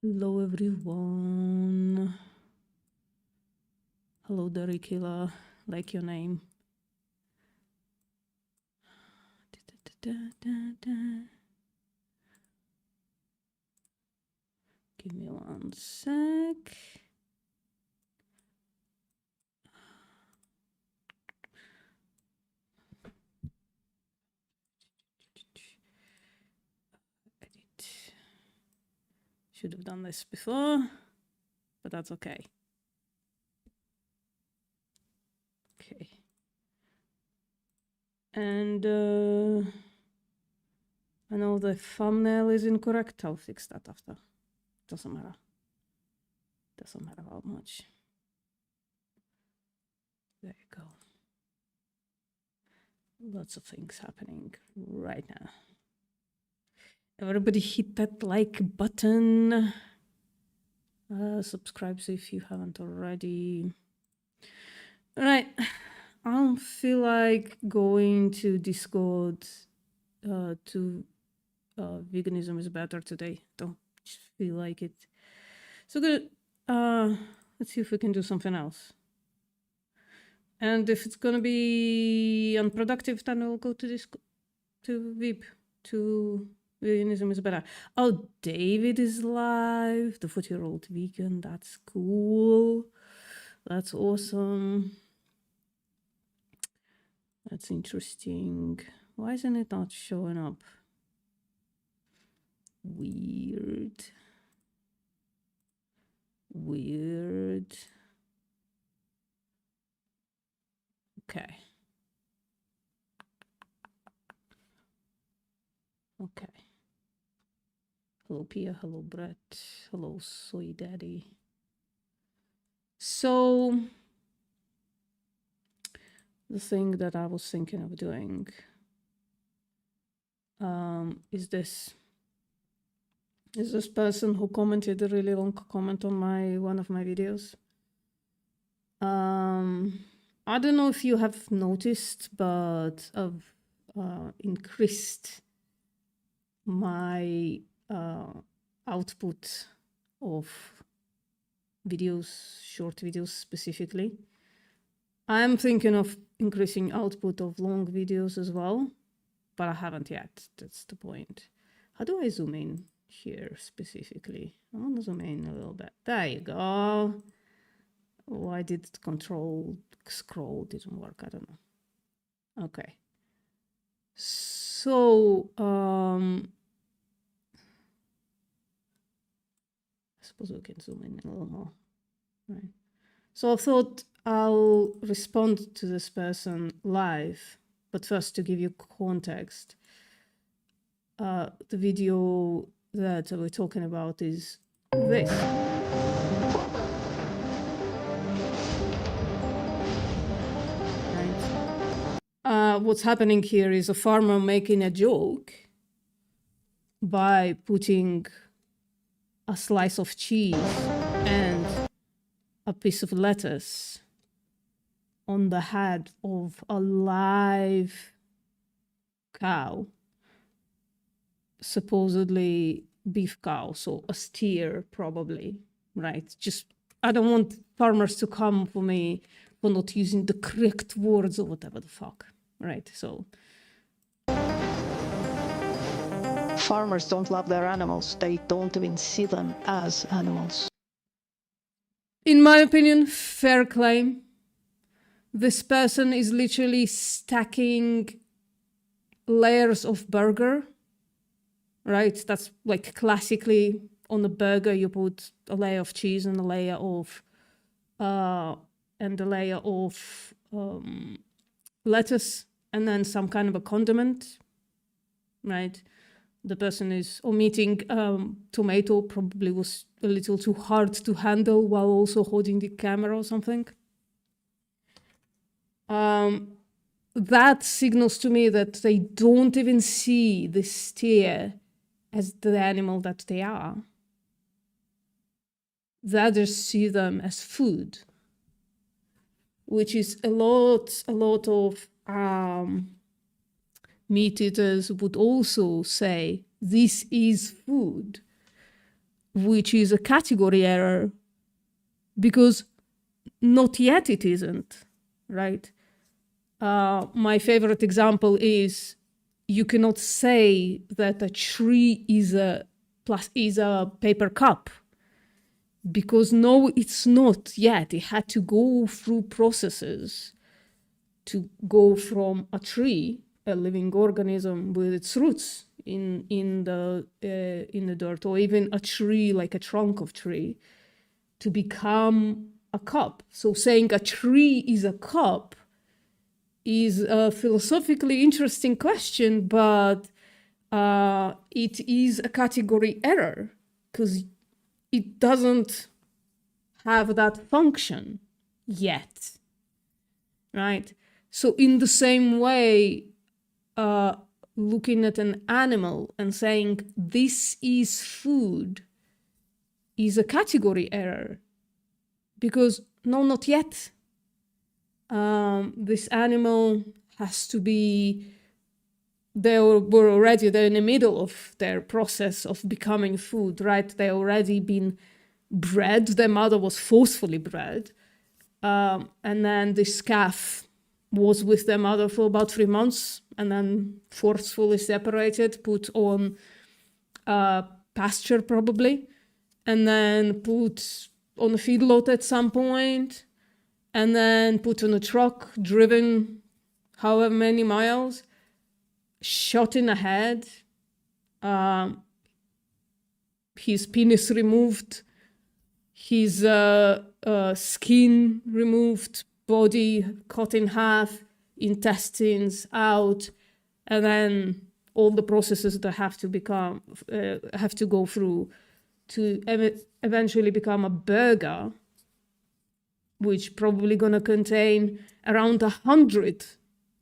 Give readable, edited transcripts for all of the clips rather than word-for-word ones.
Hello everyone. Hello Darikila, like your name. Give me one sec. Edit. Should have done this before, but that's okay. Okay. And I know the thumbnail is incorrect. I'll fix that after. Doesn't matter. Doesn't matter how much. There you go. Lots of things happening right now. Everybody hit that like button. Subscribe if you haven't already. All right. I don't feel like going to Discord to veganism is better today. Don't feel like it. So good. Let's see if we can do something else. And if it's gonna be unproductive, then we'll go to Discord, to VIP, to veganism is better. Oh, David is live, the 40-year-old vegan. That's cool. That's awesome. That's interesting. Why isn't it not showing up? Weird. Weird. Okay. Okay. Hello, Pia. Hello, Brett. Hello, Soy Daddy. So, the thing that I was thinking of doing is this. Is this person who commented a really long comment on one of my videos. I don't know if you have noticed, but I've increased my output of videos, short videos specifically. I'm thinking of increasing output of long videos as well, but I haven't yet. That's the point. How do I zoom in here specifically? I want to zoom in a little bit. There you go. Why did control scroll didn't work? I don't know. Okay. So I suppose we can zoom in a little more. Right. So I thought I'll respond to this person live, but first to give you context, the video that we're talking about is this. Right. What's happening here is a farmer making a joke by putting a slice of cheese and a piece of lettuce on the head of a live cow, supposedly beef cow, so a steer probably, right? Just, I don't want farmers to come for me for not using the correct words or whatever the fuck, right? So farmers don't love their animals. They don't even see them as animals. in my opinion, fair claim. This person is literally stacking layers of burger, right? That's like classically on a burger, you put a layer of cheese and a layer of lettuce and then some kind of a condiment, right? The person is omitting tomato, probably was a little too hard to handle while also holding the camera or something. That signals to me that they don't even see the steer as the animal that they are. They just see them as food, which is a lot of meat eaters would also say, this is food. which is a category error, because not yet it isn't, right? My favorite example is you cannot say that a tree is a paper cup, because no, it's not yet. It had to go through processes to go from a tree, a living organism with its roots in the dirt, or even a tree like a trunk of tree, to become a cup. So saying a tree is a cup is a philosophically interesting question, but it is a category error because it doesn't have that function yet, right? So in the same way, looking at an animal and saying this is food is a category error, because no, not yet. This animal has to be, they're in the middle of their process of becoming food, right? They already been bred, their mother was forcefully bred, and then this calf was with their mother for about 3 months and then forcefully separated, put on pasture probably, and then put on a feedlot at some point, and then put on a truck, driven however many miles, shot in the head, his penis removed, his skin removed, body cut in half, intestines out, and then all the processes that have to go through to eventually become a burger, which probably gonna contain around 100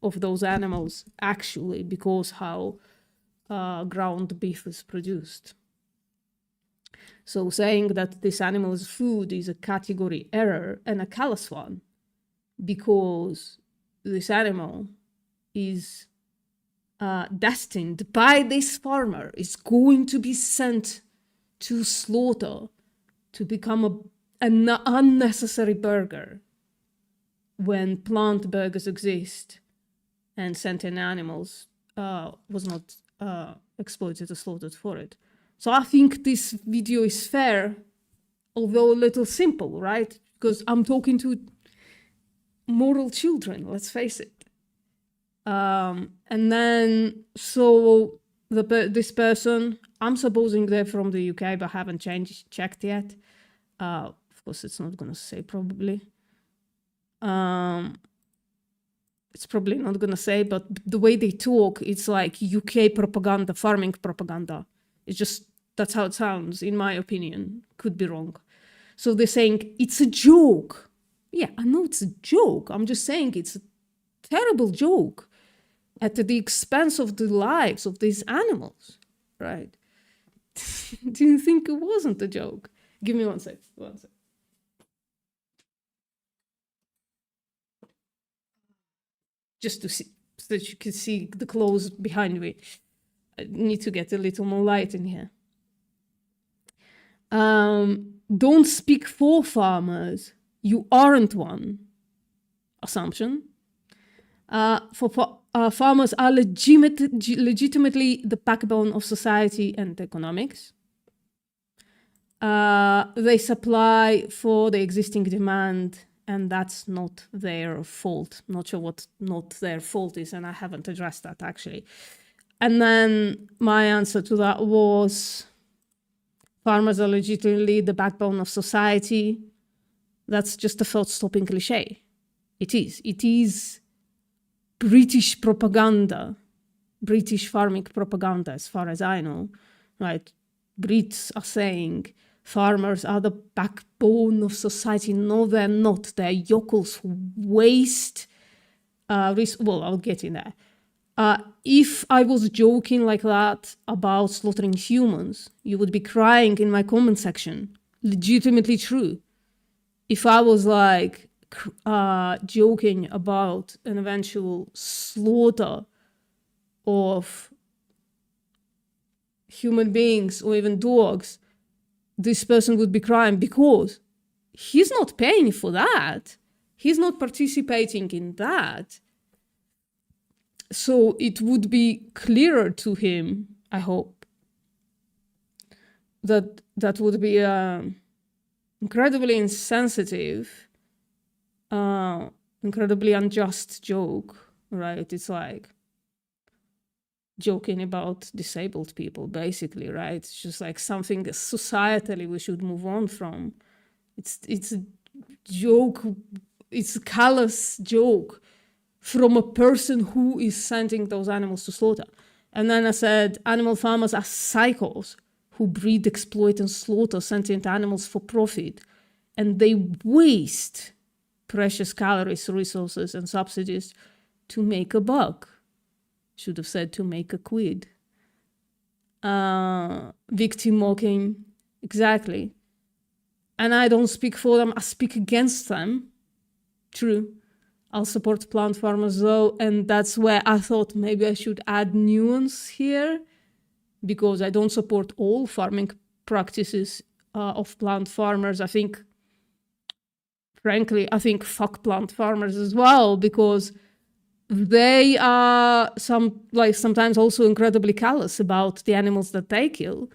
of those animals, actually, because how ground beef is produced. So saying that this animal is food is a category error, and a callous one, because this animal is destined by this farmer, is going to be sent to slaughter to become an unnecessary burger, when plant burgers exist and sentient animals was not exploited or slaughtered for it. So I think this video is fair, although a little simple, right? Because I'm talking to moral children, let's face it. And then, so this person, I'm supposing they're from the UK, but haven't checked yet. Of course, it's not going to say probably. It's probably not going to say, but the way they talk, it's like UK propaganda, farming propaganda. It's just, that's how it sounds, in my opinion. Could be wrong. So they're saying, it's a joke. Yeah, I know it's a joke. I'm just saying it's a terrible joke at the expense of the lives of these animals, right? Do you think it wasn't a joke? Give me 1 sec. 1 sec. Just to see, so that you can see the clothes behind me. I need to get a little more light in here. Don't speak for farmers. You aren't one. Assumption. Farmers are legitimately the backbone of society and economics. They supply for the existing demand, and that's not their fault. Not sure what not their fault is, and I haven't addressed that actually. And then my answer to that was, farmers are legitimately the backbone of society. That's just a thought-stopping cliche. It is. It is British propaganda, British farming propaganda, as far as I know, right? Brits are saying farmers are the backbone of society. No, they're not. They're yokels who waste. Well, I'll get in there. If I was joking like that about slaughtering humans, you would be crying in my comment section. Legitimately true. If I was like joking about an eventual slaughter of human beings or even dogs, this person would be crying because he's not paying for that. He's not participating in that. So it would be clearer to him, I hope, that that would be incredibly insensitive, incredibly unjust joke, right? It's like joking about disabled people, basically, right? It's just like something societally we should move on from. It's a joke, it's a callous joke from a person who is sending those animals to slaughter. And then I said, animal farmers are psychos who breed, exploit, and slaughter sentient animals for profit. And they waste precious calories, resources, and subsidies to make a buck. Should have said to make a quid. Victim mocking, exactly. And I don't speak for them, I speak against them. True. I'll support plant farmers though, and that's where I thought maybe I should add nuance here, because I don't support all farming practices of plant farmers. I think, frankly, I think fuck plant farmers as well, because they are sometimes also incredibly callous about the animals that they kill,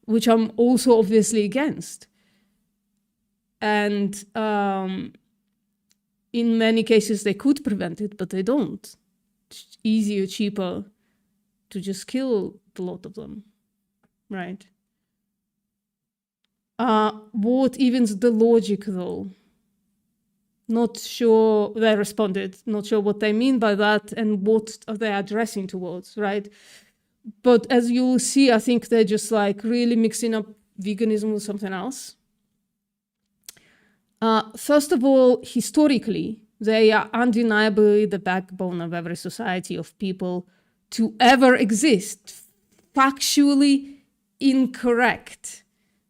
which I'm also obviously against. And in many cases, they could prevent it, but they don't. It's easier, cheaper to just kill a lot of them, right? What even's the logic, though? Not sure they responded, not sure what they mean by that and what are they addressing towards, right? But as you'll see, I think they're just like really mixing up veganism with something else. First of all, historically, they are undeniably the backbone of every society of people to ever exist. Factually incorrect.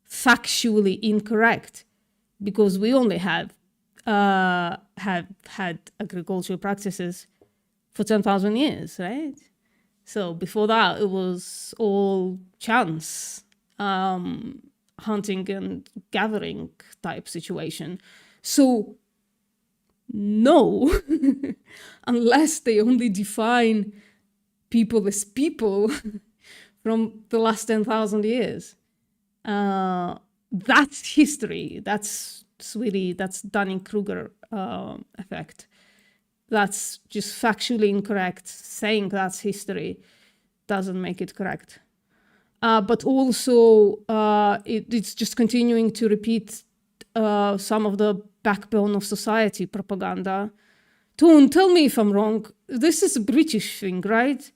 Factually incorrect. Because we only have had agricultural practices for 10,000 years, right? So before that, it was all chance. Hunting and gathering type situation. So no, unless they only define people as people from the last 10,000 years. That's history. That's Dunning-Kruger effect. That's just factually incorrect. Saying that's history doesn't make it correct. But also, it's just continuing to repeat some of the backbone of society propaganda. Toon, tell me if I'm wrong. This is a British thing, right?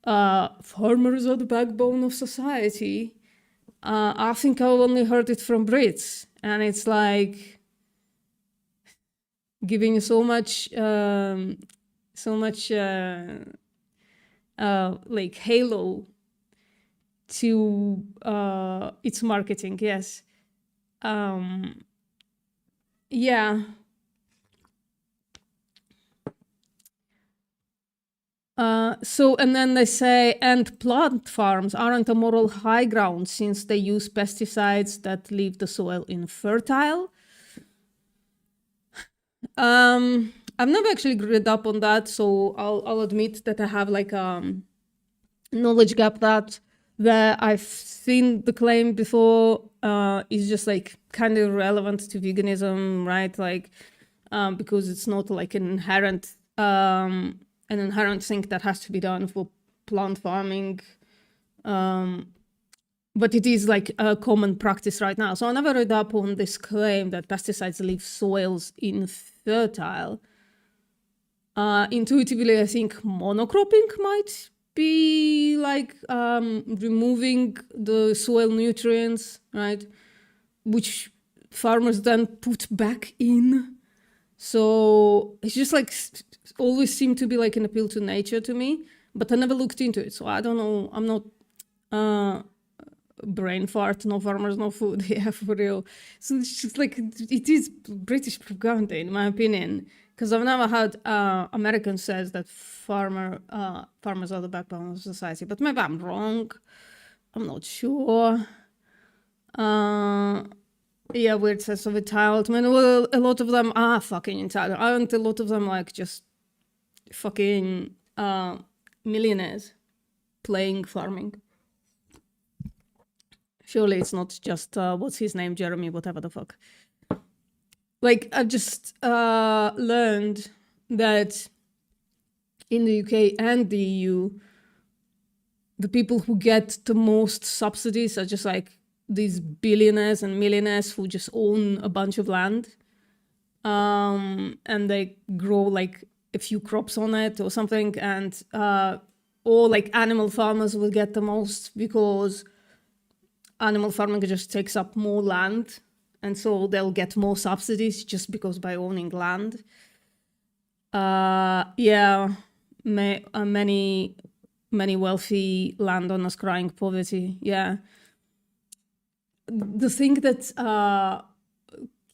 Farmers are the backbone of society. I think I only heard it from Brits. And it's like giving so much like halo to its marketing, yes. Yeah. So, and then they say, and plant farms aren't a moral high ground since they use pesticides that leave the soil infertile. I've never actually read up on that, so I'll admit that I have like knowledge gap that I've seen the claim before is just like kind of relevant to veganism, right? Like because it's not like an inherent thing that has to be done for plant farming, but it is like a common practice right now. So I never read up on this claim that pesticides leave soils infertile. Intuitively, I think monocropping might be like removing the soil nutrients, right? Which farmers then put back in. So it's just like always seemed to be like an appeal to nature to me, but I never looked into it. So I don't know. I'm not brain fart, no farmers, no food. Yeah, for real. So it's just like, it is British propaganda, in my opinion. Because I've never heard Americans says that farmers are the backbone of society. But maybe I'm wrong. I'm not sure. Yeah, weird sense of entitlement. Well, a lot of them are fucking entitled. Aren't a lot of them like just fucking millionaires playing farming? Surely it's not just what's his name, Jeremy, whatever the fuck. Like I've just learned that in the UK and the EU, the people who get the most subsidies are just like these billionaires and millionaires who just own a bunch of land, and they grow like a few crops on it or something, and or like animal farmers will get the most because animal farming just takes up more land, and so they'll get more subsidies just because by owning land. Yeah, many wealthy landowners crying poverty. Yeah. The thing that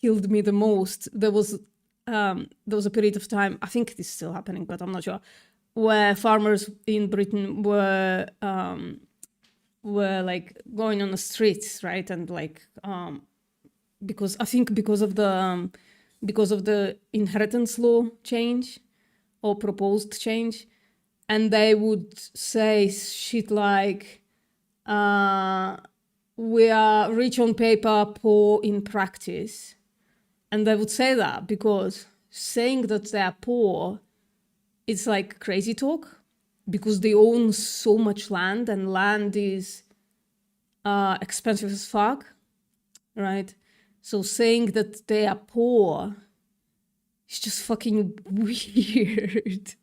killed me the most, there was a period of time, I think this is still happening, but I'm not sure, where farmers in Britain were like going on the streets, right? And like because I think because of the inheritance law change or proposed change, and they would say shit like, we are rich on paper, poor in practice. And they would say that because saying that they're poor, it's like crazy talk, because they own so much land, and land is expensive as fuck, right? So saying that they are poor is just fucking weird.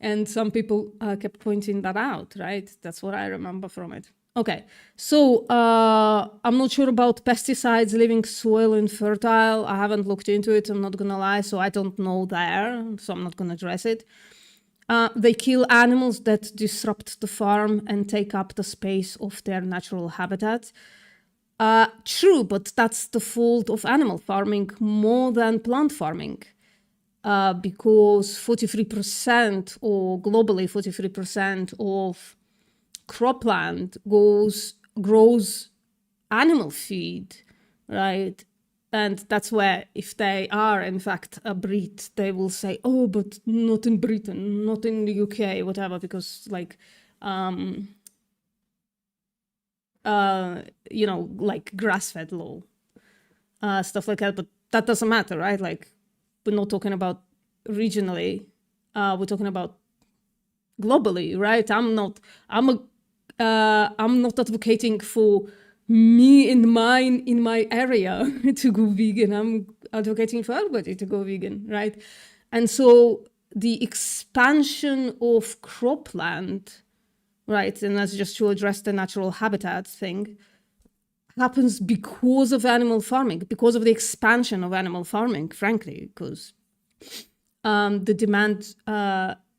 And some people kept pointing that out, right? That's what I remember from it. Okay, so I'm not sure about pesticides leaving soil infertile. I haven't looked into it, I'm not gonna lie, so I don't know there, so I'm not gonna address it. They kill animals that disrupt the farm and take up the space of their natural habitat. True, but that's the fault of animal farming more than plant farming. Because 43% or globally 43% of cropland grows animal feed, right? And that's where, if they are in fact a breed, they will say, oh, but not in Britain, not in the UK, whatever, because like, you know, like grass-fed law, stuff like that. But that doesn't matter, right? Like, we're not talking about regionally, we're talking about globally, right? I'm not advocating for me in my area to go vegan. I'm advocating for everybody to go vegan, right? And so the expansion of cropland, right, and that's just to address the natural habitat thing, happens because of animal farming, because of the expansion of animal farming, frankly, because the demand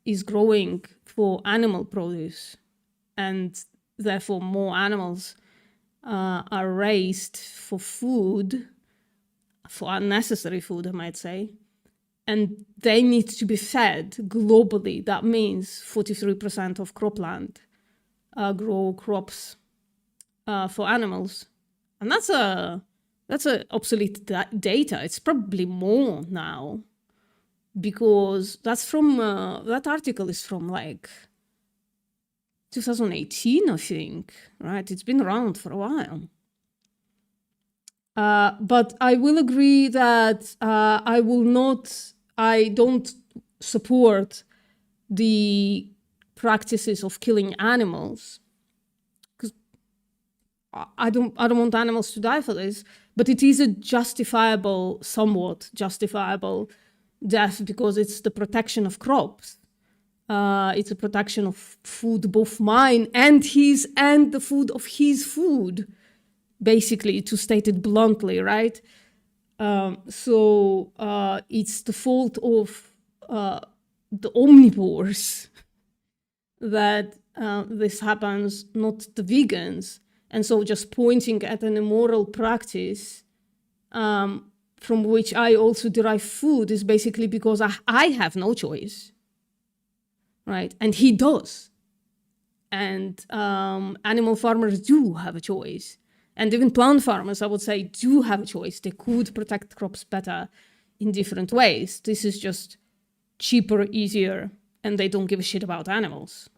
is growing for animal produce, and therefore more animals are raised for food, for unnecessary food, I might say, and they need to be fed globally. That means 43% of cropland grow crops for animals, and that's a obsolete data. It's probably more now, because that's from that article is from like 2018, I think, right? It's been around for a while. But I will agree that I don't support the practices of killing animals, because I don't want animals to die for this, but it is a somewhat justifiable death, because it's the protection of crops. It's a protection of food, both mine and his, and the food of his food, basically, to state it bluntly, right? So it's the fault of the omnivores that this happens, not the vegans. And so just pointing at an immoral practice from which I also derive food is basically because I have no choice, right? And he does. And animal farmers do have a choice. And even plant farmers, I would say, do have a choice. They could protect crops better in different ways. This is just cheaper, easier, and they don't give a shit about animals.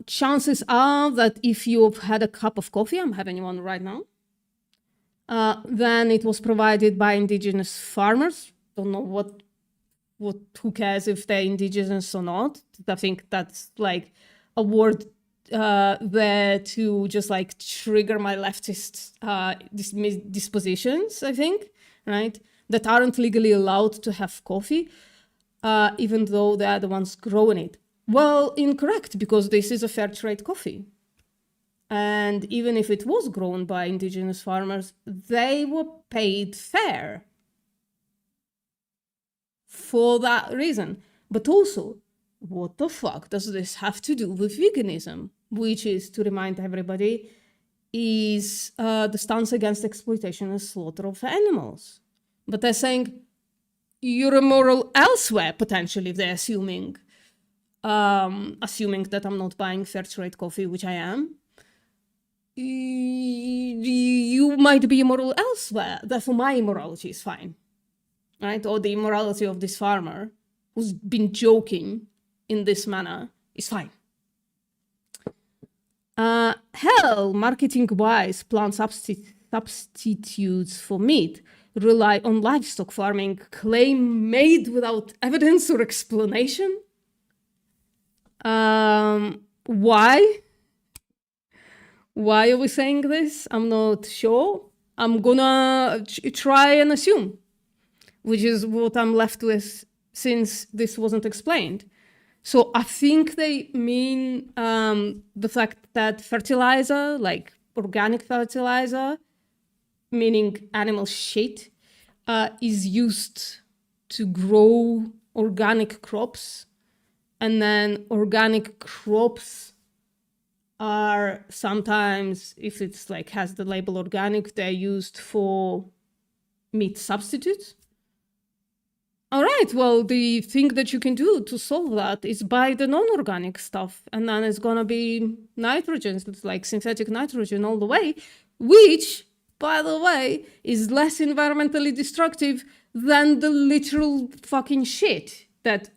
Chances are that if you've had a cup of coffee, I'm having one right now, then it was provided by indigenous farmers. Don't know who cares if they're indigenous or not. I think that's like a word there to just like trigger my leftist dispositions, I think, right? That aren't legally allowed to have coffee, even though they're the ones growing it. Well, incorrect, because this is a fair trade coffee. And even if it was grown by indigenous farmers, they were paid fair for that reason. But also, what the fuck does this have to do with veganism? Which is, to remind everybody, is the stance against exploitation and slaughter of animals. But they're saying you're immoral elsewhere, potentially, they're assuming that I'm not buying fair trade coffee, which I am. You might be immoral elsewhere, therefore my immorality is fine, right? Or the immorality of this farmer who's been joking in this manner is fine. Hell, marketing-wise, plant substitutes for meat rely on livestock farming, claim made without evidence or explanation. Why? Why are we saying this? I'm not sure. I'm gonna try and assume, which is what I'm left with since this wasn't explained. So I think they mean the fact that fertilizer, like organic fertilizer, meaning animal shit, is used to grow organic crops. And then organic crops are sometimes, if it's like has the label organic, they're used for meat substitutes. All right, well, the thing that you can do to solve that is buy the non-organic stuff, and then it's gonna be nitrogen, it's like synthetic nitrogen all the way, which, by the way, is less environmentally destructive than the literal fucking shit that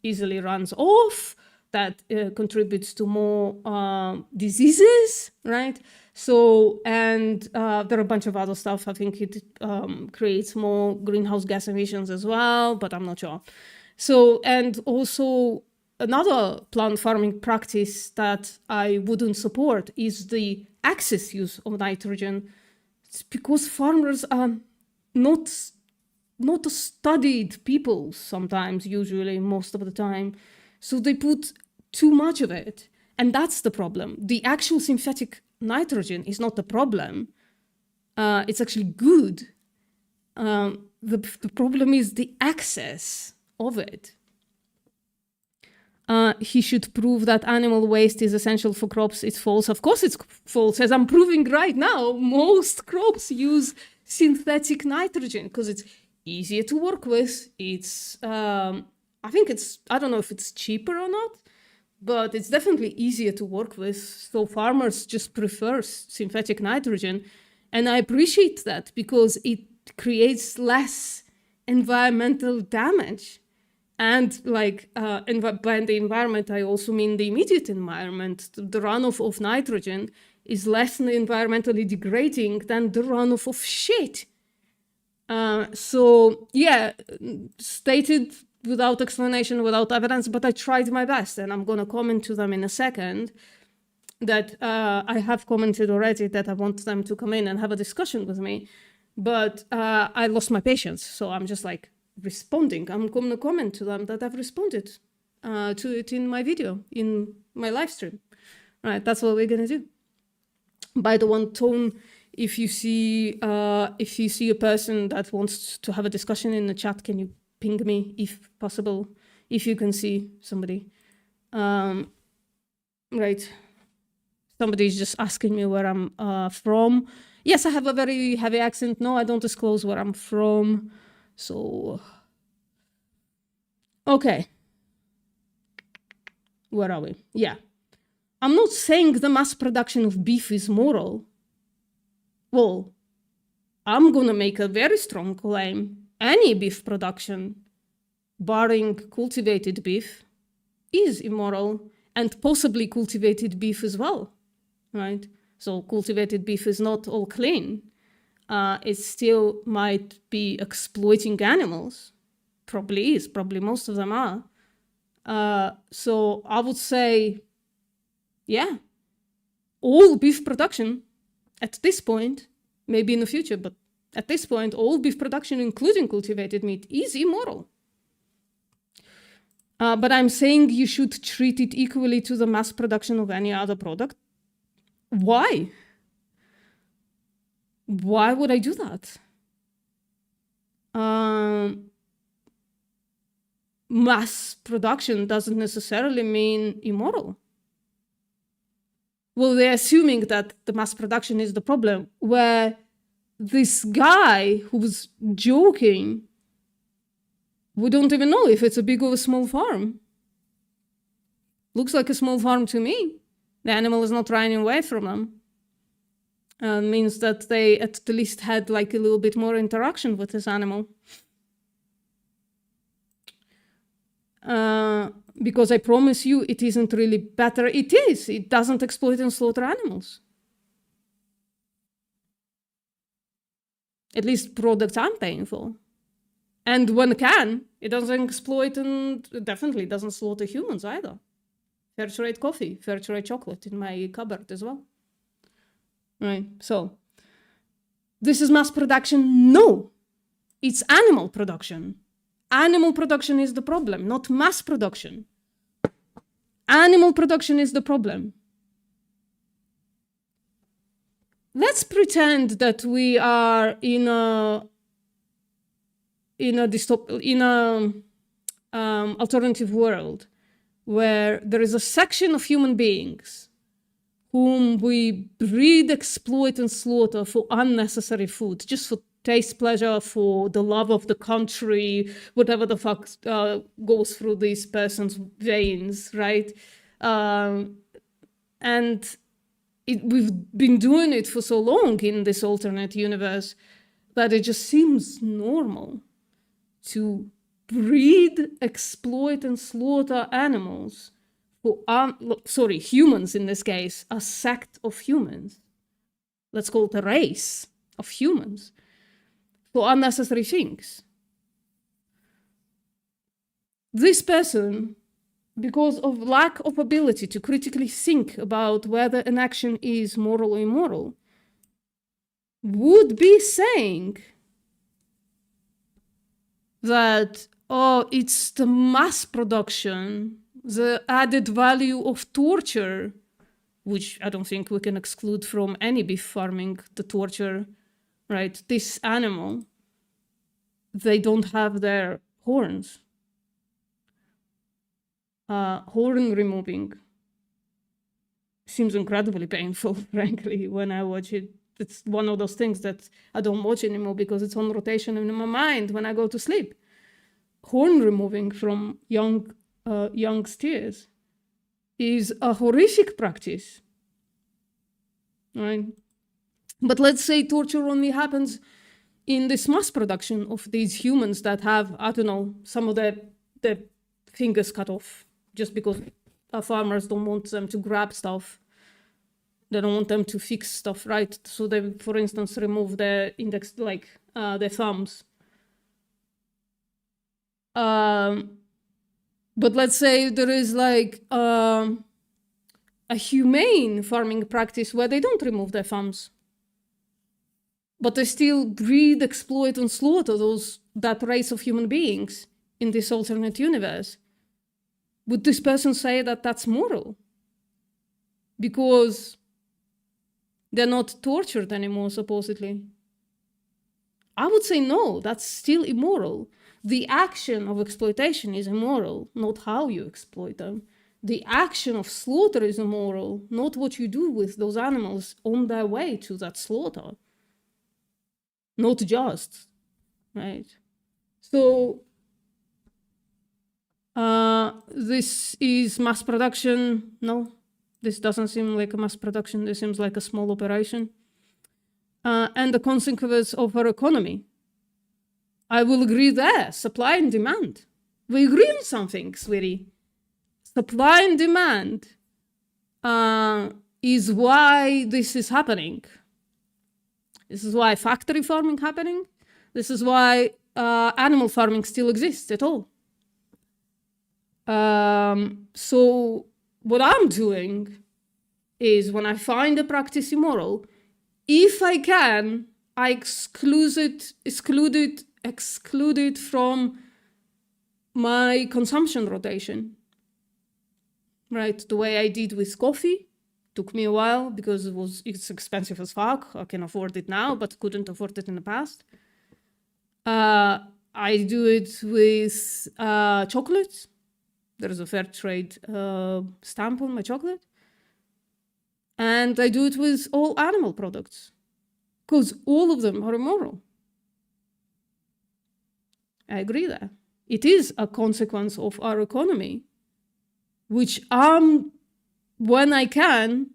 easily runs off, that contributes to more diseases, right? So, and there are a bunch of other stuff. I think it creates more greenhouse gas emissions as well, but I'm not sure. So, and also another plant farming practice that I wouldn't support is the excess use of nitrogen. It's because farmers are not studied people sometimes, usually, most of the time. So they put too much of it. And that's the problem. The actual synthetic nitrogen is not the problem. It's actually good. The problem is the excess of it. He should prove that animal waste is essential for crops. It's false. Of course it's false. As I'm proving right now, most crops use synthetic nitrogen because it's easier to work with. It's, I don't know if it's cheaper or not, but it's definitely easier to work with. So farmers just prefer synthetic nitrogen. And I appreciate that because it creates less environmental damage. And like, by the environment, I also mean the immediate environment. The runoff of nitrogen is less environmentally degrading than the runoff of shit. So yeah, stated without explanation, without evidence, but I tried my best, and I'm gonna comment to them in a second that I have commented already that I want them to come in and have a discussion with me, but I lost my patience, so I'm just like responding. I'm gonna comment to them that I've responded to it in my video, in my live stream. Right, that's what we're gonna do. By the one tone, if you see a person that wants to have a discussion in the chat, can you ping me if possible, if you can see somebody. Right. Somebody's just asking me where I'm from. Yes, I have a very heavy accent. No, I don't disclose where I'm from. So, okay. Where are we? Yeah. I'm not saying the mass production of beef is moral. Well, I'm gonna make a very strong claim. Any beef production, barring cultivated beef, is immoral, and possibly cultivated beef as well, right? So cultivated beef is not all clean. It still might be exploiting animals. Probably is, probably most of them are. So I would say, yeah, all beef production at this point, maybe in the future, but at this point, all beef production, including cultivated meat, is immoral. But I'm saying you should treat it equally to the mass production of any other product. Why? Why would I do that? Mass production doesn't necessarily mean immoral. Well, they're assuming that the mass production is the problem, where this guy who was joking, we don't even know if it's a big or a small farm. Looks like a small farm to me. The animal is not running away from them. Means that they at the least had like a little bit more interaction with this animal. Because I promise you, it isn't really better. It is. It doesn't exploit and slaughter animals. At least products I'm paying for. And when it can, it doesn't exploit and definitely doesn't slaughter humans either. Fair trade coffee, fair trade chocolate in my cupboard as well. Right, so this is mass production? No, it's animal production. Animal production is the problem, not mass production. Animal production is the problem. Let's pretend that we are in a alternative world where there is a section of human beings whom we breed, exploit, and slaughter for unnecessary food, just for taste pleasure, for the love of the country, whatever the fuck goes through this person's veins, right? And we've been doing it for so long in this alternate universe that it just seems normal to breed, exploit, and slaughter animals for, humans in this case, a sect of humans. Let's call it a race of humans for unnecessary things. This person, because of lack of ability to critically think about whether an action is moral or immoral, would be saying that, oh, it's the mass production, the added value of torture, which I don't think we can exclude from any beef farming, the torture, right? This animal, they don't have their horns. Horn removing seems incredibly painful, frankly, when I watch it. It's one of those things that I don't watch anymore because it's on rotation in my mind when I go to sleep. Horn removing from young steers is a horrific practice, right? But let's say torture only happens in this mass production of these humans that have, I don't know, some of their fingers cut off just because farmers don't want them to grab stuff. They don't want them to fix stuff, right? So they, for instance, remove their index, like their thumbs. But let's say there is like a humane farming practice where they don't remove their thumbs, but they still breed, exploit, and slaughter that race of human beings in this alternate universe. Would this person say that that's moral? Because they're not tortured anymore, supposedly. I would say no, that's still immoral. The action of exploitation is immoral, not how you exploit them. The action of slaughter is immoral, not what you do with those animals on their way to that slaughter. Not just, right? So this is mass production, no. This doesn't seem like a mass production. This seems like a small operation. And the consequence of our economy. I will agree there, supply and demand. We agree on something, sweetie. Supply and demand is why this is happening. This is why factory farming happening. This is why animal farming still exists at all. So what I'm doing is when I find a practice immoral, if I can, I exclude it from my consumption rotation, right? The way I did with coffee. Took me a while because it's expensive as fuck. I can afford it now, but couldn't afford it in the past. I do it with chocolates. There's a fair trade stamp on my chocolate. And I do it with all animal products because all of them are immoral. I agree there. It is a consequence of our economy, which when I can,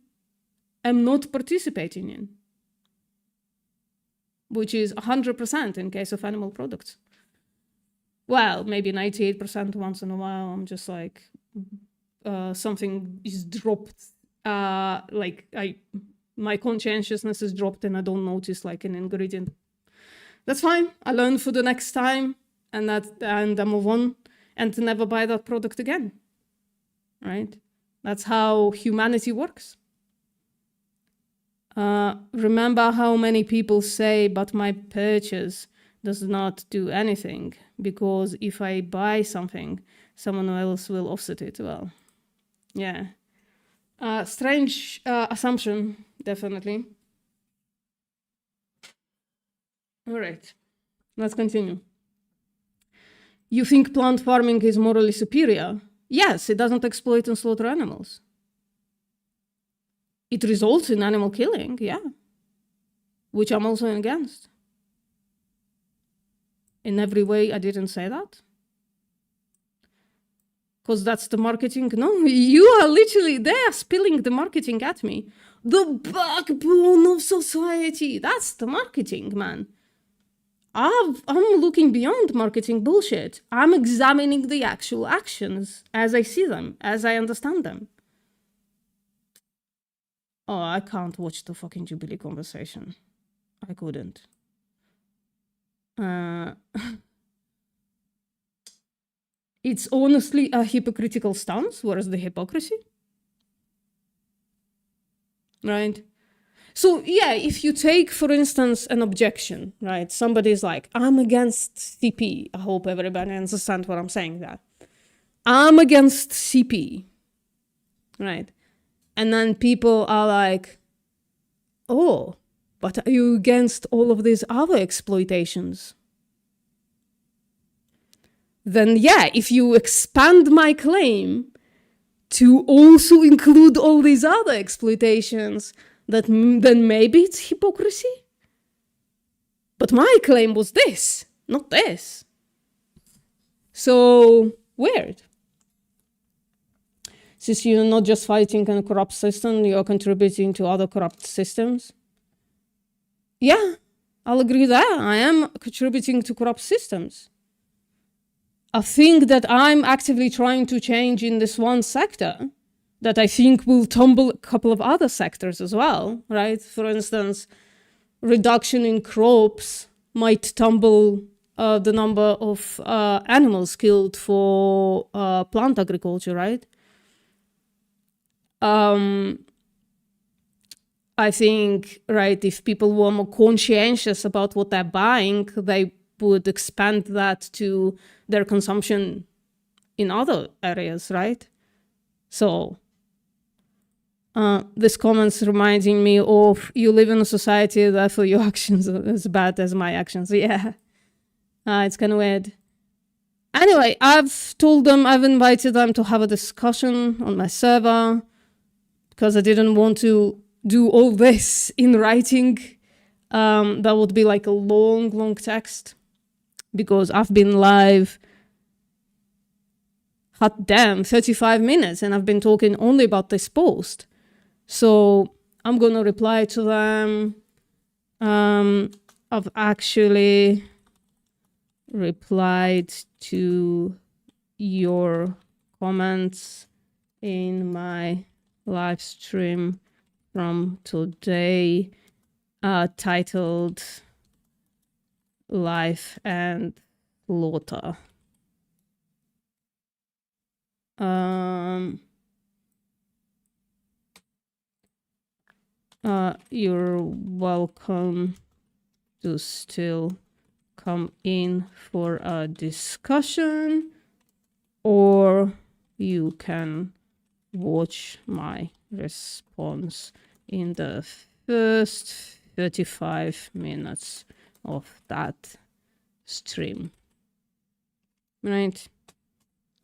I'm not participating in, which is 100% in case of animal products. Well, maybe 98% once in a while. I'm just like, something is dropped. My conscientiousness is dropped and I don't notice like an ingredient. That's fine. I learn for the next time and I move on and never buy that product again, right? That's how humanity works. Remember how many people say, but my purchase does not do anything because if I buy something, someone else will offset it. Well, yeah. Strange assumption, definitely. All right, let's continue. You think plant farming is morally superior? Yes, it doesn't exploit and slaughter animals. It results in animal killing, yeah, which I'm also against. In every way, I didn't say that. Because that's the marketing. No, you are literally, they are spilling the marketing at me. The backbone of society. That's the marketing, man. I'm looking beyond marketing bullshit. I'm examining the actual actions as I see them, as I understand them. Oh, I can't watch the fucking Jubilee conversation. I couldn't. It's honestly a hypocritical stance. Where's the hypocrisy? Right? So yeah, if you take, for instance, an objection, right? Somebody's like, I'm against CP. I hope everybody understands what I'm saying there. I'm against CP, right? And then people are like, oh, but are you against all of these other exploitations? Then yeah, if you expand my claim to also include all these other exploitations, then maybe it's hypocrisy. But my claim was this, not this. So weird. Since you're not just fighting a corrupt system, you're contributing to other corrupt systems. Yeah, I'll agree there. I am contributing to corrupt systems. A thing that I'm actively trying to change in this one sector that I think will tumble a couple of other sectors as well, right? For instance, reduction in crops might tumble the number of animals killed for plant agriculture, right? I think, right, if people were more conscientious about what they're buying, they would expand that to their consumption in other areas, right? So this comment's reminding me of, you live in a society, therefore your actions are as bad as my actions. Yeah, it's kind of weird. Anyway, I've invited them to have a discussion on my server because I didn't want to do all this in writing. That would be like a long text because I've been live, hot damn, 35 minutes and I've been talking only about this post. So I'm gonna reply to them. I've actually replied to your comments in my live stream from today, titled Life and Sl-ter. You're welcome to still come in for a discussion, or you can watch my response in the first 35 minutes of that stream. Right?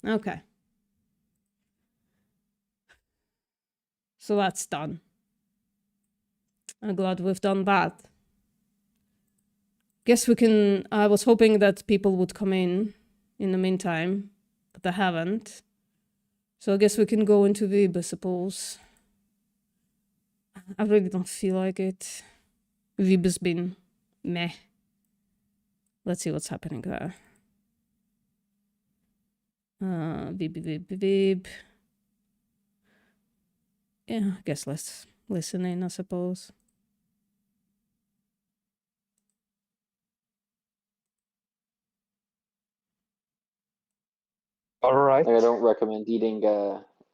Okay. So that's done. I'm glad we've done that. Guess we can. I was hoping that people would come in the meantime, but they haven't. So I guess we can go into Vib, I suppose. I really don't feel like it. Vib has been meh. Let's see what's happening there. Vib. Yeah, I guess let's listen in, I suppose. All right. Like, I don't recommend eating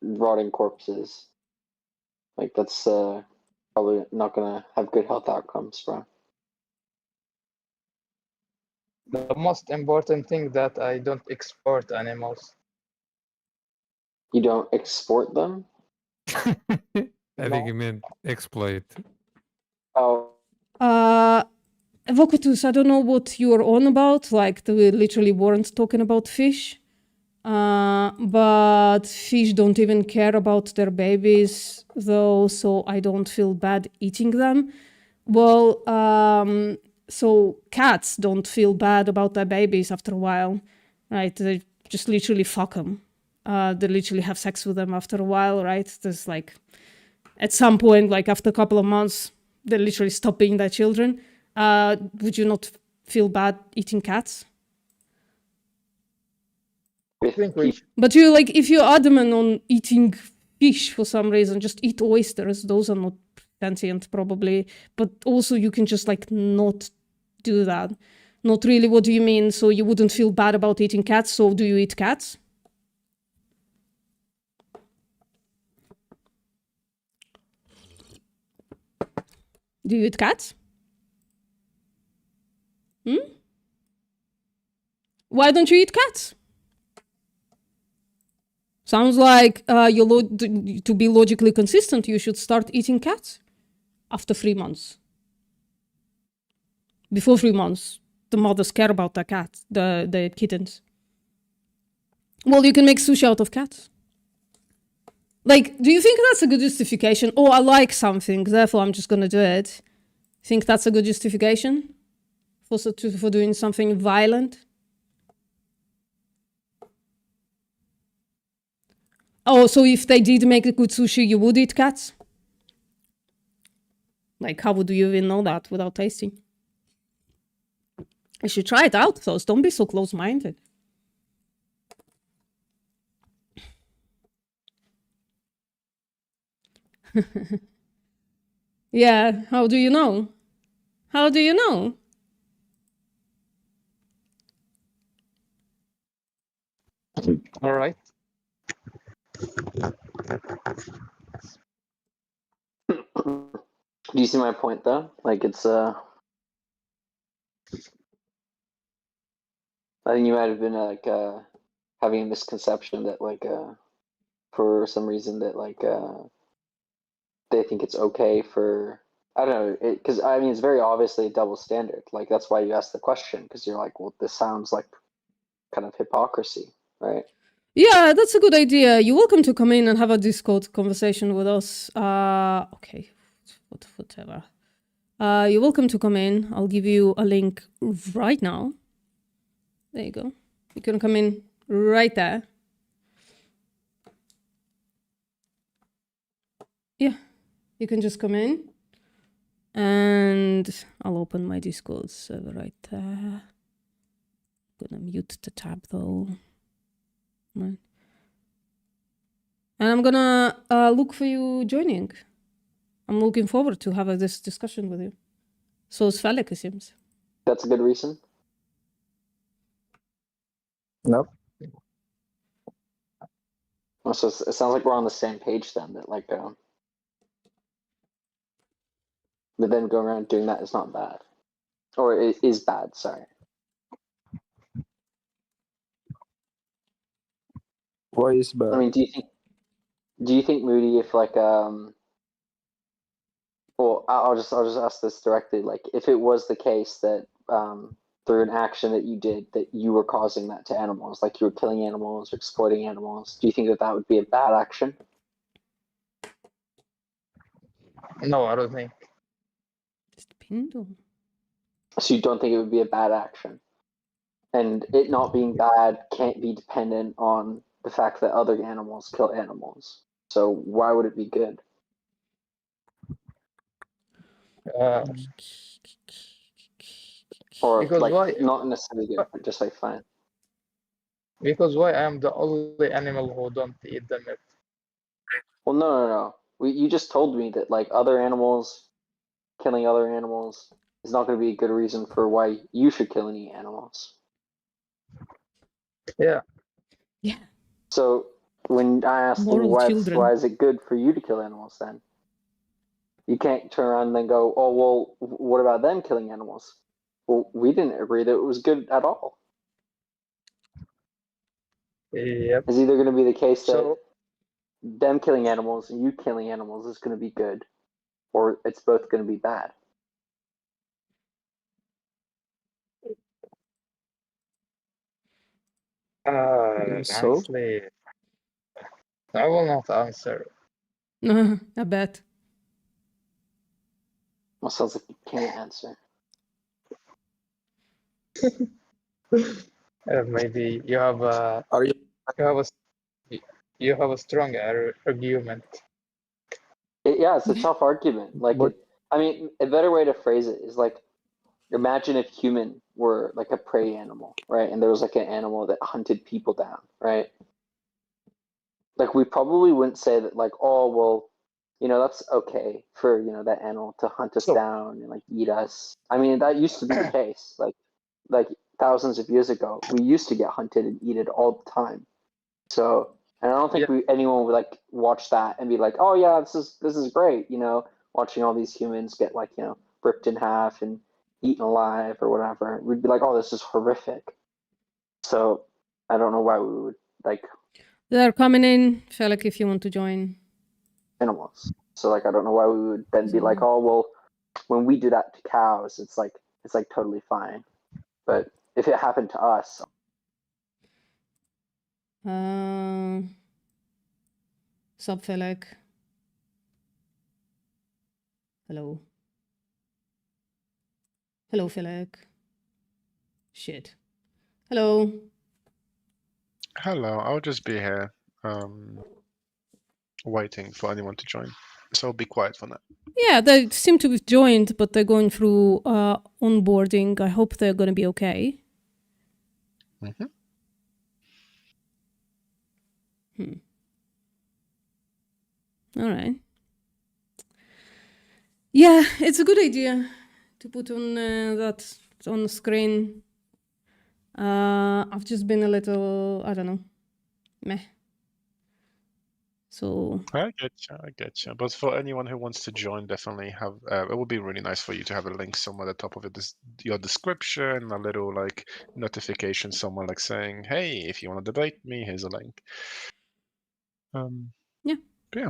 rotting corpses. Like, that's probably not gonna have good health outcomes, bro. The most important thing that I don't export animals. You don't export them? I think he meant exploit. Oh, Evocatus, I don't know what you're on about. Like, we literally weren't talking about fish. But fish don't even care about their babies, though, so I don't feel bad eating them. Well, so cats don't feel bad about their babies after a while, right? They just literally fuck them. They literally have sex with them after a while, right? There's like, at some point, like after a couple of months, they literally stop being their children. Would you not feel bad eating cats? I think we But you like, if you're adamant on eating fish for some reason, just eat oysters. Those are not sentient, probably. But also, you can just like not do that. Not really. What do you mean? So you wouldn't feel bad about eating cats? So do you eat cats? Do you eat cats? Why don't you eat cats? Sounds like to be logically consistent, you should start eating cats after 3 months. Before 3 months, the mothers care about their cat, the kittens. Well, you can make sushi out of cats. Like, do you think that's a good justification? Oh, I like something, therefore I'm just gonna do it. Think that's a good justification for doing something violent? Oh, so if they did make a good sushi, you would eat cats? Like, how would you even know that without tasting? You should try it out, though. Don't be so close-minded. Yeah, how do you know? How do you know? all right. do you see my point though? Like, it's I think you might have been like having a misconception that like for some reason that like they think it's okay for, I don't know, because I mean it's very obviously a double standard. Like, that's why you asked the question, because you're like, well, this sounds like kind of hypocrisy, right? Yeah, that's a good idea. You're welcome to come in and have a Discord conversation with us. Okay, whatever. You're welcome to come in. I'll give you a link right now. There you go. You can come in right there. Yeah. You can just come in. And I'll open my Discord server right there. Gonna mute the tab though. Right. And I'm gonna look for you joining. I'm looking forward to having this discussion with you. So is Felix, it seems. That's a good reason. Nope. Well, so it sounds like we're on the same page then. That like, but then going around doing that is not bad, or it is bad. Sorry. Why is bad? I mean, do you think Moody, if like well, I'll just ask this directly. Like, if it was the case that through an action that you did that you were causing that to animals, like you were killing animals or exploiting animals, do you think that that would be a bad action? No, I don't think. Pindo. So you don't think it would be a bad action? And it not being bad can't be dependent on the fact that other animals kill animals. So why would it be good? Or Because like why? not necessarily good, but just like fine. Because why I am the only animal who don't eat the meat. Well, no. You just told me that like other animals killing other animals is not going to be a good reason for why you should kill any animals. Yeah. Yeah. So when I asked them Moral why children. is it good for you to kill animals, then you can't turn around and then go, oh well, what about them killing animals? Well, we didn't agree that it was good at all. Yep. It's either going to be the case that So them killing animals and you killing animals is going to be good, or it's both going to be bad. honestly, I will not answer. I bet. Well, sounds like you can't answer. Maybe you have a you have a strong argument. Yeah, it's a tough argument. Like, But I mean, a better way to phrase it is like, imagine if human were like a prey animal, right? And there was like an animal that hunted people down, right? Like, we probably wouldn't say that, like, oh, well, that's okay for, that animal to hunt us so down and like eat us. I mean, that used to be the case. Like thousands of years ago, we used to get hunted and eaten all the time. So, and I don't think yeah, anyone would like watch that and be like, "Oh yeah, this is great," watching all these humans get like ripped in half and eaten alive or whatever. We'd be like, "Oh, this is horrific." So, I don't know why we would like They're coming in. Felix, if you want to join. animals. So like, I don't know why we would then be like, So- "Oh well, when we do that to cows, it's like totally fine." But if it happened to us, Sup, Felix? Hello. Hello, Felix. Shit. Hello. Hello, I'll just be here, waiting for anyone to join. So be quiet for now. Yeah, they seem to have joined, but they're going through onboarding. I hope they're going to be okay. Mm-hmm. All right. Yeah, it's a good idea to put on that on the screen. I've just been a little, I don't know, meh. So I get you. But for anyone who wants to join, definitely have. It would be really nice for you to have a link somewhere at the top of your description, a little like notification somewhere like saying, "Hey, if you want to debate me, here's a link." Yeah. Yeah.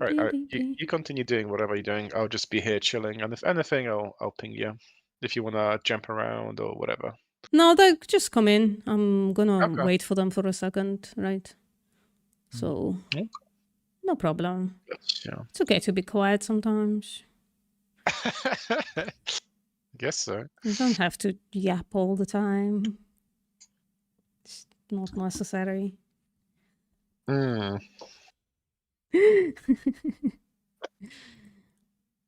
Right. You continue doing whatever you're doing. I'll just be here chilling, and if anything, I'll ping you if you wanna jump around or whatever. No, they just come in. I'm gonna Okay. wait for them for a second, right? So Okay. no problem. Yeah. It's okay to be quiet sometimes. Guess so. You don't have to yap all the time. It's not necessary.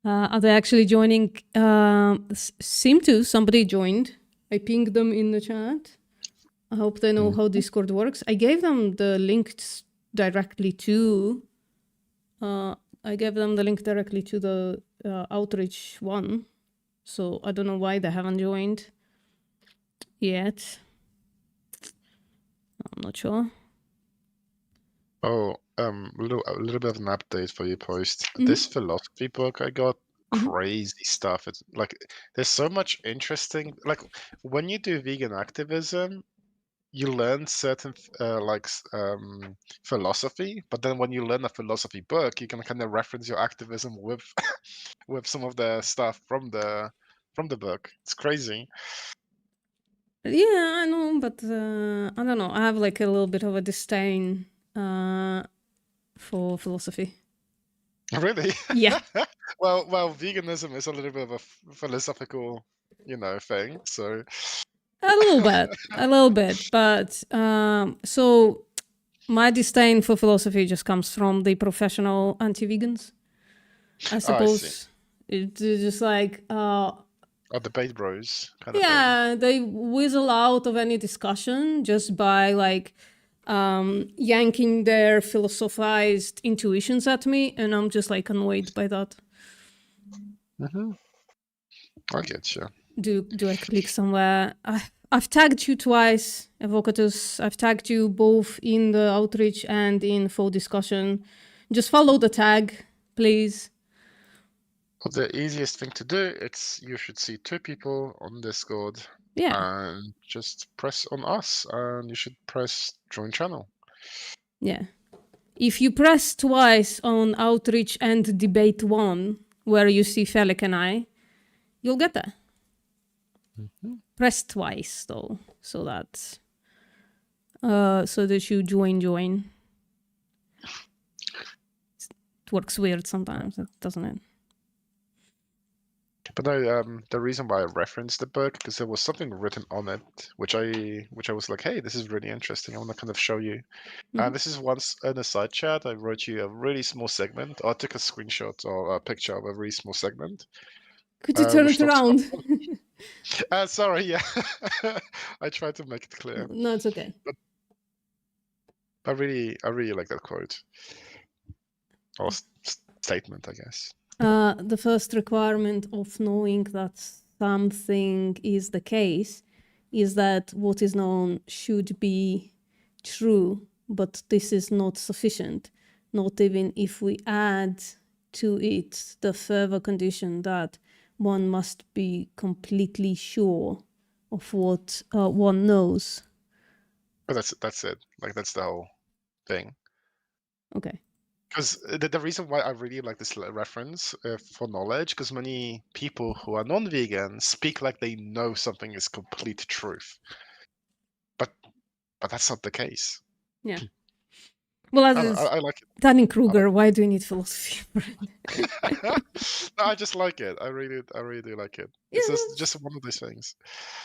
Are they actually joining? Seem to. Somebody joined. I pinged them in the chat. I hope they know how Discord works. I gave them the links directly to. I gave them the link directly to the outreach one. So I don't know why they haven't joined yet. I'm not sure. Oh, a little bit of an update for you, Post. Mhm. This philosophy book I got, Mhm. crazy stuff. It's like there's so much interesting. Like when you do vegan activism, you learn certain philosophy, but then when you learn a philosophy book, you can kind of reference your activism with with some of the stuff from the book. It's crazy. Yeah, I know, but I don't know. I have like a little bit of a disdain for philosophy. Really? Yeah. well, veganism is a little bit of a philosophical, thing. So A little bit, but so my disdain for philosophy just comes from the professional anti-vegans. I I see. suppose it's just like Debate bros kind of thing. yeah, they whistle out of any discussion just by like yanking their philosophized intuitions at me, and I'm just like annoyed by that. I get you. Do I click somewhere? I've tagged you twice, Evocatus. I've tagged you both in the outreach and in full discussion. Just follow the tag, please. Well, the easiest thing to do, you should see 2 people on Discord. Yeah. And just press on us, and you should press join channel. Yeah. If you press twice on outreach and debate 1, where you see Felix and I, you'll get there. Press twice though, so that you join. It works weird sometimes, doesn't it? But no, the reason why I referenced the book because there was something written on it, which I was like, hey, this is really interesting. I want to kind of show you. And this is once in a side chat. I wrote you a really small segment. Or I took a screenshot or a picture of a really small segment. Could you turn which it talks around? sorry, yeah. I tried to make it clear. No, it's okay. But I really like that quote or statement, I guess. The first requirement of knowing that something is the case is that what is known should be true, but this is not sufficient, not even if we add to it the further condition that one must be completely sure of what one knows. But that's it. Like that's the whole thing. Okay. Because the reason why I really like this reference for knowledge, because many people who are non-vegan speak like they know something is complete truth, but that's not the case. Yeah. Well, I like it. Dunning-Kruger, why do you need philosophy? No, I just like it. I really do like it. It's just one of those things.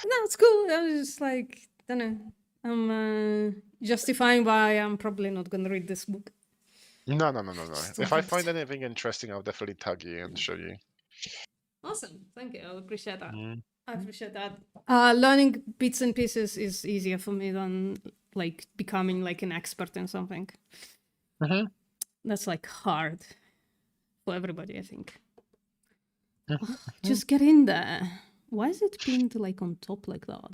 No, it's cool. I was just like, don't know. I'm justifying why I'm probably not going to read this book. No. If I find anything interesting, I'll definitely tag you and show you. Awesome. Thank you. I appreciate that. Mm. I appreciate that. Learning bits and pieces is easier for me than like becoming like an expert in something. That's like hard for everybody, I think. Just get in there. Why is it pinned like on top like that?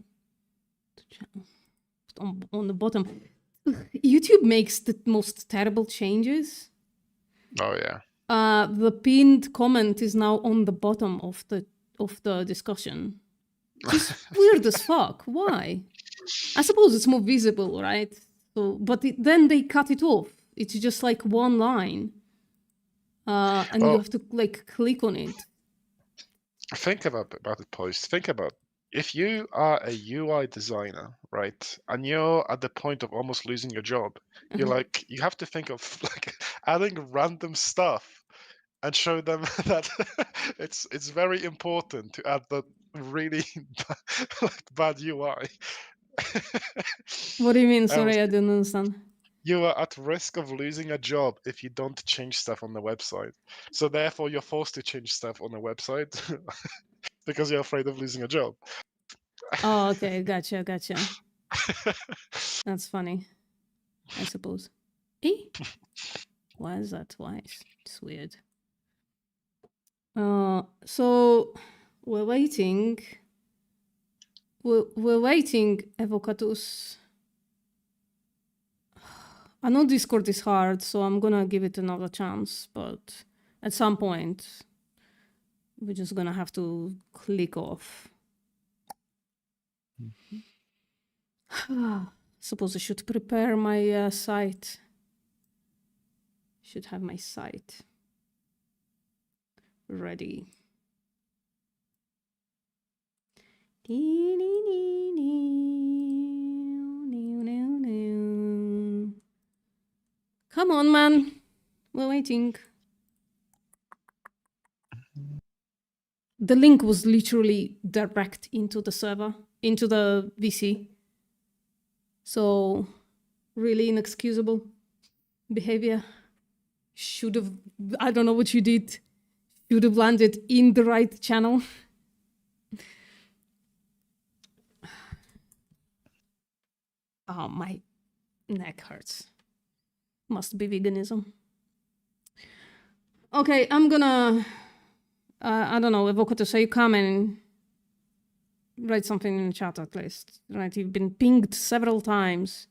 On the bottom. YouTube makes the most terrible changes. Oh yeah. The pinned comment is now on the bottom of the discussion. Just weird as fuck. Why? I suppose it's more visible, right? So, but then they cut it off. It's just like one line, and you have to like click on it. Think about the post. Think about if you are a UI designer, right, and you're at the point of almost losing your job, you're like, you have to think of like adding random stuff and show them that it's very important to add the really like bad UI. What do you mean? Sorry, I didn't understand. you are at risk of losing a job if you don't change stuff on the website. So therefore, you're forced to change stuff on the website because you're afraid of losing a job. Oh, okay, gotcha. That's funny, I suppose. Eh? Why is that twice? It's weird. So we're waiting. We're waiting, Evocatus. I know Discord is hard, so I'm gonna give it another chance, but at some point, we're just gonna have to click off. Suppose I should prepare my site. Should have my site ready. Come on, man. We're waiting. The link was literally direct into the server, into the VC. So, really inexcusable behavior. Should have, I don't know what you did. Should have landed in the right channel. Oh, my neck hurts. Must be veganism. Okay, I'm gonna, I don't know, Evocatus, so you come and write something in the chat at least. Right, you've been pinged several times.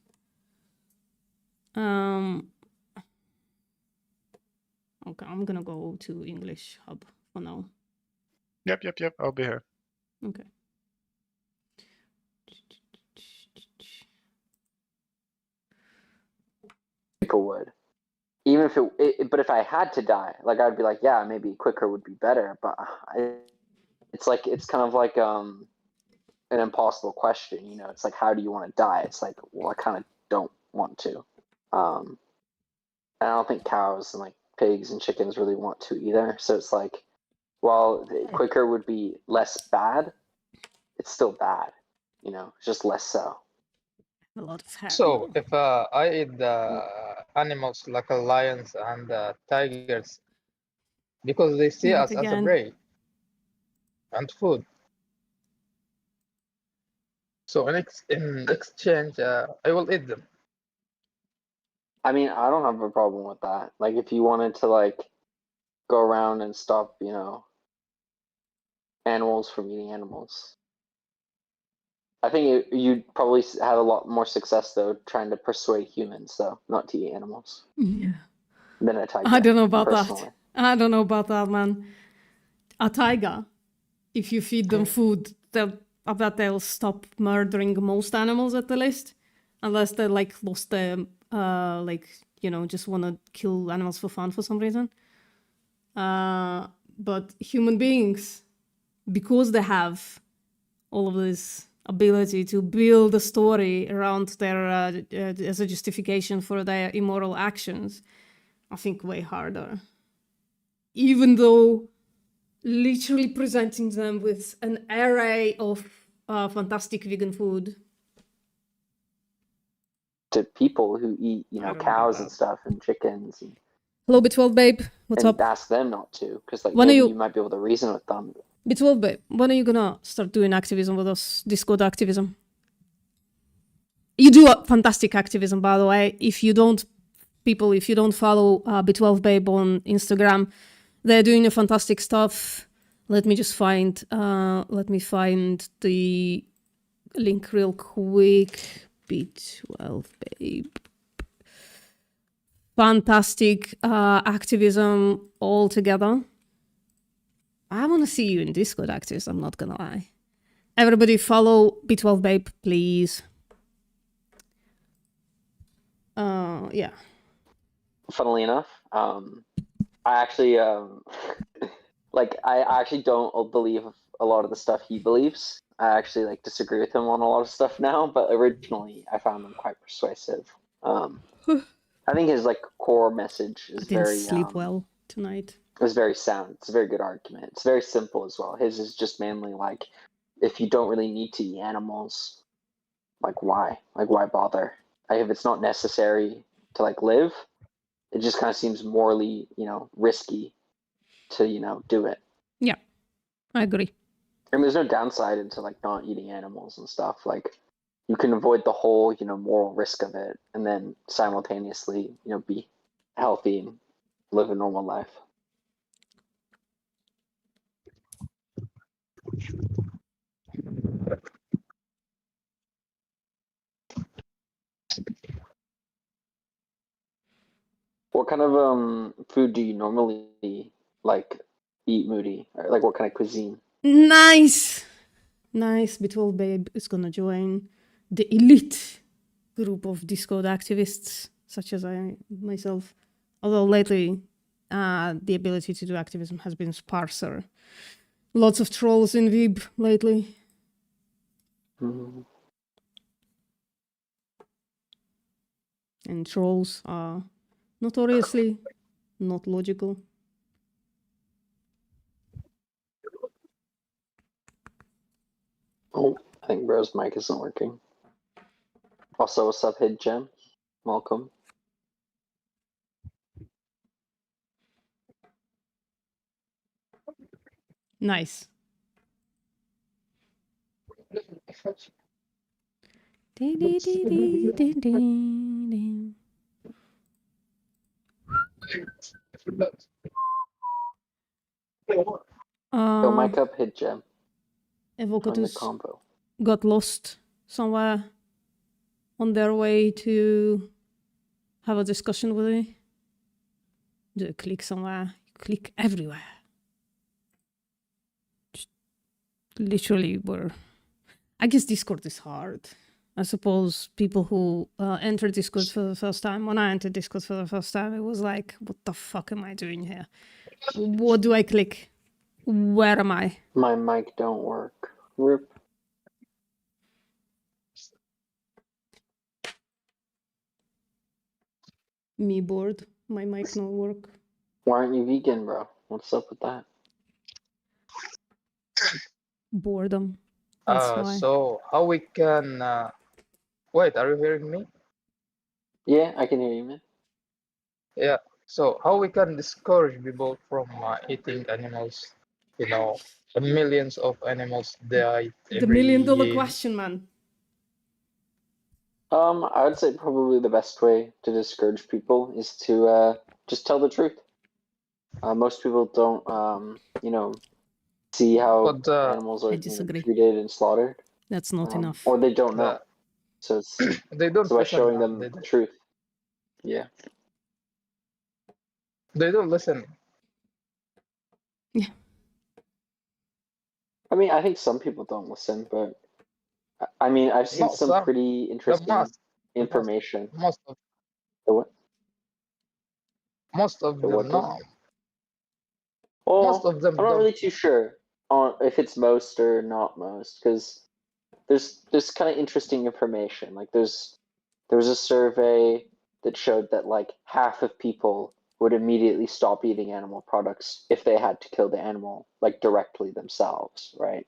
Okay, I'm gonna go to English Hub for now. Yep. I'll be here. Okay. People would, even if but if I had to die, like I'd be like, yeah, maybe quicker would be better. But it's kind of like an impossible question, you know. It's like, how do you want to die? It's like, well, I kind of don't want to. And I don't think cows and like pigs and chickens really want to either. So it's like, while quicker would be less bad, it's still bad, you know, just less so. A lot of hair. So if I eat animals like lions and tigers, because they see Not us as a again. prey and food. So in exchange, I will eat them. I mean, I don't have a problem with that. Like, if you wanted to like go around and stop, you know, animals from eating animals. I think you'd probably have a lot more success though trying to persuade humans though not to eat animals Yeah. than a tiger. I don't know about personally. that. I don't know about that, man. A tiger, if you feed them food, I bet they'll stop murdering most animals at the least, unless they like lost their like, you know, just want to kill animals for fun for some reason. But human beings, because they have all of this ability to build a story around their as a justification for their immoral actions, I think way harder. Even though literally presenting them with an array of fantastic vegan food. To people who eat, you I know, don't know cows about and that. stuff and chickens and Hello, B12 babe. What's and up? ask them not to, because like When are maybe you- you might be able to reason with them. B12 babe, when are you gonna start doing activism with us? Discord activism. You do a fantastic activism, by the way. If you don't follow B12 babe on Instagram, they're doing a fantastic stuff. Let me just find the link real quick. B12 babe. Fantastic activism all together. I want to see you in Discord activism, I'm not gonna lie. Everybody follow B12 babe, please. Yeah. Funnily enough, I actually like I actually don't believe a lot of the stuff he believes. I actually like disagree with him on a lot of stuff now, but originally I found them quite persuasive. I think his like core message is I didn't very sleep well tonight. It's very sound. It's a very good argument. It's very simple as well. His is just mainly like, if you don't really need to eat animals, like why? Like why bother? Like if it's not necessary, to like live, it just kind of seems morally, risky to, do it. Yeah, I agree. I mean, there's no downside into like not eating animals and stuff. Like, you can avoid the whole, moral risk of it, and then simultaneously, be healthy and live a normal life. What kind of food do you normally like eat, Moody? Or, like, what kind of cuisine? Nice! Nice. Betrothed Babe is gonna join the elite group of Discord activists, such as I myself. Although lately, the ability to do activism has been sparser. Lots of trolls in Vib lately. Mm-hmm. And trolls are notoriously not logical. Oh, I think bro's mic isn't working. Also, what's up, Hid Gem? Welcome. Nice. Go mic up, Hid Gem. Join the Evocatus combo. got lost somewhere on their way to have a discussion with me. Do you click somewhere? You click everywhere. Just literally, I guess Discord is hard. I suppose people who enter Discord for the first time, when I entered Discord for the first time, it was like, what the fuck am I doing here? What do I click? Where am I? My mic don't work. Rip. Me bored. My mic no work. Why aren't you vegan, bro? What's up with that? Boredom. That's why. So how we can wait, are you hearing me? Yeah, I can hear you, man. Yeah. So how we can discourage people from eating animals? The millions of animals die The every $1,000,000 year. question, man. I would say probably the best way to discourage people is to just tell the truth. Most people don't, see how But animals are I disagree. treated and slaughtered, That's not enough. or they don't know. So it's they don't by listen. showing them They the don't, truth. Yeah. they don't listen. Yeah. I mean, I think some people don't listen, but I mean, I've seen No, some some. pretty The interesting most. information. Most of The what? most of The them what? no. Well, Most of them I'm not don't. really too sure on if it's most or not most, because there's kind of interesting information. Like there was a survey that showed that like half of people would immediately stop eating animal products if they had to kill the animal like directly themselves, right?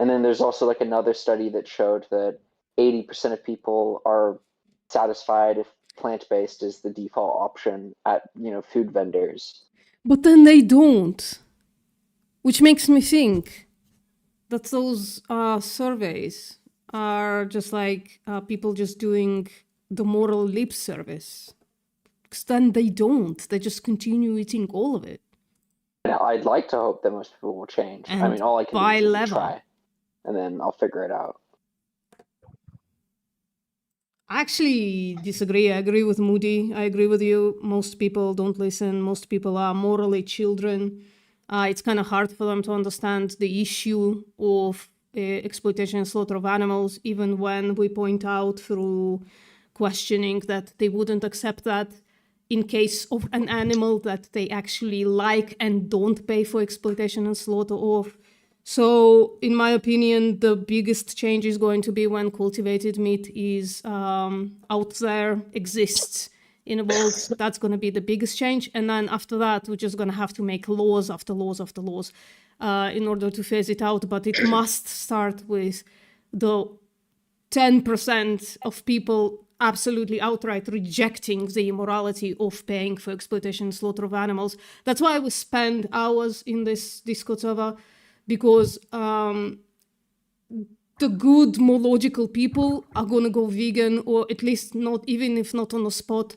And then there's also like another study that showed that 80% of people are satisfied if plant-based is the default option at, food vendors. But then they don't. Which makes me think that those surveys are just like people just doing the moral lip service. Because then they don't. They just continue eating all of it. And I'd like to hope that most people will change. I And mean, all I can do by is maybe level. try, and then I'll figure it out. I actually disagree. I agree with Moody. I agree with you. Most people don't listen. Most people are morally children. It's kind of hard for them to understand the issue of exploitation and slaughter of animals, even when we point out through questioning that they wouldn't accept that in case of an animal that they actually like and don't pay for exploitation and slaughter of. So, in my opinion, the biggest change is going to be when cultivated meat is out there, exists in the world. That's going to be the biggest change. And then after that, we're just going to have to make laws after laws after laws in order to phase it out. But it must start with the 10% of people absolutely outright rejecting the immorality of paying for exploitation and slaughter of animals. That's why we spend hours in this Discord server, because the good, more logical people are going to go vegan, or at least not, even if not on the spot.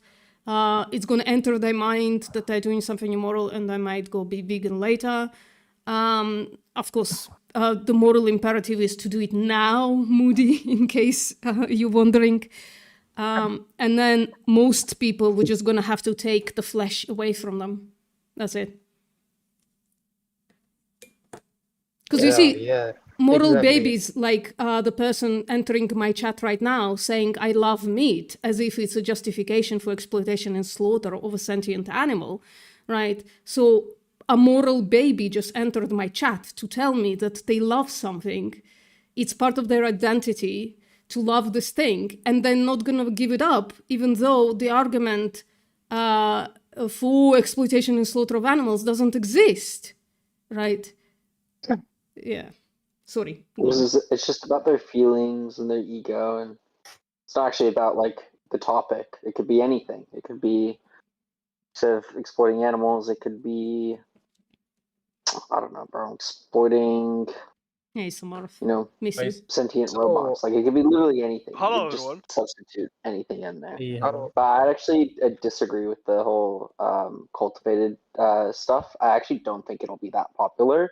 It's going to enter their mind that they're doing something immoral, and they might go be vegan later. Of course, the moral imperative is to do it now, Moody, in case you're wondering. And then most people were just going to have to take the flesh away from them. That's it. Because you see, moral exactly. babies, like the person entering my chat right now saying, I love meat, as if it's a justification for exploitation and slaughter of a sentient animal, right? So a moral baby just entered my chat to tell me that they love something. It's part of their identity to love this thing, and they're not going to give it up, even though the argument for exploitation and slaughter of animals doesn't exist, right? Yeah. Sorry. It's just about their feelings and their ego, and it's not actually about like the topic. It could be anything. It could be, instead of exploiting animals, it could be, I don't know, bro, exploiting, Yeah, it's a morph. you know, Missing. sentient So- robots. Like it could be literally anything. Hello, You could just everyone. substitute anything in there. How- But I actually disagree with the whole cultivated stuff. I actually don't think it'll be that popular,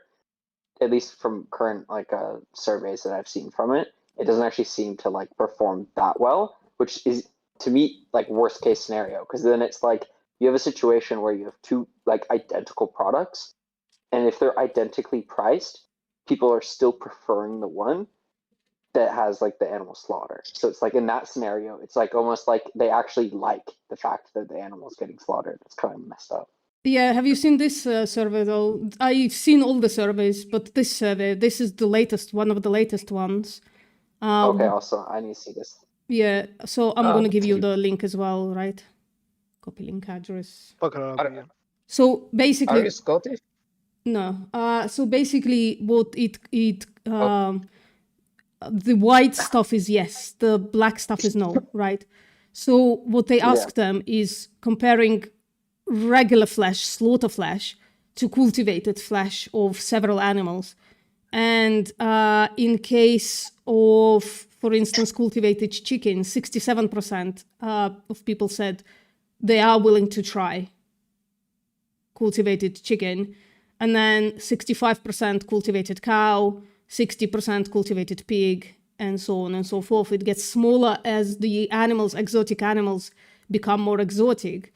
at least from current like surveys that I've seen from it. It doesn't actually seem to like perform that well, which is to me like worst case scenario, because then it's like you have a situation where you have two like identical products, and if they're identically priced, people are still preferring the one that has like the animal slaughter. So it's like in that scenario, it's like almost like they actually like the fact that the animal's getting slaughtered. It's kind of messed up. Yeah, have you seen this survey though? I've seen all the surveys, but this survey, this is the latest, one of the latest ones. Okay, also I need to see this. Yeah, so I'm Ah, going to give you the link as well, right? Copy link address. Are, So are basically, you Scottish? no. So basically, what the white stuff is yes, the black stuff is no, right? So what they ask them is comparing regular flesh, slaughter flesh, to cultivated flesh of several animals. And in case of, for instance, cultivated chicken, 67% of people said they are willing to try cultivated chicken. And then 65% cultivated cow, 60% cultivated pig, and so on and so forth. It gets smaller as the animals, exotic animals, become more exotic.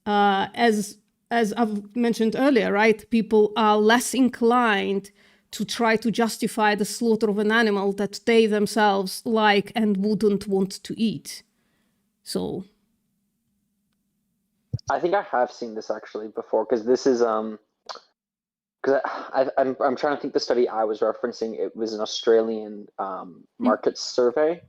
As I've mentioned earlier, right? People are less inclined to try to justify the slaughter of an animal that they themselves like and wouldn't want to eat. So I think I have seen this actually before, because this is because I'm trying to think the study I was referencing. It was an Australian markets survey,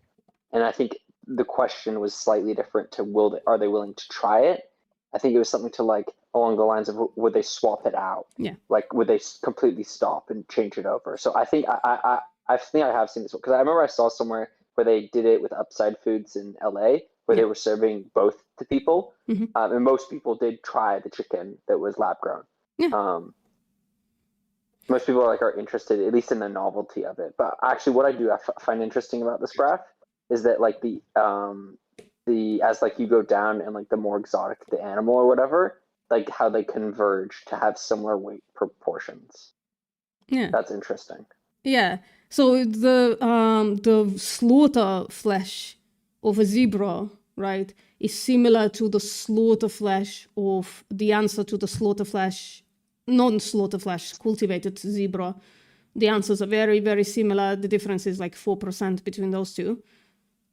and I think the question was slightly different to are they willing to try it? I think it was something to like along the lines of would they swap it out? Yeah. Like would they completely stop and change it over? So I think I think I have seen this one, because I remember I saw somewhere where they did it with Upside Foods in LA, where they were serving both to people, and most people did try the chicken that was lab grown. Yeah. Most people are interested, at least in the novelty of it. But actually, what I do find interesting about this graph is that like the as like you go down and like the more exotic the animal or whatever, like how they converge to have similar weight proportions. Yeah. That's interesting. Yeah. So the slaughter flesh of a zebra, right, is similar to the slaughter flesh of the answer to the slaughter flesh, non-slaughter flesh, cultivated zebra. The answers are very, very similar. The difference is like 4% between those two.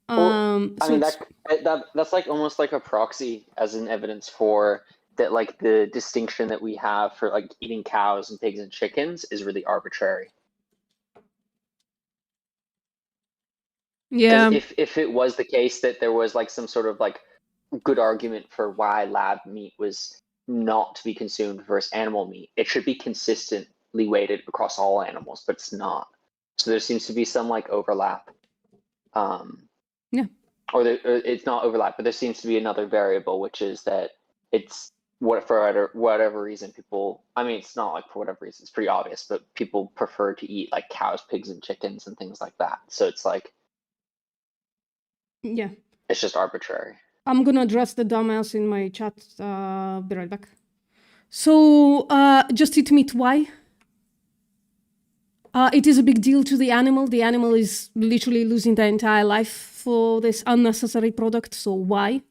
Well, I mean that's like almost like a proxy as an evidence for that, like the distinction that we have for like eating cows and pigs and chickens is really arbitrary. Yeah. If it was the case that there was like some sort of like good argument for why lab meat was not to be consumed versus animal meat, it should be consistently weighted across all animals, but it's not. So there seems to be some like overlap. Yeah. or it's not overlap, but there seems to be another variable, which is that it's for whatever reason people. I mean, it's not like for whatever reason. It's pretty obvious, but people prefer to eat like cows, pigs, and chickens and things like that. So it's like Yeah. it's just arbitrary. I'm gonna address the dumbass in my chat. Be right back. So, just eat meat. Why? It is a big deal to the animal. The animal is literally losing their entire life for this unnecessary product. So why?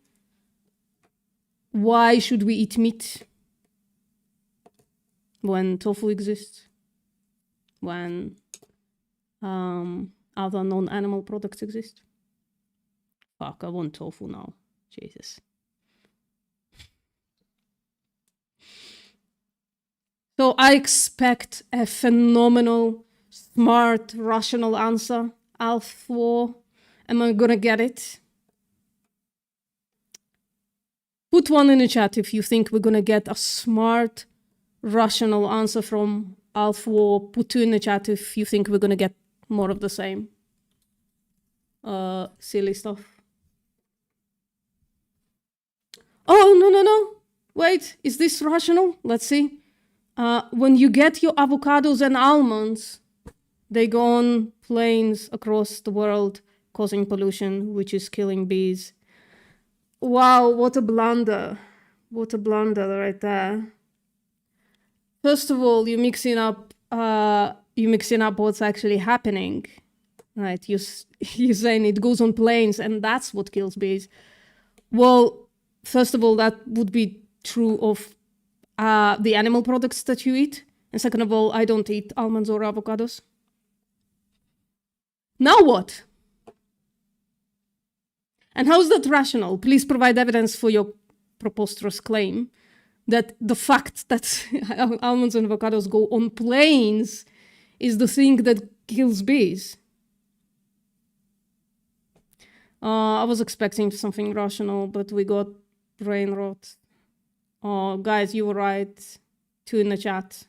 Why should we eat meat when tofu exists? When other non-animal products exist? Fuck, I want tofu now. Jesus. So I expect a phenomenal, smart, rational answer. Alpha, am I gonna get it? Put one in the chat if you think we're gonna get a smart, rational answer from Alpha. Put two in the chat if you think we're gonna get more of the same. Silly stuff. Oh, no. Wait, is this rational? Let's see. When you get your avocados and almonds, they go on planes across the world, causing pollution, which is killing bees. Wow, what a blunder. What a blunder right there. First of all, you're mixing up what's actually happening. Right, you're saying it goes on planes and that's what kills bees. Well, first of all, that would be true of the animal products that you eat. And second of all, I don't eat almonds or avocados. Now what? And how is that rational? Please provide evidence for your preposterous claim that the fact that almonds and avocados go on planes is the thing that kills bees. I was expecting something rational, but we got brain rot. Oh, guys, you were right. 2 in the chat.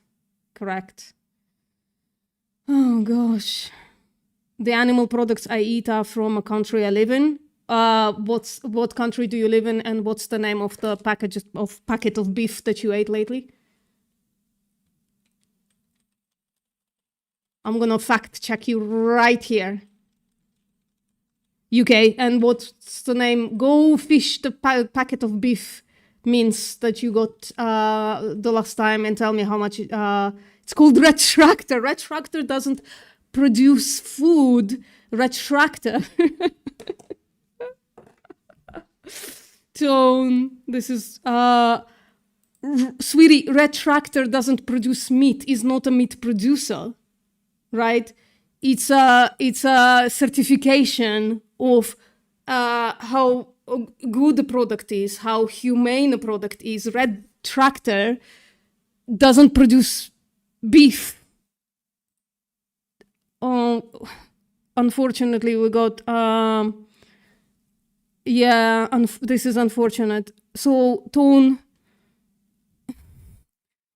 Correct. Oh, gosh. The animal products I eat are from a country I live in. What country do you live in, and what's the name of the packet of beef that you ate lately? I'm gonna fact check you right here. UK, and what's the name? Go fish the packet of beef means that you got the last time, and tell me how much it's called Red Tractor. Red Tractor doesn't produce food. Red Tractor. Tone, this is sweetie, Red Tractor doesn't produce meat, is not a meat producer, right? It's a certification of how good the product is, how humane the product is. Red Tractor doesn't produce beef. Unfortunately, we got this is unfortunate. So, Tone,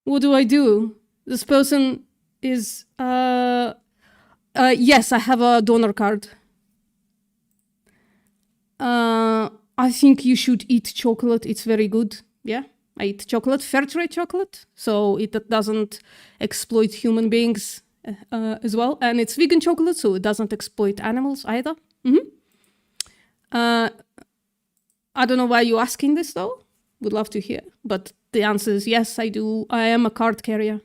what do I do? This person is yes, I have a donor card. I think you should eat chocolate. It's very good. Yeah, I eat chocolate, fair trade chocolate, so it doesn't exploit human beings as well. And it's vegan chocolate, so it doesn't exploit animals either. I don't know why you're asking this, though. Would love to hear. But the answer is yes, I do. I am a card carrier.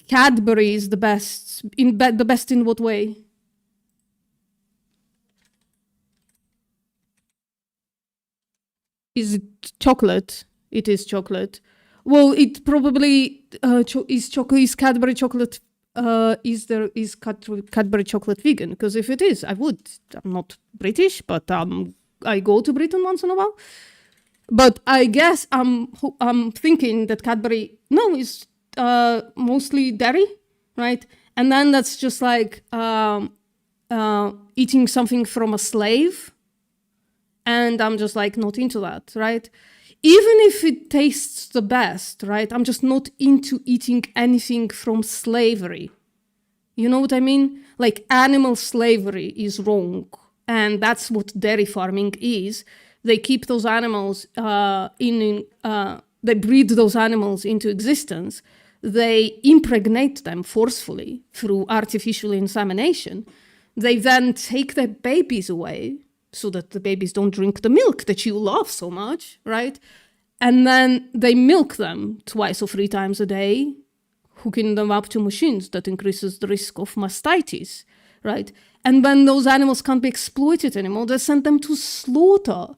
Cadbury is the best. The best in what way? Is it chocolate? It is chocolate. Well, it probably is Cadbury chocolate. Is Cadbury chocolate vegan? Because if it is, I would. I'm not British, but I go to Britain once in a while. But I guess I'm thinking that Cadbury is mostly dairy, right? And then that's just like eating something from a slave. And I'm just like not into that, right? Even if it tastes the best, right? I'm just not into eating anything from slavery. You know what I mean? Like animal slavery is wrong. And that's what dairy farming is. They keep those animals they breed those animals into existence. They impregnate them forcefully through artificial insemination. They then take their babies away so that the babies don't drink the milk that you love so much, right? And then they milk them 2 or 3 times a day, hooking them up to machines that increases the risk of mastitis, right? And when those animals can't be exploited anymore, they send them to slaughter.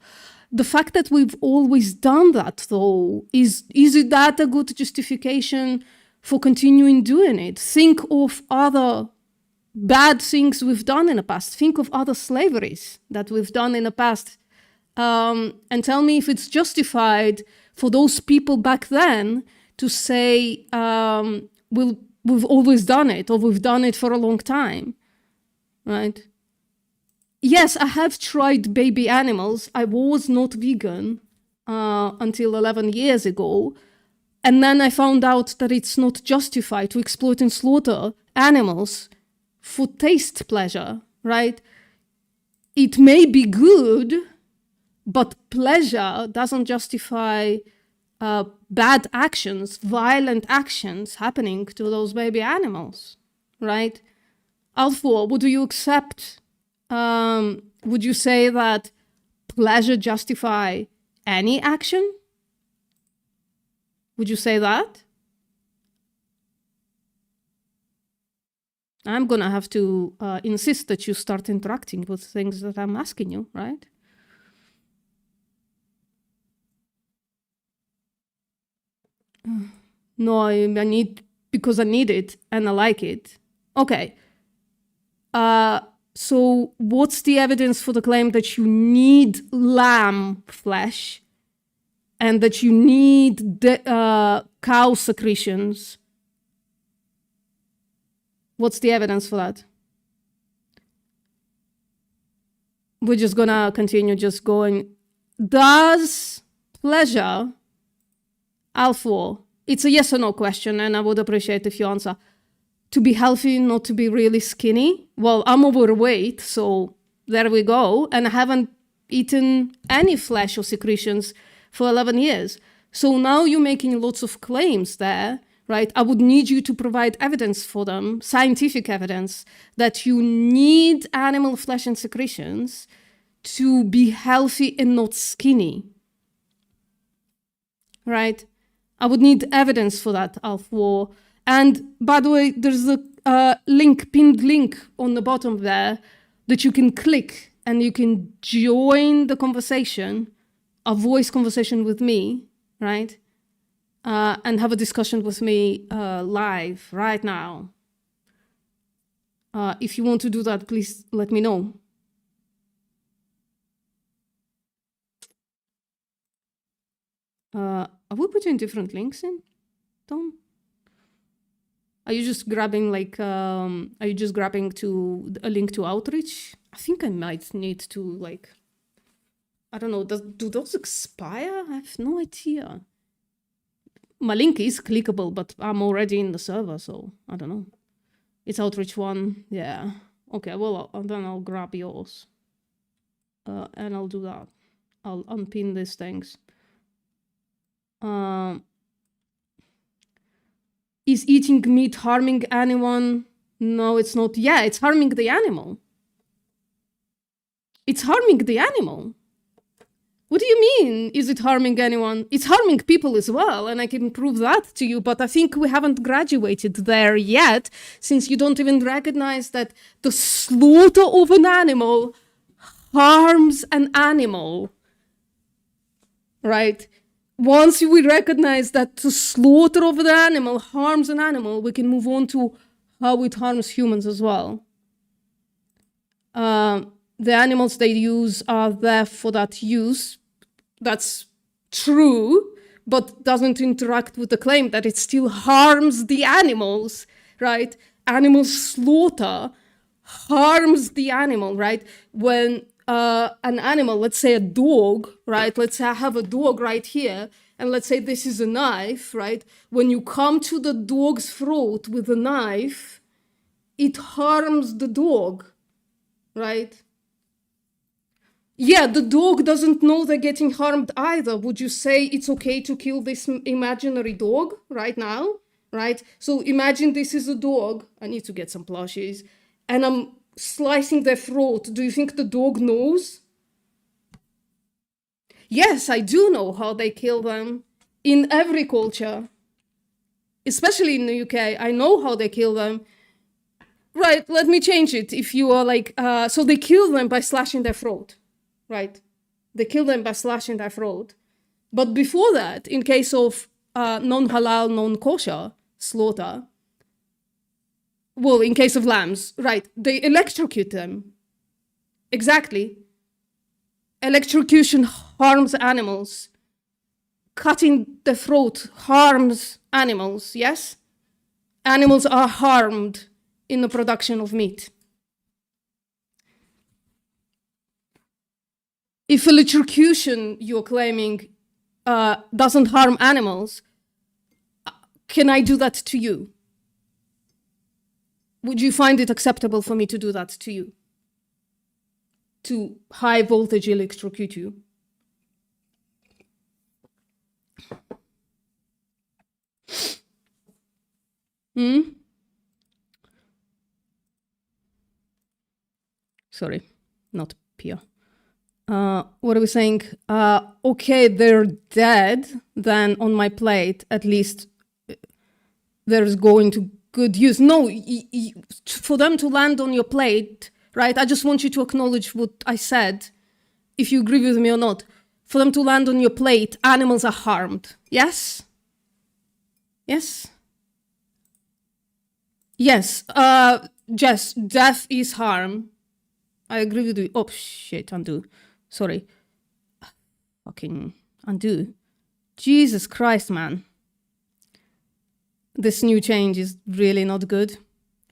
The fact that we've always done that, though, is that a good justification for continuing doing it? Think of other bad things we've done in the past. Think of other slaveries that we've done in the past. And tell me if it's justified for those people back then to say, we've always done it, or we've done it for a long time, right? Yes, I have tried baby animals. I was not vegan until 11 years ago. And then I found out that it's not justified to exploit and slaughter animals for taste pleasure, right? It may be good, but pleasure doesn't justify bad actions, violent actions happening to those baby animals, right? Alfor, would you accept, would you say that pleasure justify any action? Would you say that? I'm gonna have to insist that you start interacting with things that I'm asking you, right? No, I need, because I need it and I like it. Okay. So what's the evidence for the claim that you need lamb flesh and that you need cow secretions? What's the evidence for that? We're just gonna continue just going. Does pleasure, Alfor, it's a yes or no question, and I would appreciate if you answer. To be healthy, not to be really skinny? Well, I'm overweight, so there we go. And I haven't eaten any flesh or secretions for 11 years. So now you're making lots of claims there, right? I would need you to provide evidence for them, scientific evidence, that you need animal flesh and secretions to be healthy and not skinny, right? I would need evidence for that, Alfor. And by the way, there's a link, pinned link on the bottom there that you can click and you can join the conversation, a voice conversation with me, right? And have a discussion with me live right now. If you want to do that, please let me know. Are we putting different links in, Tom? Are you just grabbing are you just grabbing to a link to outreach? I think I might need to I don't know, do those expire? I have no idea. My link is clickable, but I'm already in the server, so I don't know. It's outreach 1, yeah. Okay, well, then I'll grab yours. And I'll do that. I'll unpin these things. Is eating meat harming anyone? No, it's not. Yeah, it's harming the animal. It's harming the animal. What do you mean, is it harming anyone? It's harming people as well, and I can prove that to you, but I think we haven't graduated there yet, since you don't even recognize that the slaughter of an animal harms an animal, right? Once we recognize that the slaughter of the animal harms an animal, we can move on to how it harms humans as well. The animals they use are there for that use. That's true, but doesn't interact with the claim that it still harms the animals, right? Animal slaughter harms the animal, right? When an animal, let's say a dog, right? Let's say I have a dog right here, and let's say this is a knife, right? When you come to the dog's throat with a knife, it harms the dog, right? Yeah, the dog doesn't know they're getting harmed either. Would you say it's okay to kill this imaginary dog right now, right? So imagine this is a dog. I need to get some plushies. And I'm slicing their throat. Do you think the dog knows? Yes, I do know how they kill them in every culture, especially in the UK. I know how they kill them. Right, let me change it. If you are like, so they kill them by slashing their throat, right? They kill them by slashing their throat. But before that, in case of non-halal, non-kosher slaughter, well, in case of lambs, right, they electrocute them. Exactly. Electrocution harms animals. Cutting the throat harms animals, yes? Animals are harmed in the production of meat. If electrocution, you're claiming, doesn't harm animals, can I do that to you? Would you find it acceptable for me to do that to you? To high voltage electrocute you? Sorry, not Pia. What are we saying? Okay, they're dead. Then on my plate, at least there's going to good use. No, for them to land on your plate, right? I just want you to acknowledge what I said, if you agree with me or not. For them to land on your plate, animals are harmed. Yes? Yes? Yes. Jess, death is harm. I agree with you. Oh, shit, undo. Sorry. Fucking undo. Jesus Christ, man. This new change is really not good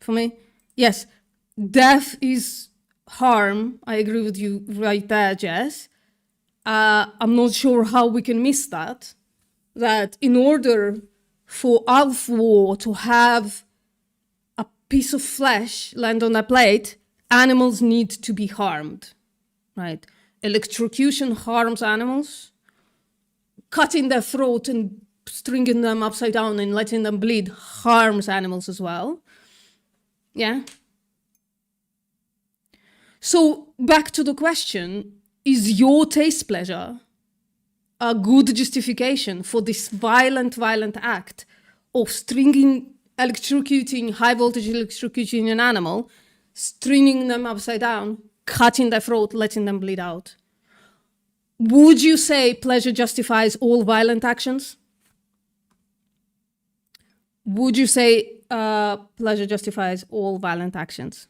for me. Yes, death is harm. I agree with you right there, Jess. I'm not sure how we can miss that. That in order for Alf War to have a piece of flesh land on a plate, animals need to be harmed, right? Electrocution harms animals. Cutting their throat and stringing them upside down and letting them bleed harms animals as well. Yeah? So back to the question, is your taste pleasure a good justification for this violent act of electrocuting, high voltage electrocuting an animal, stringing them upside down, cutting their throat, letting them bleed out? Would you say pleasure justifies all violent actions? Would you say pleasure justifies all violent actions?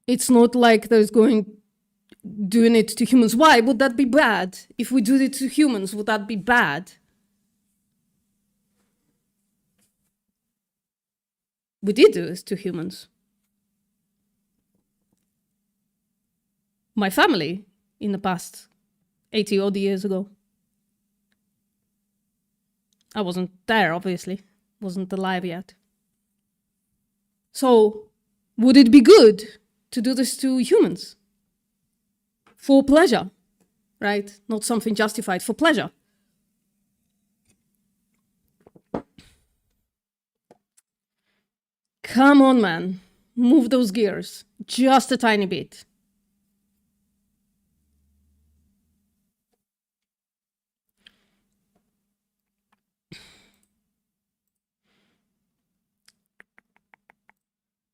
It's not like there's doing it to humans. Why would that be bad? If we do it to humans, would that be bad? We did do this to humans. My family in the past 80 odd years ago. I wasn't there, obviously. Wasn't alive yet. So, would it be good to do this to humans? For pleasure, right? Not something justified, for pleasure. Come on, man. Move those gears just a tiny bit.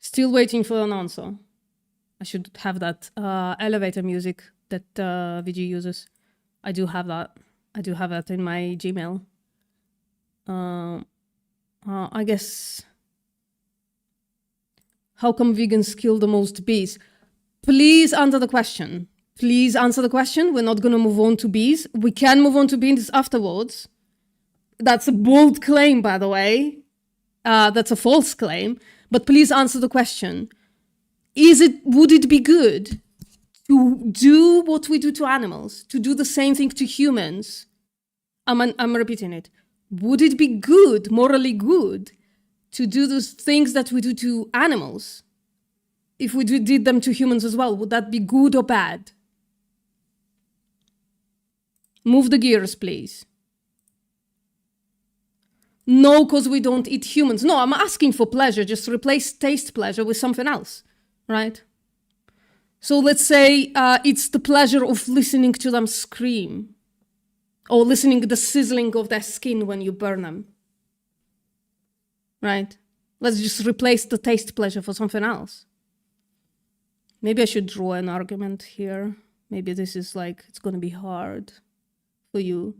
Still waiting for an answer. I should have that elevator music that VG uses. I do have that. I do have that in my Gmail. I guess... How come vegans kill the most bees? Please answer the question. Please answer the question. We're not going to move on to bees. We can move on to bees afterwards. That's a bold claim, by the way. That's a false claim. But please answer the question. would it be good to do what we do to animals, to do the same thing to humans? I'm repeating it. Would it be good, morally good, to do those things that we do to animals? If we did them to humans as well, would that be good or bad? Move the gears, please. No, because we don't eat humans. No, I'm asking for pleasure. Just replace taste pleasure with something else, right? So let's say it's the pleasure of listening to them scream, or listening to the sizzling of their skin when you burn them, right? Let's just replace the taste pleasure for something else. Maybe I should draw an argument here. Maybe this is like, it's going to be hard for you.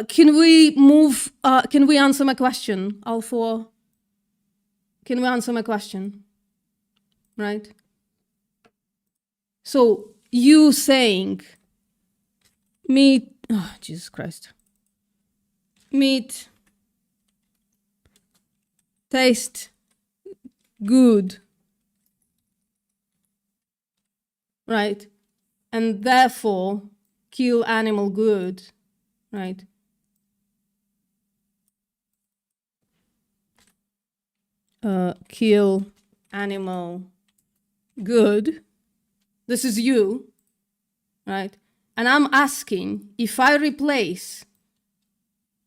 Can we move, can we answer my question, Alpha? Can we answer my question? Right? So you saying meat, oh, Jesus Christ. Meat, taste good, right? And therefore kill animal good, right? Kill animal good. This is you, right? And I'm asking, if I replace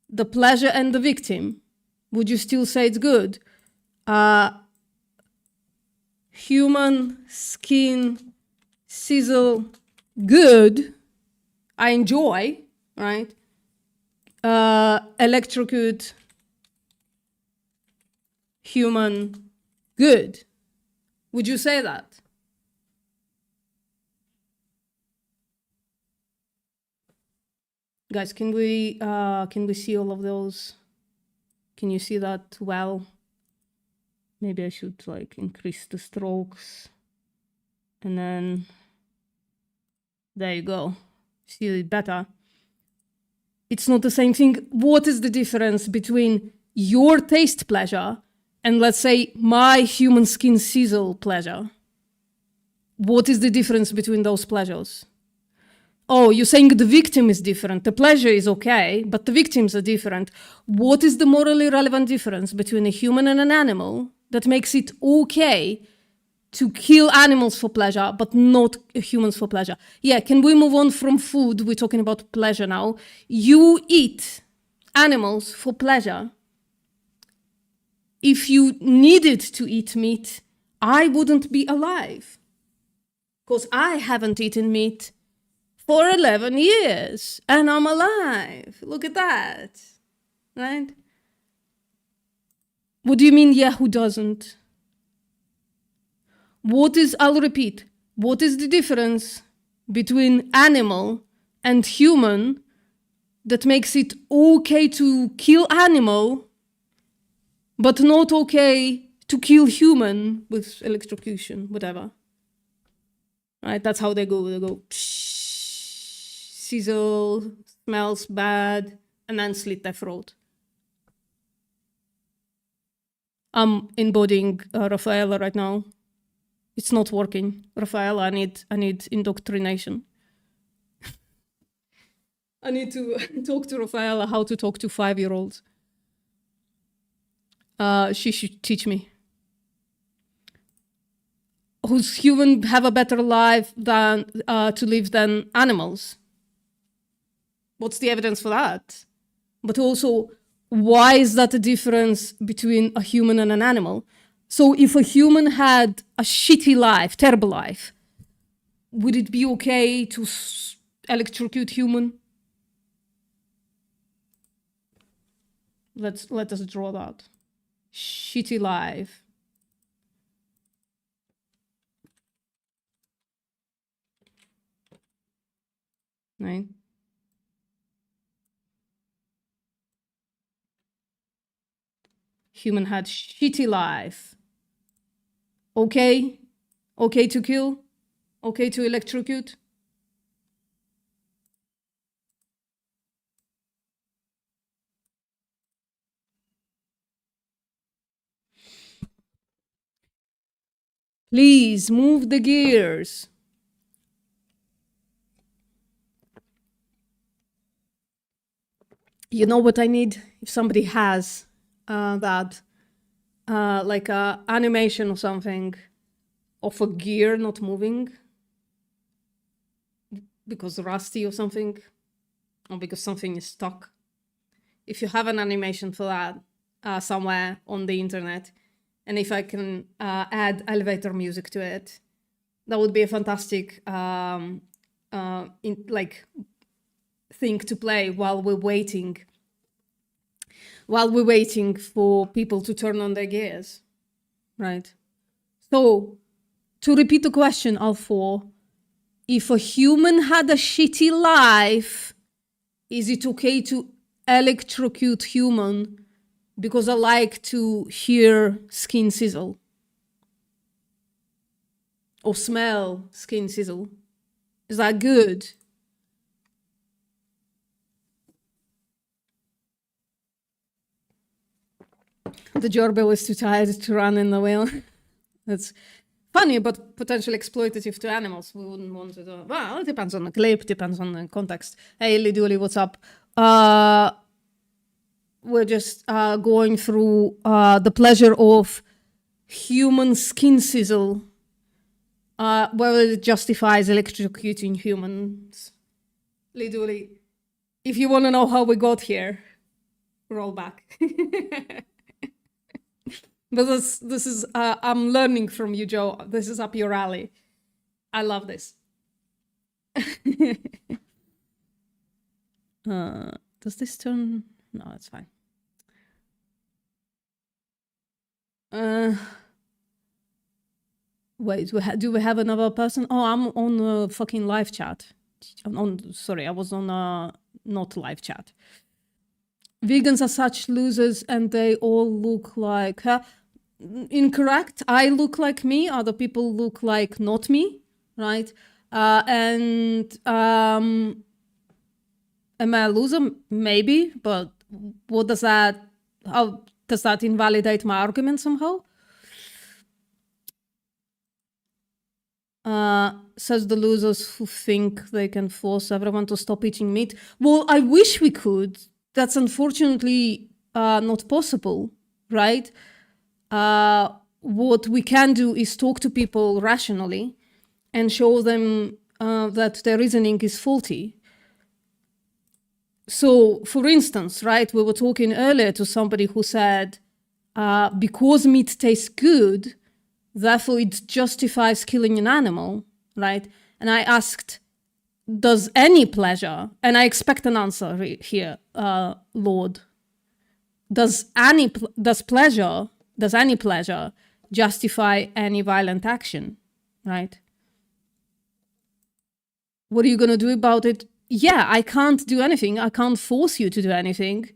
the pleasure and the victim, would you still say it's good? Human skin sizzle good, I enjoy, right? Electrocute human good. Would you say that? Guys, can we see all of those? Can you see that well? Maybe I should like increase the strokes. And then there you go. See it better. It's not the same thing. What is the difference between your taste pleasure and, let's say, my human skin sizzle pleasure? What is the difference between those pleasures? Oh, you're saying the victim is different. The pleasure is okay, but the victims are different. What is the morally relevant difference between a human and an animal that makes it okay to kill animals for pleasure, but not humans for pleasure? Yeah, can we move on from food? We're talking about pleasure now. You eat animals for pleasure. If you needed to eat meat, I wouldn't be alive. Because I haven't eaten meat for 11 years and I'm alive. Look at that, right? What do you mean, yeah, who doesn't? I'll repeat, what is the difference between animal and human that makes it okay to kill animal, but not okay to kill human with electrocution, whatever? Right, that's how they go. They go, psh, sizzle, smells bad, and then slit their throat. I'm embodying Rafaela right now. It's not working. Rafaela, I need indoctrination. I need to talk to Rafaela how to talk to 5-year-olds. She should teach me. Whose human have a better life than to live than animals? What's the evidence for that? But also, why is that a difference between a human and an animal? So if a human had a shitty life, terrible life, would it be okay to electrocute human? Let us draw that. Shitty life. Right? Human had shitty life. Okay? Okay to kill? Okay to electrocute? Please move the gears. You know what I need? If somebody has that, like a animation or something of a gear not moving because rusty or something, or because something is stuck. If you have an animation for that somewhere on the internet, and if I can add elevator music to it, that would be a fantastic thing to play while we're waiting for people to turn on their gears, right? So, to repeat the question, Al4, if a human had a shitty life, is it okay to electrocute human because I like to hear skin sizzle? Or smell skin sizzle? Is that good? The doorbell is too tired to run in the wheel. That's funny, but potentially exploitative to animals. We wouldn't want to do. Well, it depends on the clip, depends on the context. Hey, Liduli, what's up? We're just going through the pleasure of human skin sizzle, whether it justifies electrocuting humans. Liduli, if you want to know how we got here, roll back. But this is I'm learning from you, Joe. This is up your alley. I love this. Does this turn? No, it's fine. Wait, do we have another person? Oh, I'm on a fucking live chat. Sorry, I was on not live chat. Vegans are such losers and they all look like her. Incorrect. I look like me. Other people look like not me, right? Am I a loser? Maybe, but what does that, how does that invalidate my argument somehow? Says the losers who think they can force everyone to stop eating meat. Well, I wish we could. That's unfortunately not possible, right? What we can do is talk to people rationally and show them that their reasoning is faulty. So, for instance, right, we were talking earlier to somebody who said, because meat tastes good, therefore it justifies killing an animal, right? And I asked, does any pleasure, and I expect an answer here, Lord, does any pleasure justify any violent action, right? What are you going to do about it? Yeah, I can't do anything. I can't force you to do anything.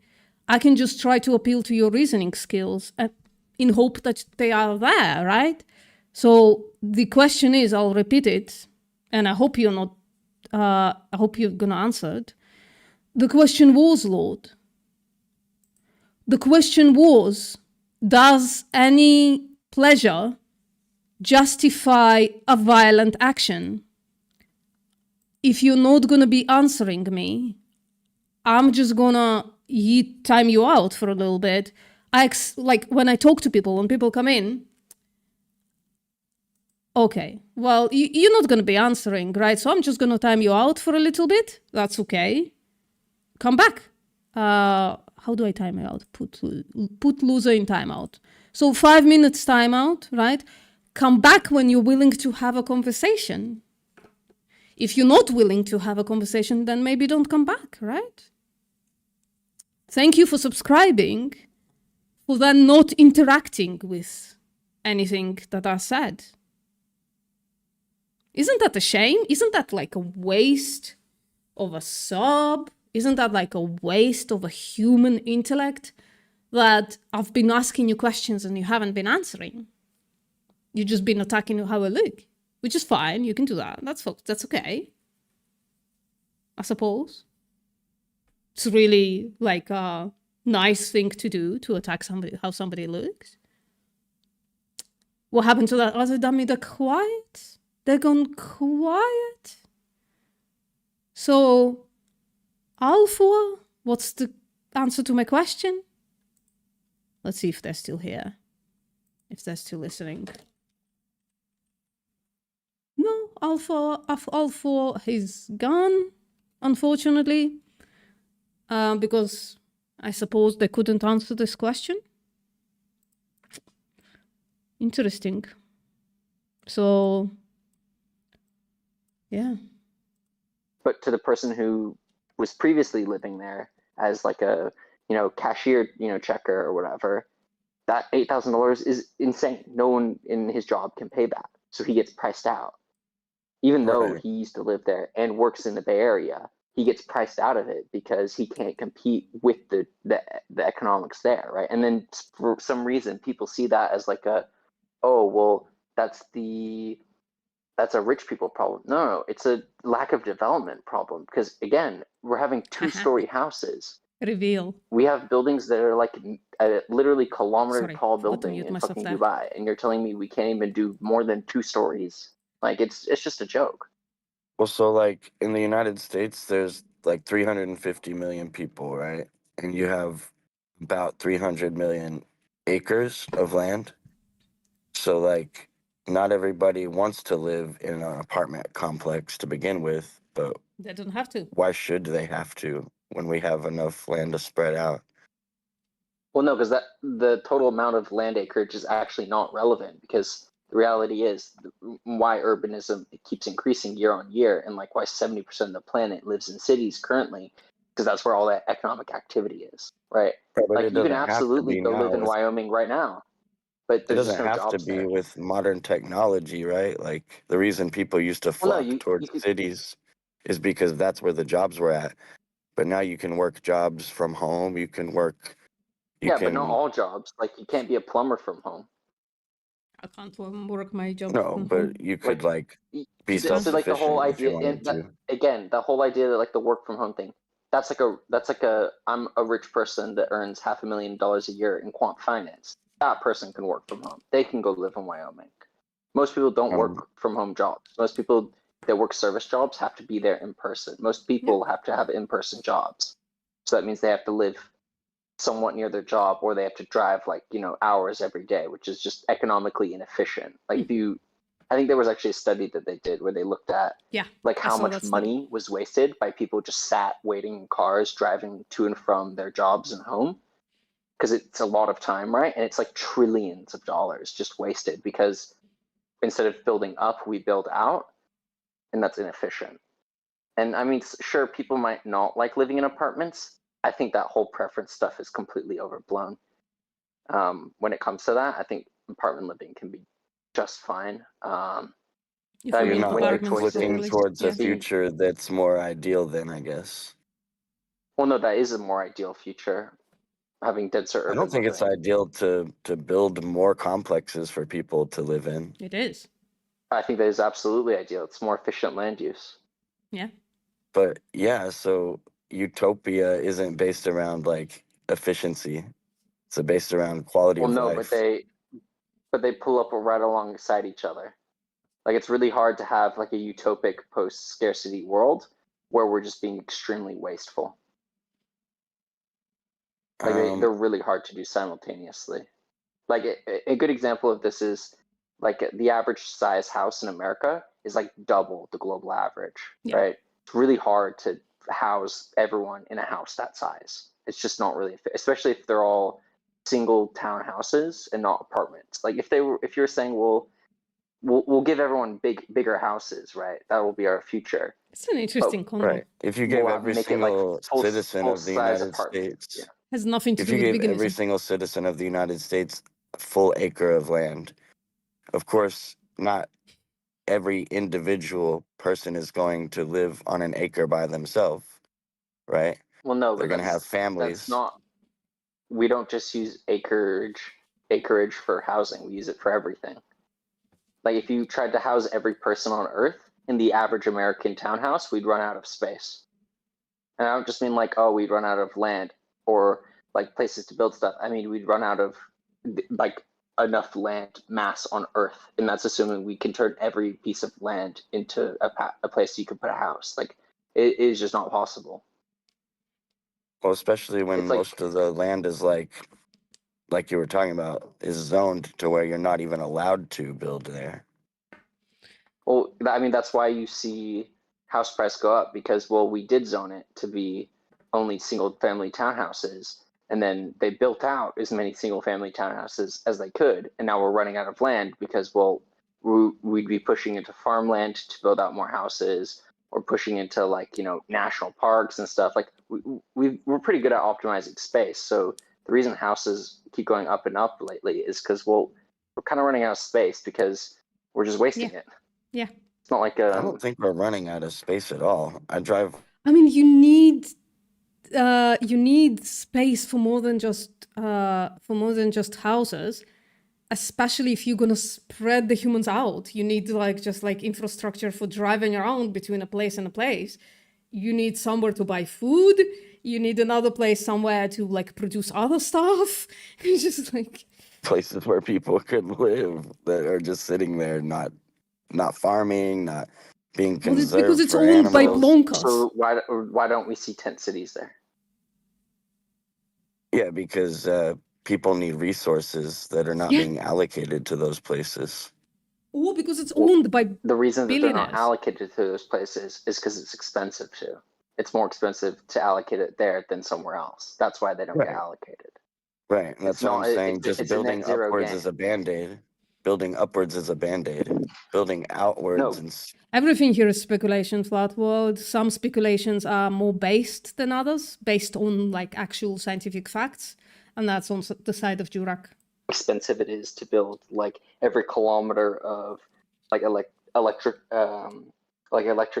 I can just try to appeal to your reasoning skills in hope that they are there, right? So the question is, I'll repeat it, and I hope you're not, I hope you're going to answer it. The question was, Lord, the question was, does any pleasure justify a violent action? If you're not going to be answering me, I'm just going to time you out for a little bit. Like when I talk to people, when people come in, okay, well, you're not going to be answering, right? So I'm just going to time you out for a little bit. That's okay. Come back. How do I time you out? Put loser in timeout. So 5 minutes timeout, right? Come back when you're willing to have a conversation. If you're not willing to have a conversation, then maybe don't come back, right? Thank you for subscribing, for then not interacting with anything that I said. Isn't that a shame? Isn't that like a waste of a sub? Isn't that like a waste of a human intellect that I've been asking you questions and you haven't been answering? You've just been attacking how I look, which is fine. You can do that. That's okay, I suppose. It's really like a nice thing to do, to attack somebody, how somebody looks. What happened to that other dummy? They're quiet? They're gone quiet? So, Alpha, what's the answer to my question? Let's see if they're still here. If they're still listening. No, Alpha is gone, unfortunately. Because I suppose they couldn't answer this question. Interesting. So, yeah. But to the person who was previously living there as like a, cashier, checker or whatever, that $8,000 is insane. No one in his job can pay that. So he gets priced out. Even though Right. he used to live there and works in the Bay Area, he gets priced out of it because he can't compete with the economics there, right? And then for some reason, people see that as like oh, well, that's a rich people problem. No, it's a lack of development problem because again, we're having two-story houses. Reveal. We have buildings that are like a literally kilometer tall forgot to building mute in myself fucking there. Dubai, and you're telling me we can't even do more than 2 stories? Like it's just a joke. Well, so like in the United States, there's like 350 million people, right? And you have about 300 million acres of land. So like not everybody wants to live in an apartment complex to begin with, but They don't have to. why should they have to when we have enough land to spread out? Well, no, because the total amount of land acreage is actually not relevant because the reality is why urbanism keeps increasing year on year, and like why 70% of the planet lives in cities currently, because that's where all that economic activity is, right? Right, but Like it you can doesn't have to absolutely be go live now in with Wyoming right now, but it there's just doesn't no have to jobs be there. with modern technology, right? Like the reason people used to Well, no, flock you towards could, cities is because that's where the jobs were at. But now you can work jobs from home. You yeah, but not can, all jobs. Like you can't be a plumber from home. I can't work my job no, from home. but you Like could like be so like the whole self-sufficient if you idea, and wanted that, to. again, the whole idea that like the work from home thing, that's like a I'm a rich person that earns $500,000 a year in quant finance. That person can work from home. They can go live in Wyoming. Most people don't work from home jobs. Most people that work service jobs have to be there in person. Most people have to have in-person jobs. So that means they have to live somewhat near their job, or they have to drive like hours every day, which is just economically inefficient. Like if you, I think there was actually a study that they did where they looked at like I how saw much that study. money was wasted by people just sat waiting in cars driving to and from their jobs and home, because it's a lot of time, right? And it's like trillions of dollars just wasted because instead of building up, we build out, and that's inefficient. And I mean, sure, people might not like living in apartments. I think that whole preference stuff is completely overblown. When it comes to that, I think apartment living can be just fine. If I we You're make mean, not when your like apartments looking properly. choices, towards a Yeah. see, future that's more ideal then, I guess. well, no, that is a more ideal future, having denser I don't urban think it's living. ideal to build more complexes for people to live in. It is. I think that is absolutely ideal. It's more efficient land use. Yeah. But yeah, so utopia isn't based around like efficiency. It's based around quality Well, of no, life. but they pull up right alongside each other. Like it's really hard to have like a utopic post-scarcity world where we're just being extremely wasteful. Like they're really hard to do simultaneously. Like a good example of this is like the average size house in America is like double the global average, right? It's really hard to house everyone in a house that size. It's just not really, especially if they're all single townhouses and not apartments. Like if you're saying, well, we'll give everyone bigger houses, right? That will be our future. It's an interesting combo. Right. If you gave We'll every make it like single citizen full of the size United apartments. Yeah. States, Has nothing to if do you with gave every veganism. single citizen of the United States a full acre of land, of course, not every individual person is going to live on an acre by themselves, right? Well, no, They're but going to have that's families. not. We don't just use acreage for housing. We use it for everything. Like if you tried to house every person on Earth in the average American townhouse, we'd run out of space. And I don't just mean like, oh, we'd run out of land or like places to build stuff. I mean, we'd run out of like enough land mass on Earth, and that's assuming we can turn every piece of land into a place you could put a house. Like it is just not possible. Well, especially when It's like, most of the land is like you were talking about, is zoned to where you're not even allowed to build there. well, I mean, that's why you see house price go up because, well, we did zone it to be only single family townhouses, and then they built out as many single family townhouses as they could, and now we're running out of land because, well, we'd be pushing into farmland to build out more houses, or pushing into like, you know, national parks and stuff. Like we're pretty good at optimizing space. So the reason houses keep going up and up lately is because, well, we're kind of running out of space because we're just wasting it. Yeah. It's not like I don't think we're running out of space at all. I drive. I mean, you need space for more than just houses, especially if you're gonna spread the humans out. You need like just like infrastructure for driving around between a place and a place. You need somewhere to buy food. You need another place somewhere to like produce other stuff. It's just like places where people could live that are just sitting there, not farming, not being conserved because it's for owned by animals. Blonkos. So why don't we see tent cities there? Yeah, because people need resources that are not being allocated to those places. Or because it's owned by The reason that they're not billionaires. allocated to those places is because it's expensive too. It's more expensive to allocate it there than somewhere else. That's why they don't get allocated. Right, and that's It's what I'm not- saying. it's Just a building net zero upwards game. is a band-aid. Building upwards is a band-aid. Building outwards No. Everything here is speculation, Flat World. Some speculations are more based than others, based on like actual scientific facts, and that's on the side of Jurak. Expensive it is to build like every kilometer of like electric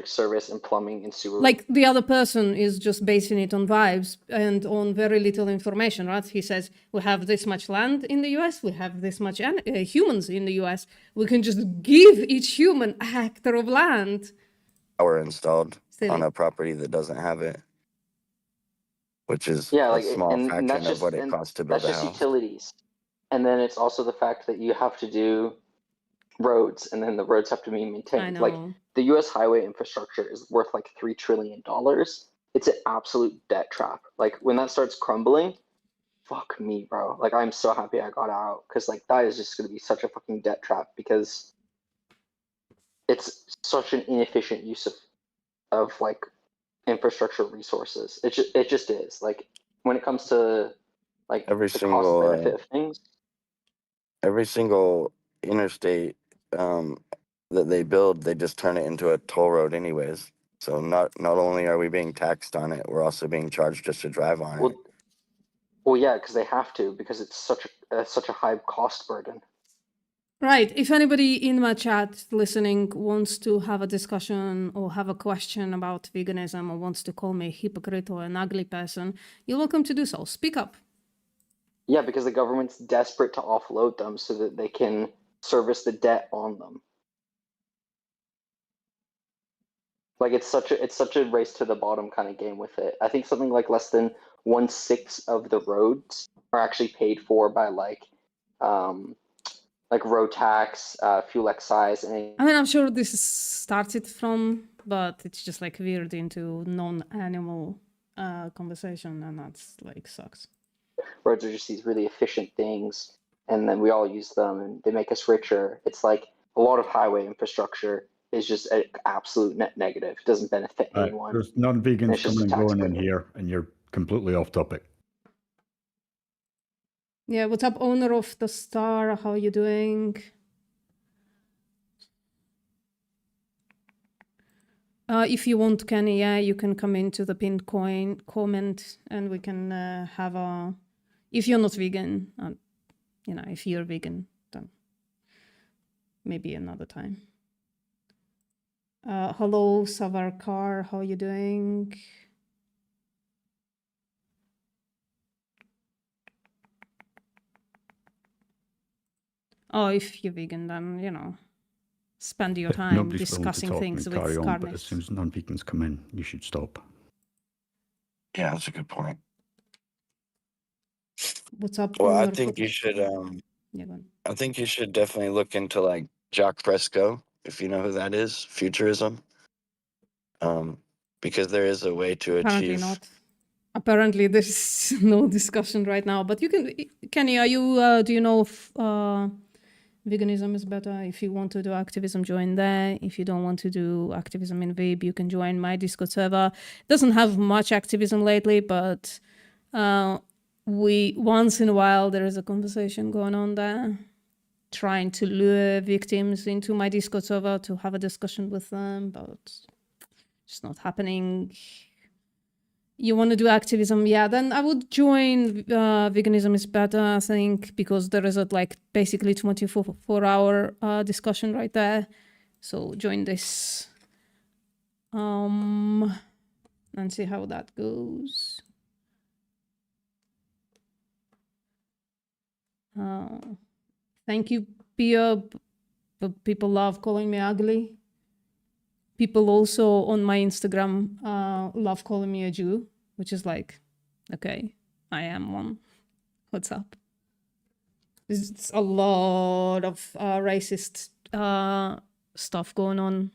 service and plumbing and sewer. Like the other person is just basing it on vibes and on very little information, right? He says, we have this much land in the US, we have this much humans in the US. We can just give each human a hectare of land. power installed Silly. on a property that doesn't have it, which is Yeah, a small and fraction that's of just what it costs to build that's a just house. utilities. And then it's also the fact that you have to do roads, and then the roads have to be maintained. I know. Like the U.S. highway infrastructure is worth like $3 trillion. It's an absolute debt trap. Like when that starts crumbling, fuck me, bro. Like I'm so happy I got out because like that is just going to be such a fucking debt trap because it's such an inefficient use of like infrastructure resources. It just is. Like when it comes to like Every the single cost benefit of things. every single interstate that they build, they just turn it into a toll road anyways. So not only are we being taxed on it, we're also being charged just to drive on it. Well, yeah, because they have to, because it's such a high cost burden. Right. If anybody in my chat listening wants to have a discussion or have a question about veganism or wants to call me a hypocrite or an ugly person, you're welcome to do so. Speak up. Yeah, because the government's desperate to offload them so that they can service the debt on them. Like it's such a race to the bottom kind of game with it. I think something like less than 1/6 of the roads are actually paid for by like road tax, fuel excise, and I mean, I'm sure this started from, but it's just like veered into non-animal conversation, and that's like sucks. roads are just these really efficient things, and then we all use them, and they make us richer. It's like a lot of highway infrastructure is just an absolute net negative. It doesn't benefit anyone. There's non-vegans It's just coming a and tax going in burden. here, and you're completely off topic. Yeah, what's up, owner of the Star? How you doing? If you want, Kenny, yeah, you can come into the pinned comment and we can have a... If you're not vegan, you know, if you're vegan, then maybe another time. Hello, Savarkar, how you doing? Oh, if you're vegan, then, you know, spend your time Nobody's willing to discussing talk things and with carry on, but as carnists. soon as non-vegans come in, you should stop. Yeah, that's a good point. What's up, Well, I owner? think you should Yeah, go on. I think you should definitely look into like Jacques Fresco, if you know who that is, futurism. Because there is a way to Apparently achieve. not. Apparently there's no discussion right now, but you can, Kenny, are you, do you know if veganism is better? If you want to do activism, join there. If you don't want to do activism in Vib, you can join my Discord server. It doesn't have much activism lately, but we, once in a while, there is a conversation going on there, trying to lure victims into my Discord server to have a discussion with them, but it's not happening. You want to do activism, yeah, then I would join Veganism is Better, I think, because there is a like basically 24-hour discussion right there. So join this and see how that goes. Thank you, Pia, but people love calling me ugly. People also on my Instagram love calling me a Jew, which is like, okay, I am one. What's up? There's a lot of racist stuff going on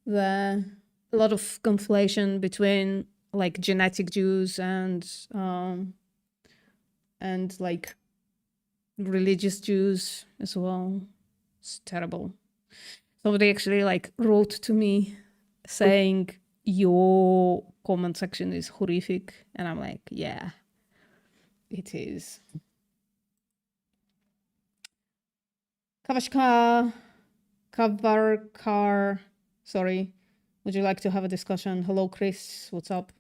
there. A lot of conflation between like genetic Jews and like religious Jews as well. It's terrible. Somebody actually like wrote to me saying your comment section is horrific, and I'm like, yeah, it is. Kavarkar, sorry. Would you like to have a discussion? Hello, Chris. What's up?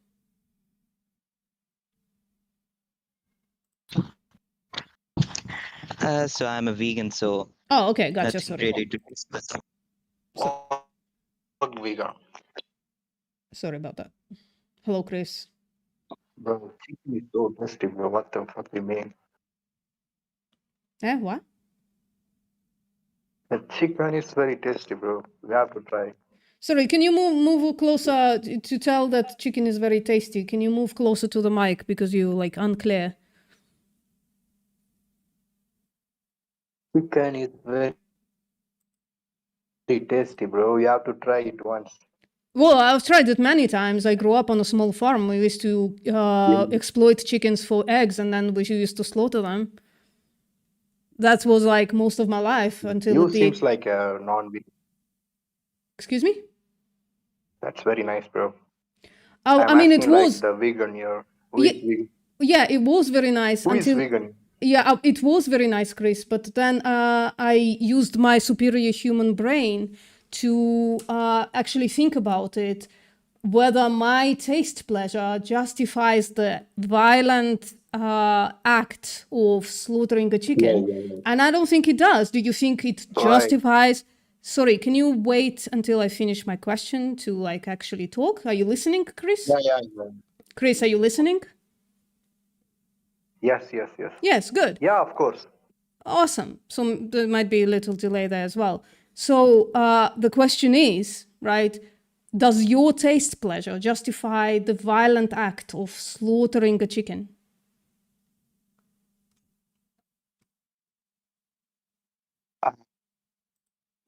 So I'm a vegan, so Oh, okay, gotcha. nothing Sorry. really to discuss. Vegan. Sorry about that. Hello, Chris. Bro, chicken is so tasty, bro. What the fuck you mean? What? The chicken is very tasty, bro. We have to try. Sorry, can you move closer to tell that chicken is very tasty? Can you move closer to the mic because you like unclear? Chicken is very tasty, bro. You have to try it once. Well, I've tried it many times. I grew up on a small farm. We used to exploit chickens for eggs, and then we used to slaughter them. That was like most of my life until you seems like a non-vegan. Excuse me? That's very nice, bro. Oh, I mean, it was like the vegan here. Yeah, it was very nice. Who until is vegan? Yeah, it was very nice, Chris. But then I used my superior human brain to actually think about it, whether my taste pleasure justifies the violent act of slaughtering a chicken. Yeah. And I don't think it does. Do you think it justifies? Sorry, can you wait until I finish my question to like actually talk? Are you listening, Chris? Yeah. Chris, are you listening? Yes. Yes, good. Yeah, of course. Awesome. So there might be a little delay there as well. So the question is, right, does your taste pleasure justify the violent act of slaughtering a chicken?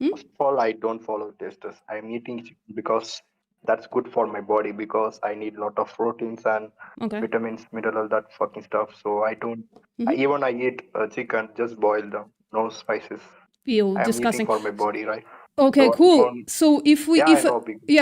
First of all, I don't follow testers. I'm eating chicken because that's good for my body because I need a lot of proteins and vitamins, mineral, that fucking stuff. So I don't, even I eat chicken, just boil them, no spices. I'm eating for my body, right? Okay, so cool. So if we,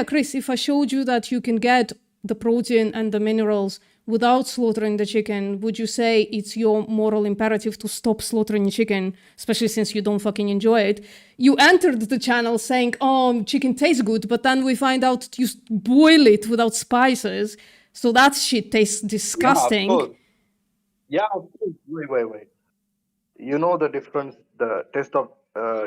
Chris, if I showed you that you can get the protein and the minerals without slaughtering the chicken, would you say it's your moral imperative to stop slaughtering chicken, especially since you don't fucking enjoy it? You entered the channel saying, oh, chicken tastes good, but then we find out you boil it without spices, so that shit tastes disgusting. Yeah, of course. Wait. You know the difference, the taste of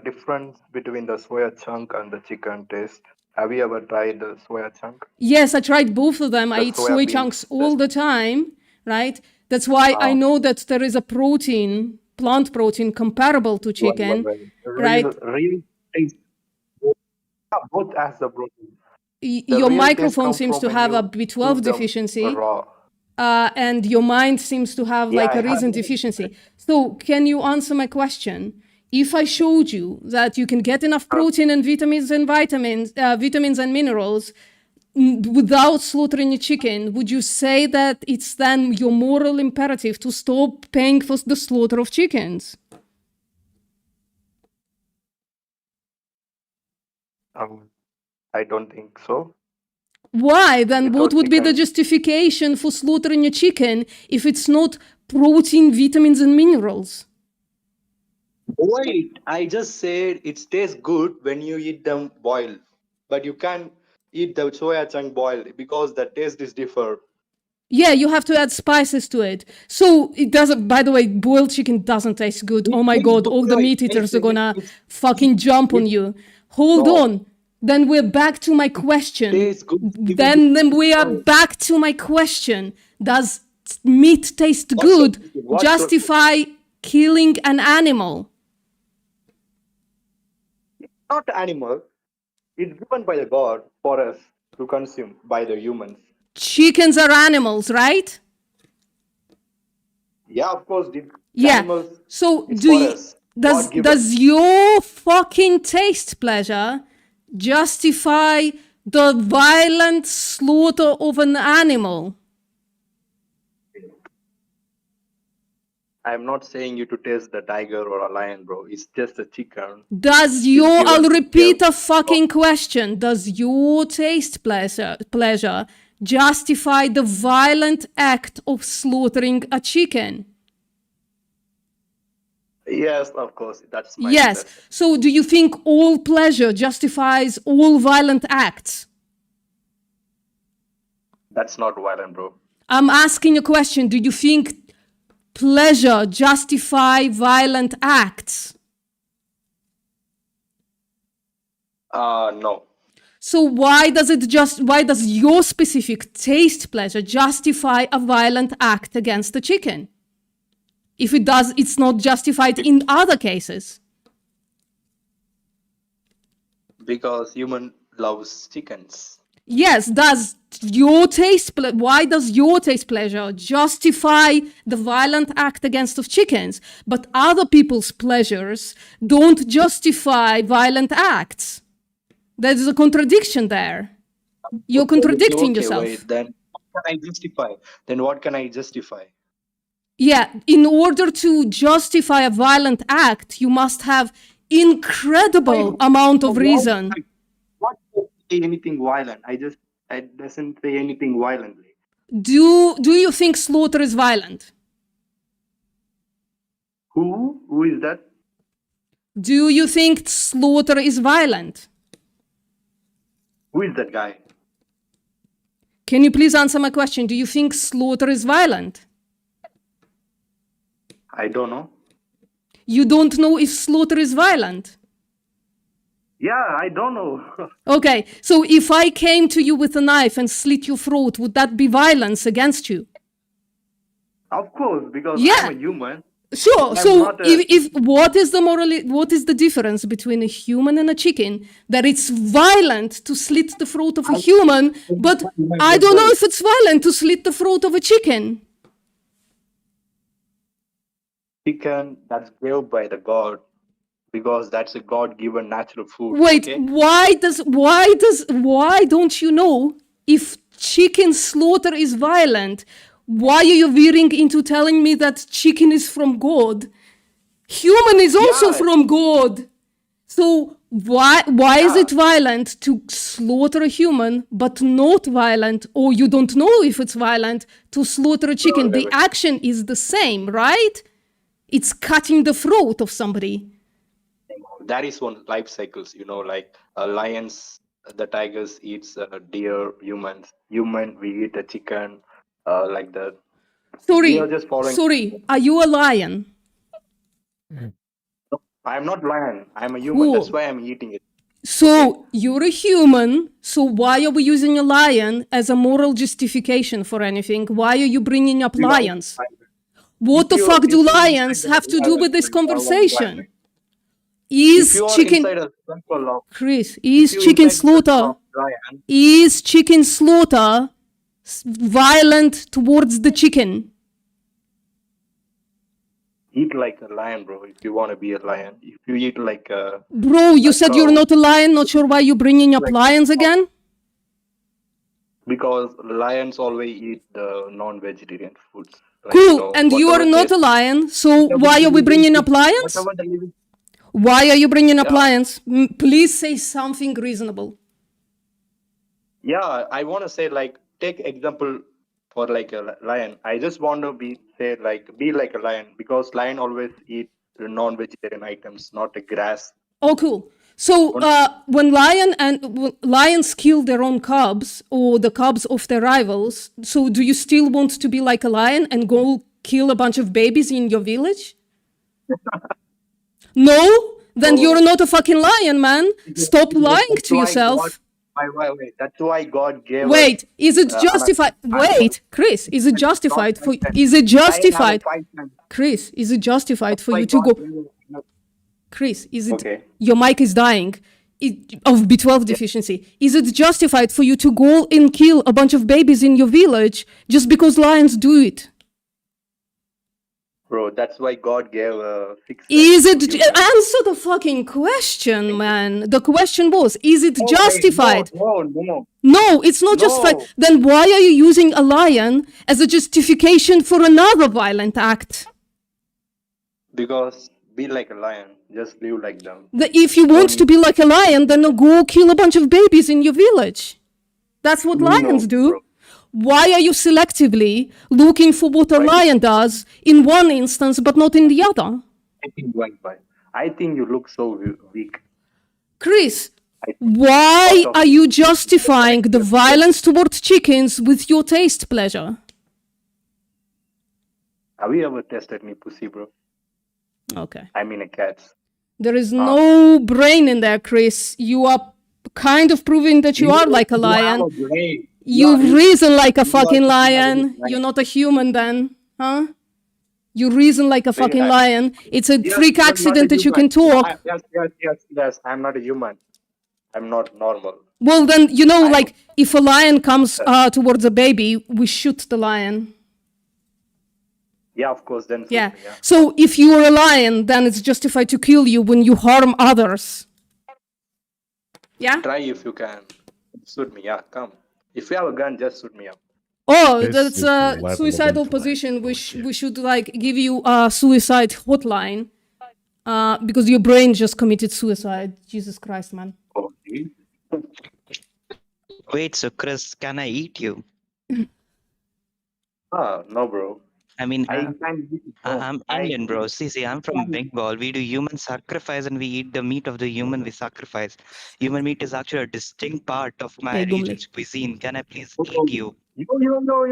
difference between the soya chunk and the chicken taste? Have you ever tried the soya chunk? Yes, I tried both of them. I eat soy chunks all the time, right? That's why I know that there is a protein, plant protein, comparable to chicken, right? Real taste. Both as the protein. Your microphone seems to have a B12 deficiency. Raw. and your mind seems to have like a reason deficiency. So can you answer my question? If I showed you that you can get enough protein and vitamins and minerals without slaughtering a chicken, would you say that it's then your moral imperative to stop paying for the slaughter of chickens? I don't think so. Why? Then Without what would be the chicken. justification for slaughtering a chicken if it's not protein, vitamins, and minerals? Wait, I just said it tastes good when you eat them boiled, but you can't eat the soya chunk boiled because the taste is different. Yeah, you have to add spices to it. So it doesn't, by the way, boiled chicken doesn't taste good. Oh my God, all the meat eaters are gonna fucking jump on you. Hold on. Then we're back to my question. Tastes good. Then we are back to my question. Does meat taste good justify killing an animal? Not animal. It's given by the God for us to consume by the humans. Chickens are animals, right? Yeah, of course. Yeah. Animals, So it's for us. does your fucking taste pleasure justify the violent slaughter of an animal? I'm not saying you to taste the tiger or a lion, bro. It's just a chicken. I'll repeat a fucking question. Does your taste pleasure justify the violent act of slaughtering a chicken? Yes, of course. That's my Yes. So do you think all pleasure justifies all violent acts? That's not violent, bro. I'm asking a question. Do you think pleasure justify violent acts? No. So why does your specific taste pleasure justify a violent act against a chicken? If it does, it's not justified in other cases. Because human loves chickens. Yes, why does your taste pleasure justify the violent act against of chickens, but other people's pleasures don't justify violent acts? There's a contradiction there. You're contradicting yourself. Wait, then what can I justify? Yeah, in order to justify a violent act, you must have incredible amount of reason. What say anything violent? I doesn't say anything violently. Do you think slaughter is violent? Who is that? Do you think slaughter is violent? Who is that guy? Can you please answer my question? Do you think slaughter is violent? I don't know. You don't know if slaughter is violent? Yeah, I don't know. Okay, so if I came to you with a knife and slit your throat, would that be violence against you? Of course, because Yeah. I'm a human. Sure. So what is the difference between a human and a chicken? That it's violent to slit the throat of a human, but I don't know if it's violent to slit the throat of a chicken. Chicken that's given by the God, because that's a God-given natural food. Wait, okay? why don't you know if chicken slaughter is violent? Why are you veering into telling me that chicken is from God? Human is also from God. So why is it violent to slaughter a human, but not violent, or you don't know if it's violent to slaughter a chicken? The action is the same, right? It's cutting the throat of somebody. That is one life cycles, like lions, the tigers eats deer, humans. We eat a chicken, like that. Sorry, We are just following. sorry. Are you a lion? I'm not lion. I'm a human. Cool. That's why I'm eating it. So you're a human. So why are we using a lion as a moral justification for anything? Why are you bringing up lions? What the fuck do lions have to do with this conversation? Is chicken Chris, is chicken slaughter violent towards the chicken. Eat like a lion, bro. If you want to be a lion, if you eat like a Bro, you said you're not a lion. Not sure why you're bringing up lions again. Because lions always eat the non-vegetarian foods. Like, cool, and you are not a lion, so why are we bringing up lions? Why are you bringing up lions? Please say something reasonable. Yeah, I want to say, like, take example for like a lion. I just want to be like a lion, because lion always eat the non-vegetarian items, not the grass. Oh, cool. So when lions kill their own cubs or the cubs of their rivals, so do you still want to be like a lion and go kill a bunch of babies in your village? No? Then you're not a fucking lion, man. Stop lying to yourself. Wait. That's why God gave. Wait, is it justified? Wait, Chris, is it justified for? Is it justified? Chris, is it justified for you to go? Chris, is it? Okay. Your mic is dying. Of B12 deficiency. Is it justified for you to go and kill a bunch of babies in your village just because lions do it? Bro, that's why God gave six. Is it? Answer the fucking question, man. The question was, is it justified? No, it's not justified. Then why are you using a lion as a justification for another violent act? Because be like a lion. Just live like them. If you want to be like a lion, then go kill a bunch of babies in your village. That's what lions do. Bro. Why are you selectively looking for what a lion does in one instance but not in the other? I think you look so weak. Chris, why are you justifying the violence towards chickens with your taste pleasure? Have you ever tested me pussy, bro? Okay. I mean a cat. There is no brain in there, Chris. You are kind of proving that you are like a lion. You reason like a fucking lion. You're not a human then, huh? You reason like a fucking lion. It's a freak accident that you can talk. Yes. I'm not a human. I'm not normal. Well, then, like, if a lion comes towards a baby, we shoot the lion. Yeah, of course, then. Yeah. So if you are a lion, then it's justified to kill you when you harm others. Yeah? Try if you can. Shoot me, yeah, come. If you have a gun, just shoot me up. Oh, that's a suicidal position. We should, like, give you a suicide hotline. Because your brain just committed suicide. Jesus Christ, man. Wait, so Chris, can I eat you? No, bro. I mean, I'm Indian, bro. See, I'm from Bengal. We do human sacrifice and we eat the meat of the human we sacrifice. Human meat is actually a distinct part of my region's cuisine. Can I please eat you? Yo,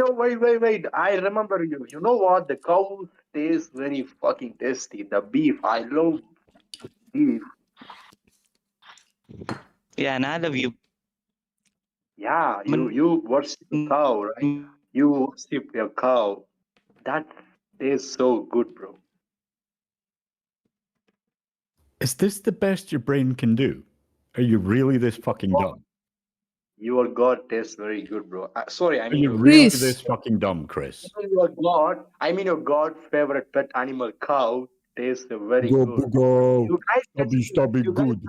wait. I remember you. You know what? The cow tastes very fucking tasty. The beef, I love beef. Yeah, and I love you. Yeah, you worship a cow, right? You worship your cow. That tastes so good, bro. Is this the best your brain can do? Are you really this fucking dumb? Your God tastes very good, bro. Sorry, I mean... Are you really this fucking dumb, Chris? Your God's favorite pet animal, cow, tastes very good. You guys stubby, good.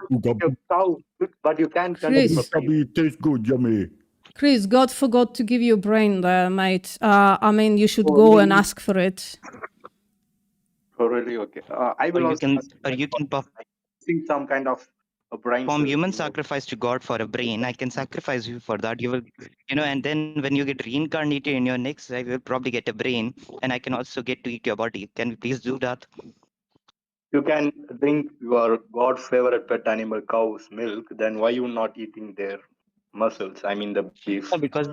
Cow, but you can't... Stubby tastes good, yummy. Chris, God forgot to give you a brain there, mate. I mean, you should go and ask for it. Oh, really? Okay. I will you can see some kind of a brain. Perform human sacrifice to God for a brain. I can sacrifice you for that. You will, and then when you get reincarnated in your next life, you will probably get a brain, and I can also get to eat your body. Can we please do that? You can drink your God's favorite pet animal, cow's milk. Then why you not eating their muscles? I mean the beef. Because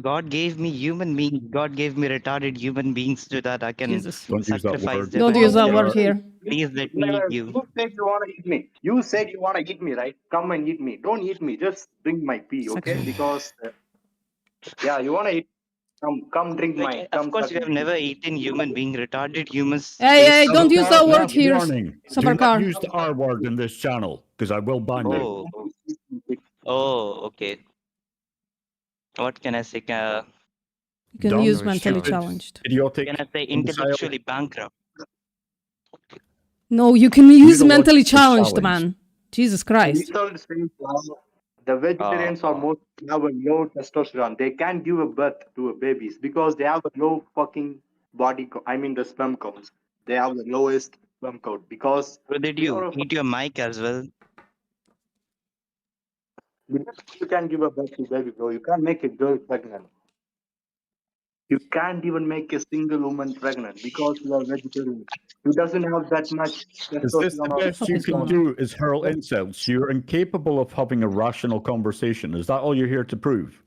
God gave me human beings. God gave me retarded human beings so that I can sacrifice them. Don't use that word here. Please let me eat you. You said you want to eat me. You said you want to eat me, right? Come and eat me. Don't eat me. Just drink my pee, okay? Because you want to eat. Come drink my. Of course, you have never eaten human being. Retarded humans. Hey, don't use that word here. Do not use the R word in this channel, because I will ban you. Oh, okay. What can I say? You can Dumb, use mentally stupid, challenged. idiotic, Can I say imbecile. intellectually bankrupt? No, you can use mentally Neurologically challenged, challenged. man. Jesus Christ. The vegetarians are most have a low testosterone. They can't give a birth to a babies because they have a low fucking body. I mean the sperm counts. They have the lowest sperm count because Or did they are you a eat your mic as well? you can give a birth to baby, bro. You can't make a girl pregnant. You can't even make a single woman pregnant because you are vegetarian. You doesn't have that much Is this the testosterone. best you can do is hurl insults? You're incapable of having a rational conversation. Is that all you're here to prove?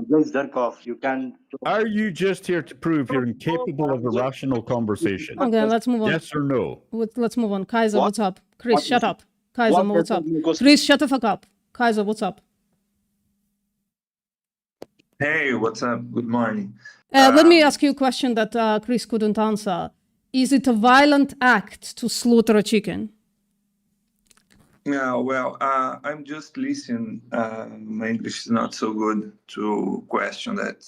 Just jerk off. You can. Are you just here to prove you're incapable of a rational conversation? Okay, let's move on. Yes or no? Let's move on. Kaiser, what's up? Chris, shut up. Kaiser, what what's does up? that mean? Chris, shut the fuck up. Kaiser, what's up? Hey, what's up? Good morning. Let me ask you a question that Chris couldn't answer. Is it a violent act to slaughter a chicken? Yeah, well, I'm just listening. My English is not so good to question that.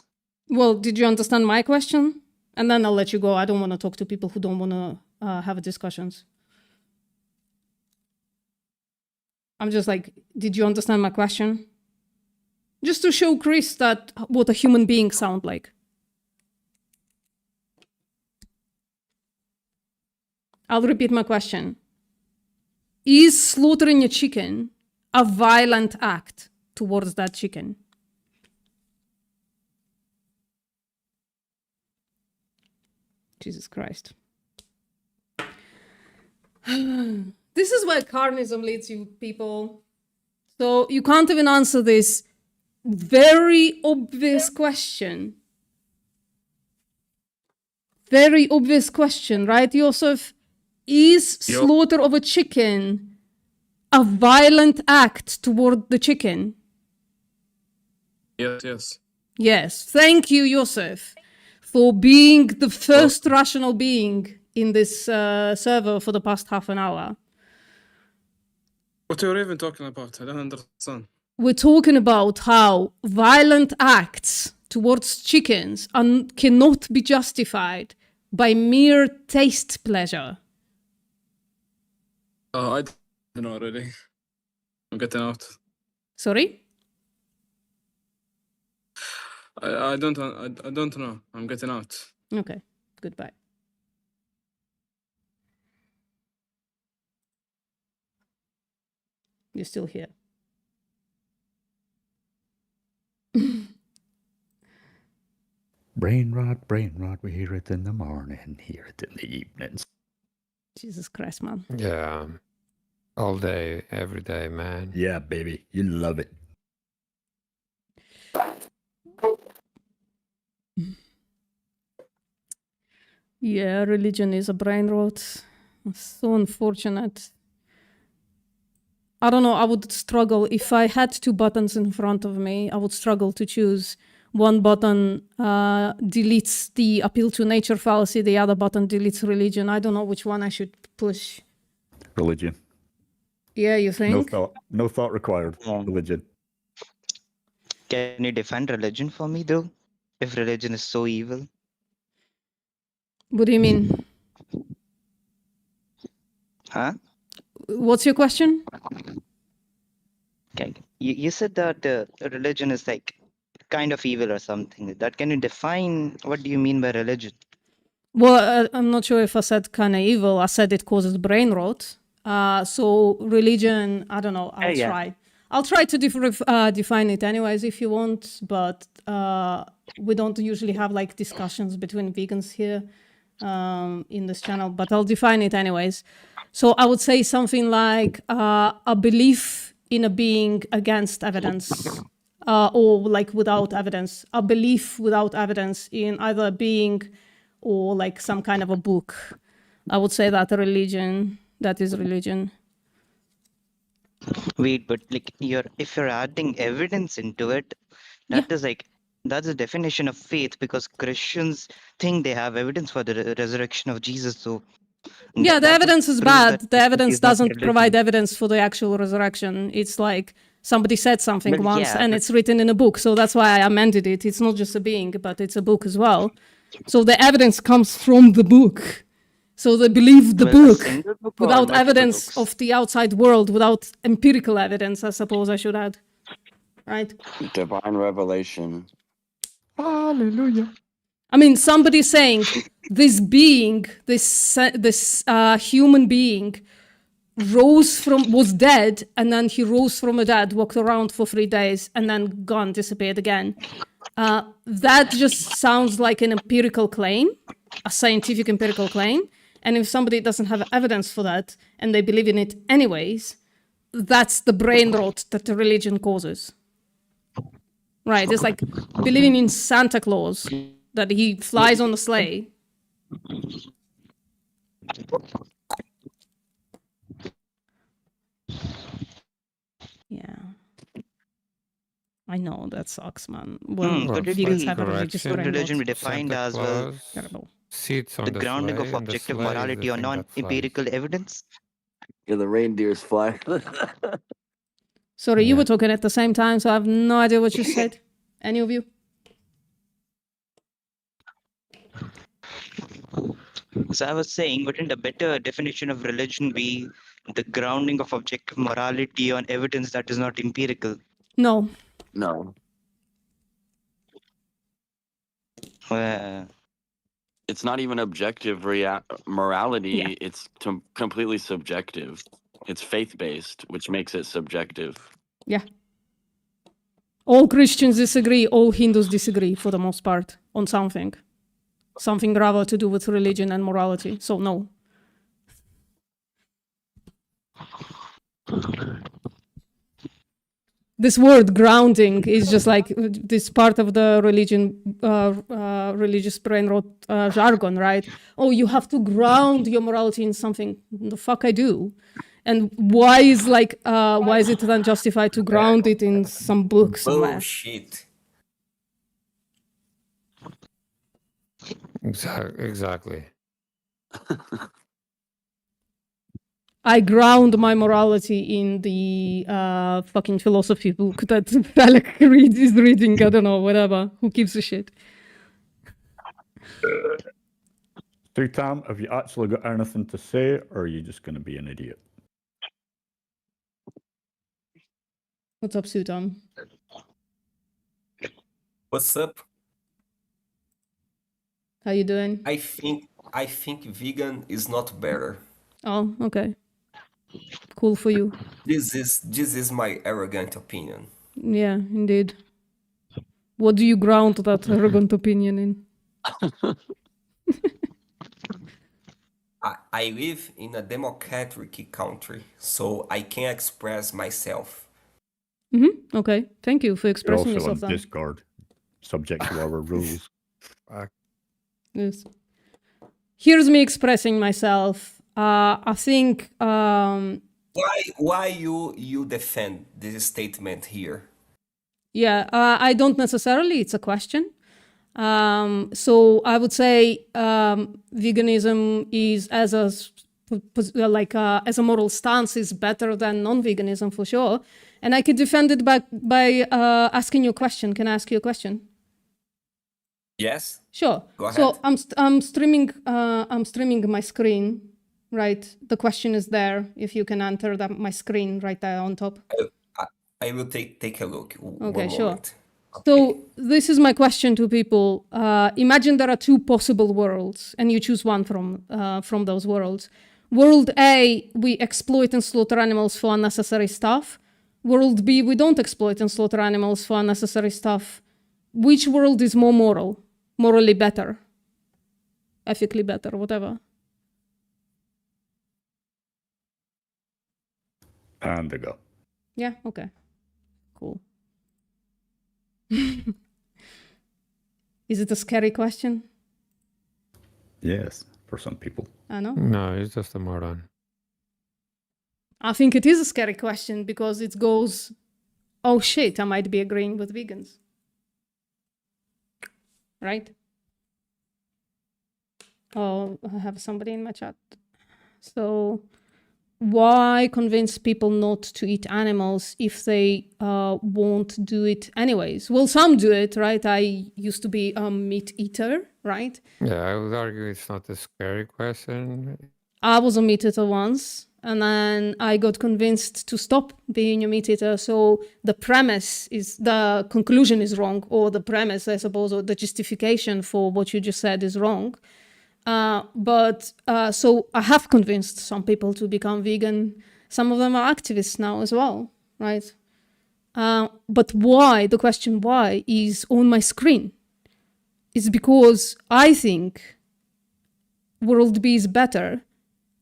Well, did you understand my question? And then I'll let you go. I don't want to talk to people who don't want to have discussions. I'm just like, did you understand my question? Just to show Chris that what a human being sound like. I'll repeat my question. Is slaughtering a chicken a violent act towards that chicken? Jesus Christ. This is where carnism leads you, people. So you can't even answer this very obvious question. Very obvious question, right, Yosef? Is slaughter of a chicken a violent act toward the chicken? Yes. Yes. Thank you, Yosef, for being the first rational being in this server for the past half an hour. What are you even talking about? I don't understand. We're talking about how violent acts towards chickens cannot be justified by mere taste pleasure. I don't know really. I'm getting out. Sorry? I don't know. I'm getting out. Okay. Goodbye. You're still here. Brain rot, we hear it in the morning, hear it in the evenings. Jesus Christ, man. Yeah. All day, every day, man. Yeah, baby. You love it. Yeah, religion is a brain rot. It's so unfortunate. I don't know, I would struggle. If I had two buttons in front of me, I would struggle to choose. One button deletes the appeal to nature fallacy, the other button deletes religion. I don't know which one I should push. Religion. Yeah, you think? No thought required. Yeah. Religion. Can you defend religion for me, though? If religion is so evil? What do you mean? Huh? What's your question? Okay. You said that religion is like kind of evil or something like that. Can you define what do you mean by religion? Well, I'm not sure if I said kind of evil. I said it causes brain rot. So religion, I don't know. I'll try. I'll try to define it anyways if you want, but we don't usually have like discussions between vegans here in this channel, but I'll define it anyways. So I would say something like a belief in a being against evidence or like without evidence, a belief without evidence in either a being or like some kind of a book. I would say that that is religion. Wait, but like if you're adding evidence into it, that's the definition of faith, because Christians think they have evidence for the resurrection of Jesus. So yeah, the evidence is bad. The evidence doesn't provide evidence for the actual resurrection. It's like Somebody said something once, and it's written in a book, so that's why I amended it. It's not just a being, but it's a book as well. So the evidence comes from the book. So they believe the book without evidence of the outside world, without empirical evidence, I suppose I should add. Right? Divine revelation. Hallelujah. I mean, somebody saying this being, this human being, was dead, and then he rose from the dead, walked around for 3 days, and then gone, disappeared again. That just sounds like an empirical claim, a scientific empirical claim. And if somebody doesn't have evidence for that, and they believe in it anyways, that's the brain rot that the religion causes. Right? It's like believing in Santa Claus, that he flies on a sleigh. Yeah. I know, that sucks, man. Well, vegans have a religious brain rot. Religion be defined as well seats on the grounding of objective morality or non-empirical evidence. Yeah, the reindeers fly. Sorry, you were talking at the same time, so I have no idea what you said. Any of you? So I was saying, wouldn't a better definition of religion be the grounding of objective morality on evidence that is not empirical? No. No. It's not even objective morality. It's completely subjective. It's faith-based, which makes it subjective. Yeah. All Christians disagree, all Hindus disagree for the most part on something. Something rather to do with religion and morality. So no. This word grounding is just like this part of the religious brain rot jargon, right? Oh, you have to ground your morality in something. The fuck I do. And why is it then justified to ground it in some book somewhere? Bullshit. Exactly. I ground my morality in the fucking philosophy book that Alec is reading. I don't know, whatever. Who gives a shit? Tam, have you actually got anything to say, or are you just going to be an idiot? What's up, Sutam? What's up? How you doing? I think vegan is not better. Oh, okay. Cool for you. This is my arrogant opinion. Yeah, indeed. What do you ground that arrogant opinion in? I live in a democratic country, so I can express myself. Mm-hmm. Okay, thank you for expressing You're also yourself. on Then. Discord, subject to our rules. Yes. Here's me expressing myself. I think. Why you defend this statement here? Yeah, I don't necessarily. It's a question. So I would say veganism is as a moral stance is better than non-veganism for sure. And I could defend it by asking you a question. Can I ask you a question? Yes. Sure. Go ahead. So I'm streaming my screen, right? The question is there. If you can enter my screen right there on top. I will take a look. Okay, sure. So this is my question to people. Imagine there are two possible worlds, and you choose one from those worlds. World A, we exploit and slaughter animals for unnecessary stuff. World B, we don't exploit and slaughter animals for unnecessary stuff. Which world is more moral? Morally better? Ethically better, whatever. And they go. Yeah, okay. Cool. Is it a scary question? Yes, for some people. I know. No, he's just a moron. I think it is a scary question because it goes, oh shit, I might be agreeing with vegans. Right? Oh, I have somebody in my chat. So why convince people not to eat animals if they won't do it anyways? Well, some do it, right? I used to be a meat eater, right? Yeah, I would argue it's not a scary question. I was a meat eater once, and then I got convinced to stop being a meat eater. So the conclusion is wrong, or the premise, I suppose, or the justification for what you just said is wrong. So I have convinced some people to become vegan. Some of them are activists now as well, right? But why, the question why, is on my screen. It's because I think World B is better,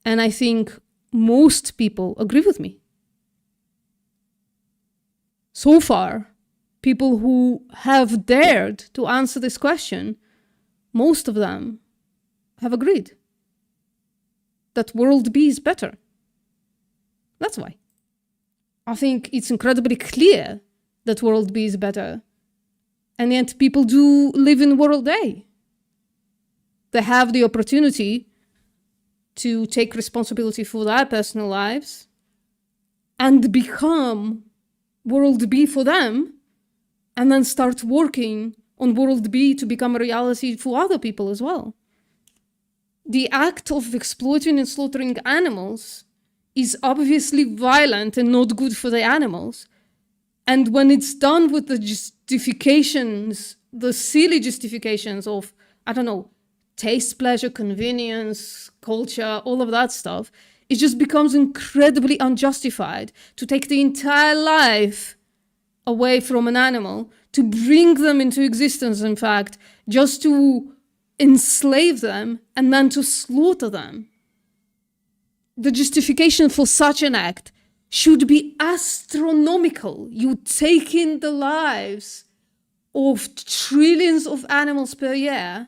and I think most people agree with me. So far, people who have dared to answer this question, most of them have agreed that World B is better. That's why. I think it's incredibly clear that World B is better. And yet people do live in World A. They have the opportunity to take responsibility for their personal lives and become World B for them, and then start working on World B to become a reality for other people as well. The act of exploiting and slaughtering animals is obviously violent and not good for the animals. And when it's done with the justifications, the silly justifications of, I don't know, taste, pleasure, convenience, culture, all of that stuff, it just becomes incredibly unjustified to take the entire life away from an animal, to bring them into existence, in fact, just to enslave them and then to slaughter them. The justification for such an act should be astronomical. You take in the lives of trillions of animals per year.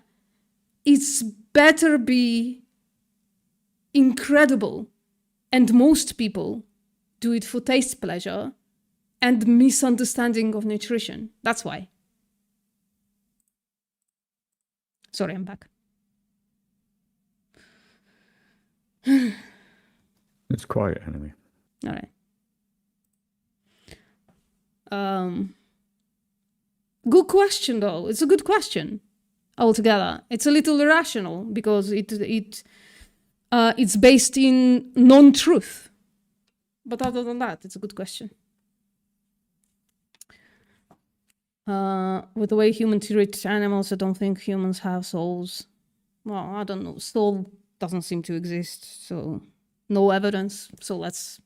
It's better be incredible. And most people do it for taste pleasure and misunderstanding of nutrition. That's why. Sorry, I'm back. It's quiet anyway. All right. Good question, though. It's a good question altogether. It's a little irrational because it's based in non-truth. But other than that, it's a good question. With the way humans treat animals, I don't think humans have souls. Well, I don't know. Soul doesn't seem to exist, so no evidence. So let's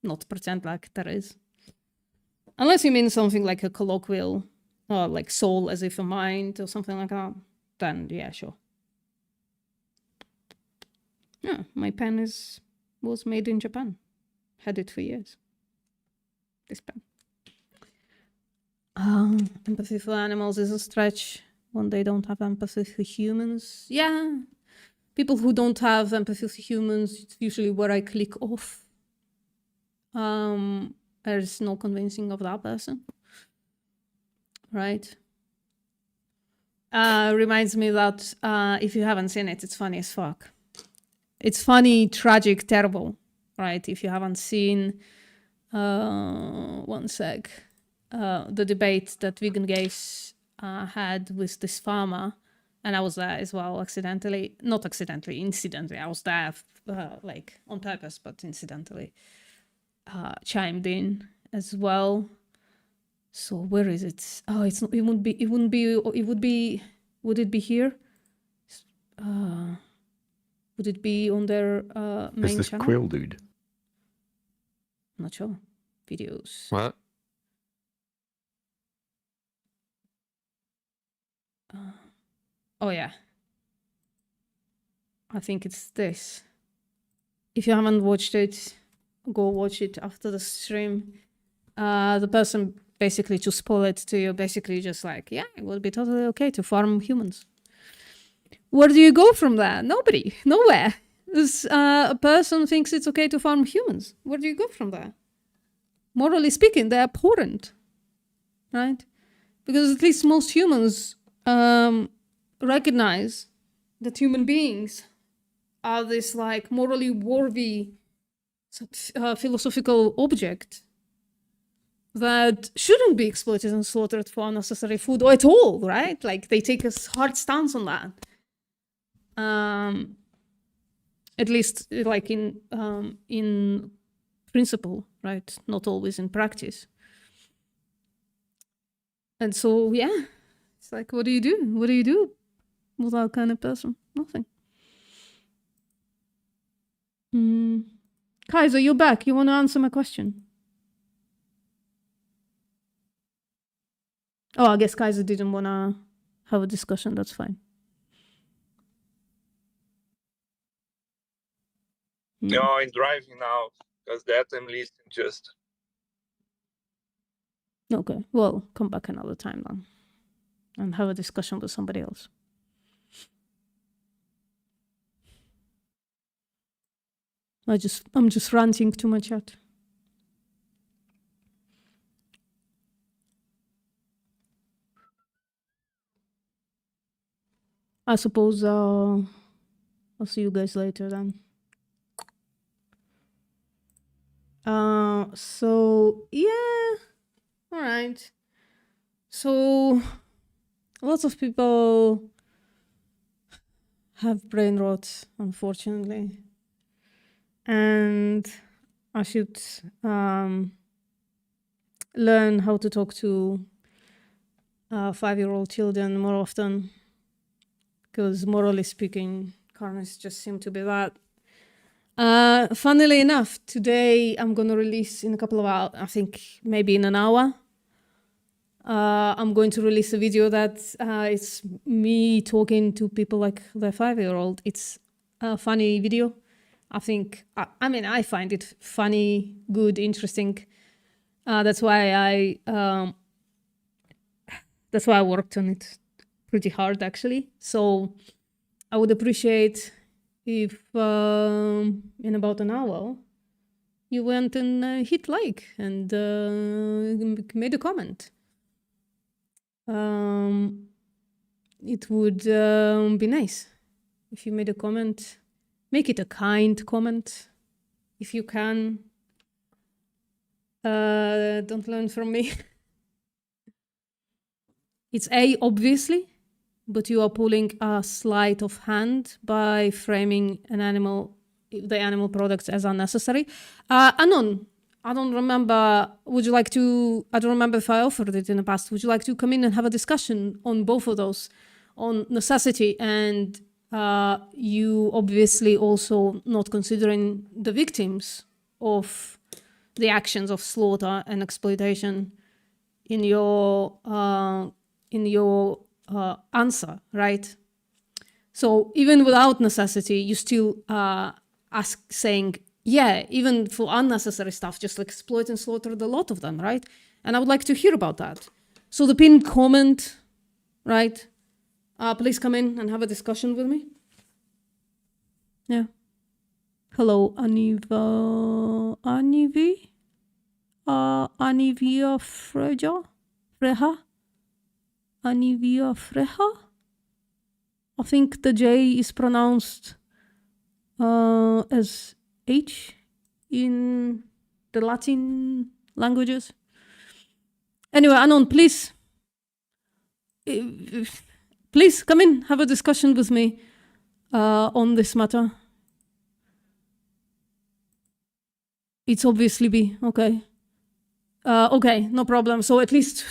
not pretend like there is. Unless you mean something like a colloquial, like soul as if a mind or something like that, then yeah, sure. Yeah, my pen was made in Japan. Had it for years. This pen. Empathy for animals is a stretch when they don't have empathy for humans. Yeah, people who don't have empathy for humans, it's usually where I click off. There's no convincing of that person. Right? Reminds me that if you haven't seen it, it's funny as fuck. It's funny, tragic, terrible, right? If you haven't seen, one sec, the debate that vegan gays had with this farmer, and I was there as well, incidentally. I was there like on purpose, but incidentally chimed in as well. So where is it? Oh, it's not. It would be here? Would it be on their main Is this channel? Quill dude? I'm not sure. Videos. What? Oh yeah. I think it's this. If you haven't watched it, go watch it after the stream. The person, basically, to spoil it to you, basically just like, yeah, it would be totally okay to farm humans. Where do you go from there? Nobody. Nowhere. This a person thinks it's okay to farm humans. Where do you go from there? Morally speaking, they're abhorrent. Right? Because at least most humans recognize that human beings are this like morally worthy philosophical object that shouldn't be exploited and slaughtered for unnecessary food or at all, right? Like they take a hard stance on that. At least like in principle, right? Not always in practice. And so, yeah, it's like, what do you do? What do you do with that kind of person? Nothing. Kaiser, you're back. You want to answer my question? Oh, I guess Kaiser didn't want to have a discussion. That's fine. No, I'm driving now because that I'm listening just. Okay, well, come back another time then and have a discussion with somebody else. I'm just ranting to my chat. I suppose I'll see you guys later then. So yeah, all right. So lots of people have brain rot, unfortunately, and I should learn how to talk to 5-year-old children more often, because morally speaking, karmas just seem to be that. Funnily enough, today I'm going to release in a couple of hours, I think maybe in an hour, I'm going to release a video that it's me talking to people like the 5-year-old. It's a funny video. I think, I mean, I find it funny, good, interesting. That's why I worked on it pretty hard, actually. So I would appreciate if in about an hour you went and hit like and made a comment. It would be nice if you made a comment. Make it a kind comment if you can. Don't learn from me. It's obviously, but you are pulling a sleight of hand by framing the animal products as unnecessary. Anon, I don't remember. Would you like to? I don't remember if I offered it in the past. Would you like to come in and have a discussion on both of those, on necessity and you obviously also not considering the victims of the actions of slaughter and exploitation in your answer, right? So even without necessity, you still saying, yeah, even for unnecessary stuff, just like exploit and slaughter a lot of them, right? And I would like to hear about that. So the pinned comment, right? Please come in and have a discussion with me. Yeah. Hello, Anivia Freja? Anivia Freja? I think the J is pronounced as H in the Latin languages. Anyway, Anon, please come in, have a discussion with me on this matter. It's obviously B, okay. Okay, no problem. So at least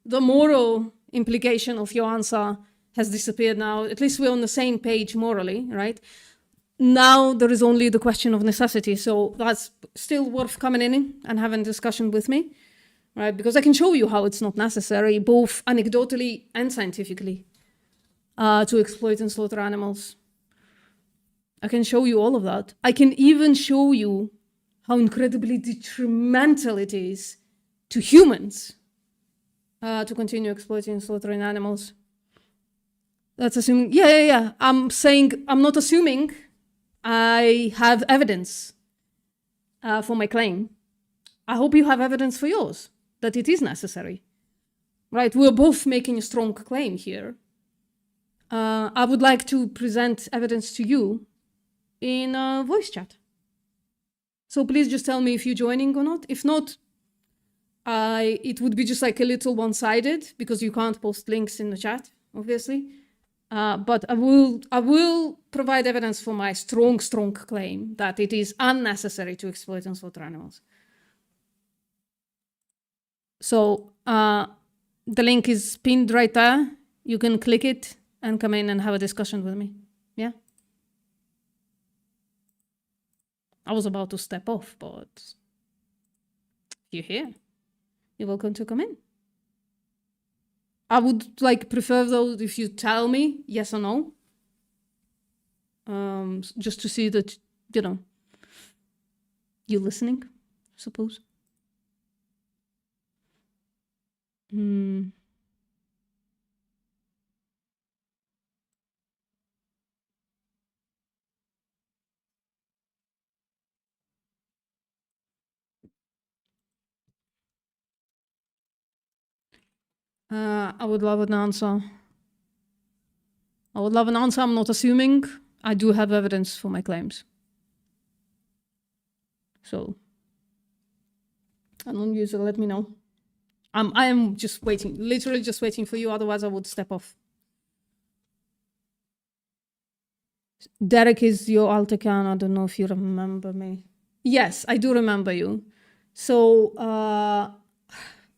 the moral implication of your answer has disappeared now. At least we're on the same page morally, right? Now there is only the question of necessity. So that's still worth coming in and having a discussion with me, right? Because I can show you how it's not necessary, both anecdotally and scientifically, to exploit and slaughter animals. I can show you all of that. I can even show you how incredibly detrimental it is to humans to continue exploiting and slaughtering animals. That's assuming, yeah. I'm saying, I'm not assuming I have evidence for my claim. I hope you have evidence for yours, that it is necessary. Right, we're both making a strong claim here. I would like to present evidence to you in a voice chat. So please just tell me if you're joining or not. If not, it would be just like a little one-sided because you can't post links in the chat, obviously. But I will provide evidence for my strong claim that it is unnecessary to exploit and slaughter animals. So the link is pinned right there. You can click it and come in and have a discussion with me. Yeah. I was about to step off, but you're here. You're welcome to come in. I would like prefer though if you tell me yes or no. Just to see that, you know, you're listening, I suppose. I would love an answer. I would love an answer. I'm not assuming. I do have evidence for my claims. So, unknown user, let me know. I am just waiting, literally just waiting for you. Otherwise, I would step off. Derek is your alt account. I don't know if you remember me. Yes, I do remember you. So,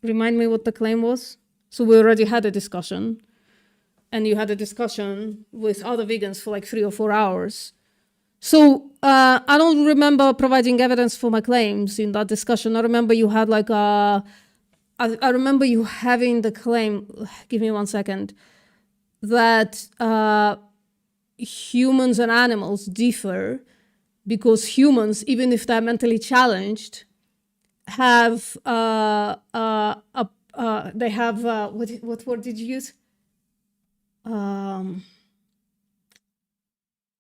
remind me what the claim was. So we already had a discussion. And you had a discussion with other vegans for like 3 or 4 hours. So I don't remember providing evidence for my claims in that discussion. I remember you had like I remember you having the claim, give me 1 second, that humans and animals differ because humans, even if they're mentally challenged, have they have what word did you use?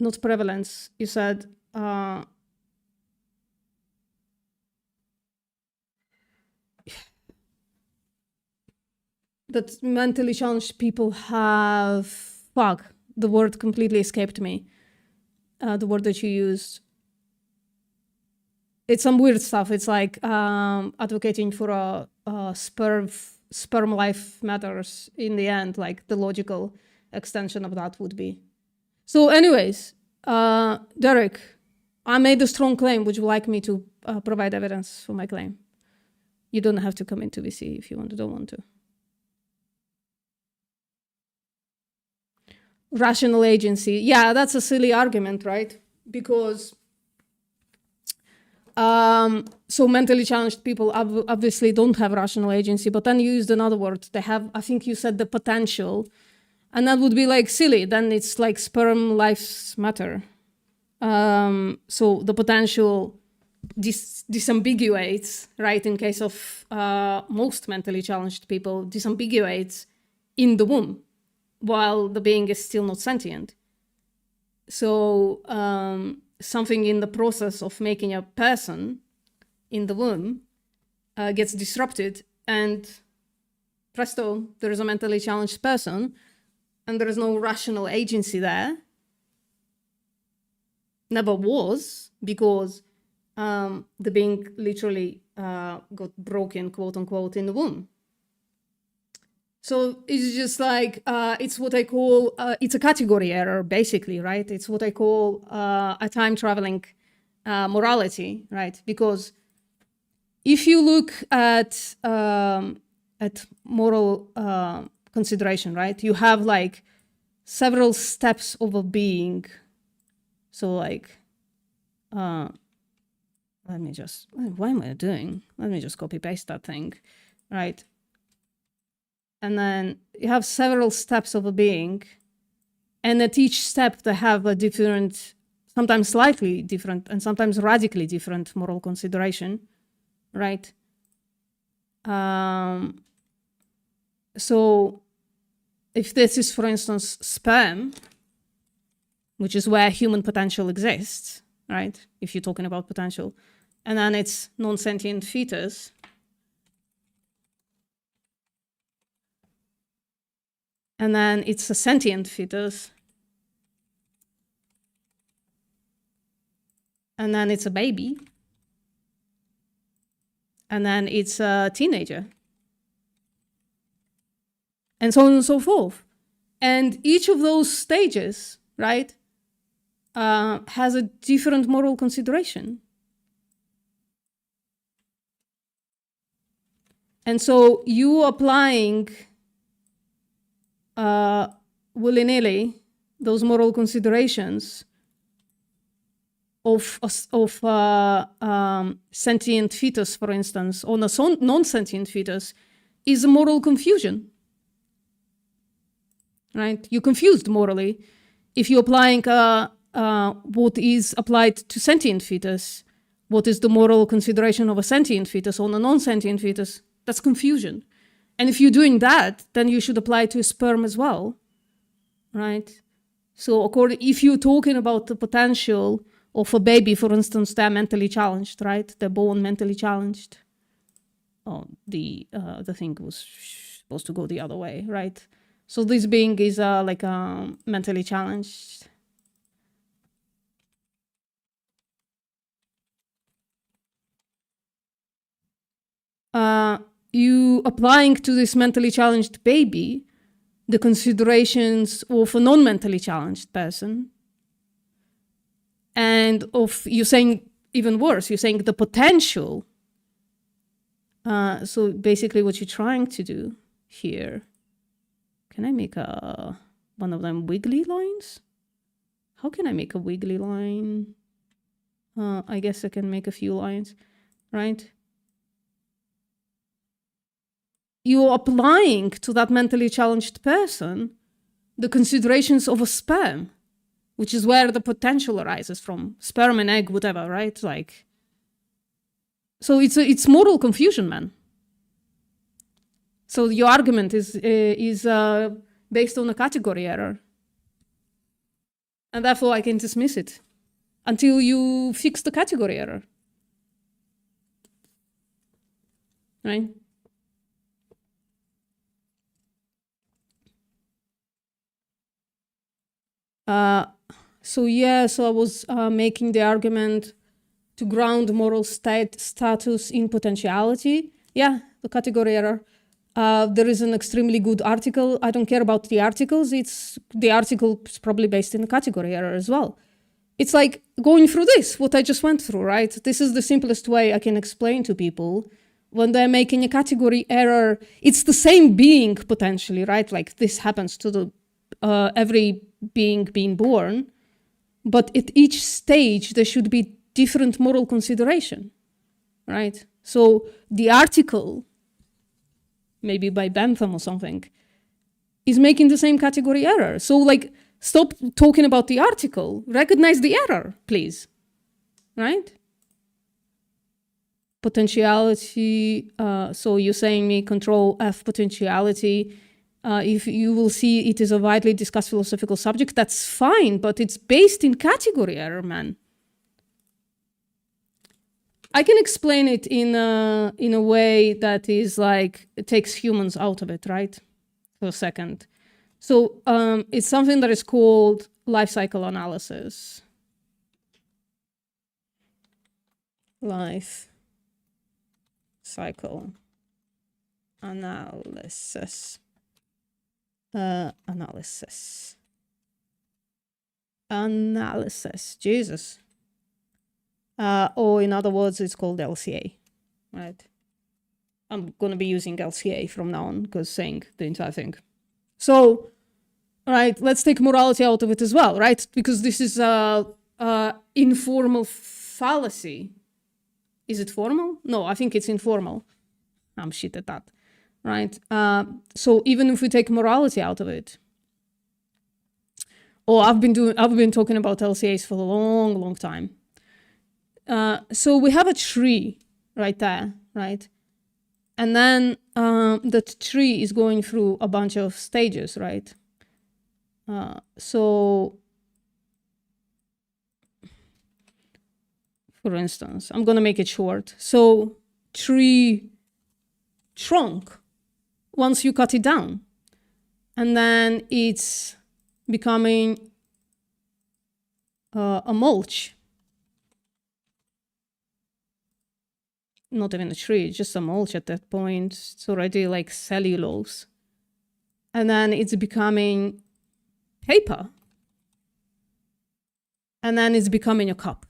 Not prevalence. You said that mentally challenged people have, fuck, the word completely escaped me. The word that you used. It's some weird stuff. It's like advocating for a sperm life matters in the end, like the logical extension of that would be. So anyways, Derek, I made a strong claim. Would you like me to provide evidence for my claim? You don't have to come into VC if you don't want to. Rational agency. Yeah, that's a silly argument, right? Because so mentally challenged people obviously don't have rational agency, but then you used another word. They have, I think you said the potential, and that would be like silly. Then it's like sperm lives matter. So the potential disambiguates, right? In case of most mentally challenged people, disambiguates in the womb while the being is still not sentient. So something in the process of making a person in the womb gets disrupted, and presto, there is a mentally challenged person, and there is no rational agency there. Never was, because the being literally got broken, quote unquote, in the womb. So it's just like, it's what I call, it's a category error, basically, right? It's what I call a time traveling morality, right? Because if you look at moral consideration, right? You have like several steps of a being. So like, let me just, what am I doing? Let me just copy paste that thing, right? And then you have several steps of a being, and at each step they have a different, sometimes slightly different, and sometimes radically different moral consideration, right? So if this is, for instance, sperm, which is where human potential exists, right? If you're talking about potential, and then it's non-sentient fetus, and then it's a sentient fetus, and then it's a baby, and then it's a teenager, and so on and so forth. And each of those stages, right, has a different moral consideration. And so you applying willy-nilly those moral considerations of sentient fetus, for instance, on a non-sentient fetus, is a moral confusion, right? You're confused morally. If you're applying what is applied to sentient fetus, what is the moral consideration of a sentient fetus on a non-sentient fetus, that's confusion. And if you're doing that, then you should apply it to a sperm as well, right? So if you're talking about the potential of a baby, for instance, they're mentally challenged, right? They're born mentally challenged. Oh, the thing was supposed to go the other way, right? So this being is like mentally challenged. You applying to this mentally challenged baby the considerations of a non-mentally challenged person, and of, you're saying even worse, you're saying the potential. So basically what you're trying to do here, can I make one of them wiggly lines? How can I make a wiggly line? I guess I can make a few lines, right? You're applying to that mentally challenged person the considerations of a sperm, which is where the potential arises from. Sperm and egg, whatever, right? Like, so it's moral confusion, man. So your argument is based on a category error, and therefore I can dismiss it until you fix the category error, right? So I was making the argument to ground moral status in potentiality. Yeah, the category error. There is an extremely good article. I don't care about the articles. The article is probably based in the category error as well. It's like going through this, what I just went through, right? This is the simplest way I can explain to people when they're making a category error. It's the same being potentially, right? Like this happens to the every being being born, but at each stage there should be different moral consideration, right? So the article, maybe by Bentham or something, is making the same category error. So like, stop talking about the article, recognize the error, please, right? Potentiality, so you're saying me control F potentiality. If you will see it is a widely discussed philosophical subject, that's fine, but it's based in category error, man. I can explain it in a way that is like, it takes humans out of it, right? For a second. So it's something that is called life cycle analysis. Life cycle analysis. Analysis, Jesus. Or in other words, it's called LCA, right? I'm going to be using LCA from now on because saying the entire thing. So, right, let's take morality out of it as well, right? Because this is informal fallacy. Is it formal? No, I think it's informal. I'm shit at that, right? So even if we take morality out of it, I've been talking about LCAs for a long, long time. So we have a tree right there, right? And then that tree is going through a bunch of stages, right? So, for instance, I'm going to make it short. So tree trunk, once you cut it down, and then it's becoming a mulch. not even a tree, it's just a mulch at that point. It's already like cellulose. And then it's becoming paper. And then it's becoming a cup,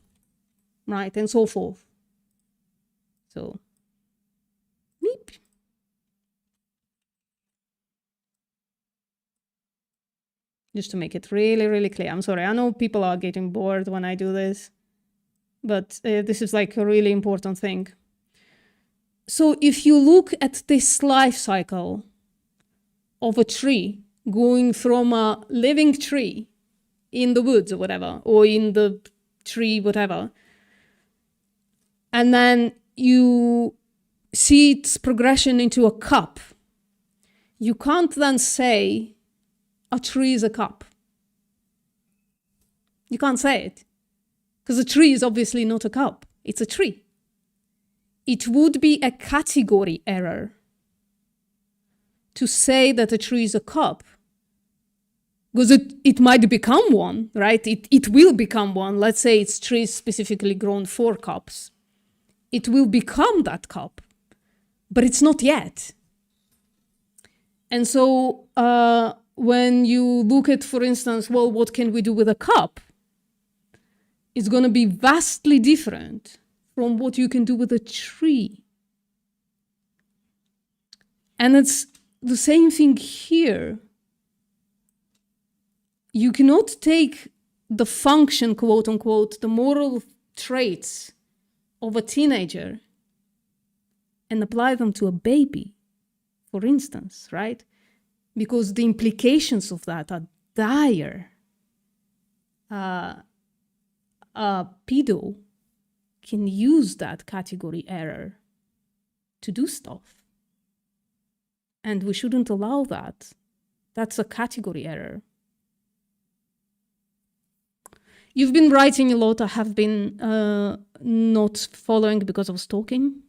right? And so forth. So, meep. Just to make it really, really clear. I'm sorry, I know people are getting bored when I do this, but this is like a really important thing. So if you look at this life cycle of a tree, going from a living tree in the woods or whatever, or in the tree, whatever, and then you see its progression into a cup, you can't then say a tree is a cup. You can't say it, because a tree is obviously not a cup. It's a tree. It would be a category error to say that a tree is a cup, because it might become one, right? It will become one. Let's say it's trees specifically grown for cups. It will become that cup, but it's not yet. And so when you look at, for instance, well, what can we do with a cup? It's going to be vastly different from what you can do with a tree. And it's the same thing here. You cannot take the function, quote unquote, the moral traits of a teenager and apply them to a baby, for instance, right? Because the implications of that are dire. A pedo can use that category error to do stuff. And we shouldn't allow that. That's a category error. You've been writing a lot. I have been not following because I was talking.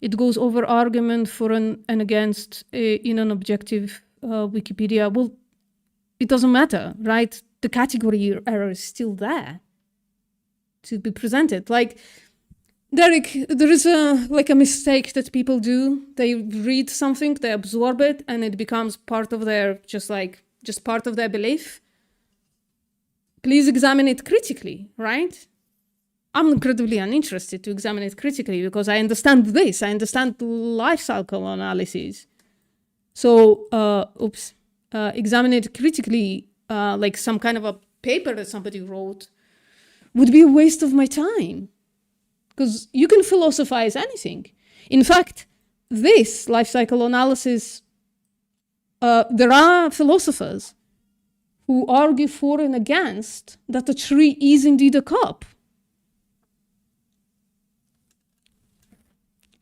It goes over argument for and against in an objective Wikipedia. Well, it doesn't matter, right? The category error is still there to be presented. Like, Derek, there is a mistake that people do. They read something, they absorb it, and it becomes part of their, just part of their belief. Please examine it critically, right? I'm incredibly uninterested to examine it critically because I understand this. I understand life cycle analysis. So, examine it critically, like some kind of a paper that somebody wrote, would be a waste of my time. Because you can philosophize anything. In fact, this life cycle analysis, there are philosophers who argue for and against that a tree is indeed a cup.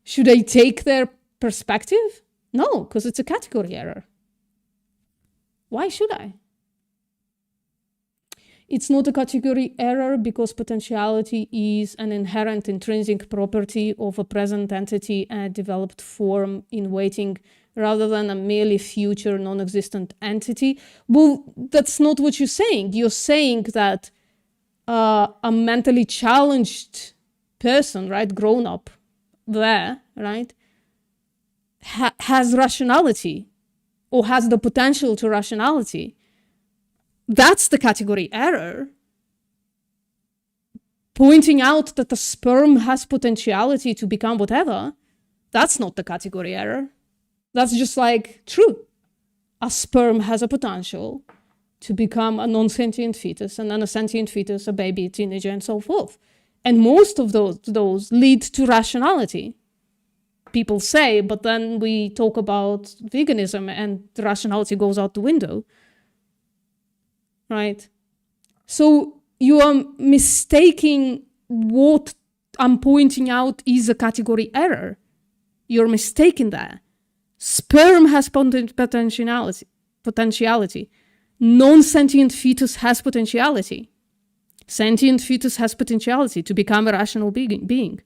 Should I take their perspective? No, because it's a category error. Why should I? It's not a category error because potentiality is an inherent intrinsic property of a present entity and a developed form in waiting rather than a merely future non-existent entity. Well, that's not what you're saying. You're saying that a mentally challenged person, right, grown up there, right, has rationality or has the potential to rationality. That's the category error. Pointing out that the sperm has potentiality to become whatever, that's not the category error. That's just like true. A sperm has a potential to become a non-sentient fetus, and then a sentient fetus, a baby, a teenager, and so forth. And most of those lead to rationality. People say, but then we talk about veganism and the rationality goes out the window. Right? So you are mistaking what I'm pointing out is a category error. You're mistaken there. Sperm has potentiality. Non-sentient fetus has potentiality. Sentient fetus has potentiality to become a rational being.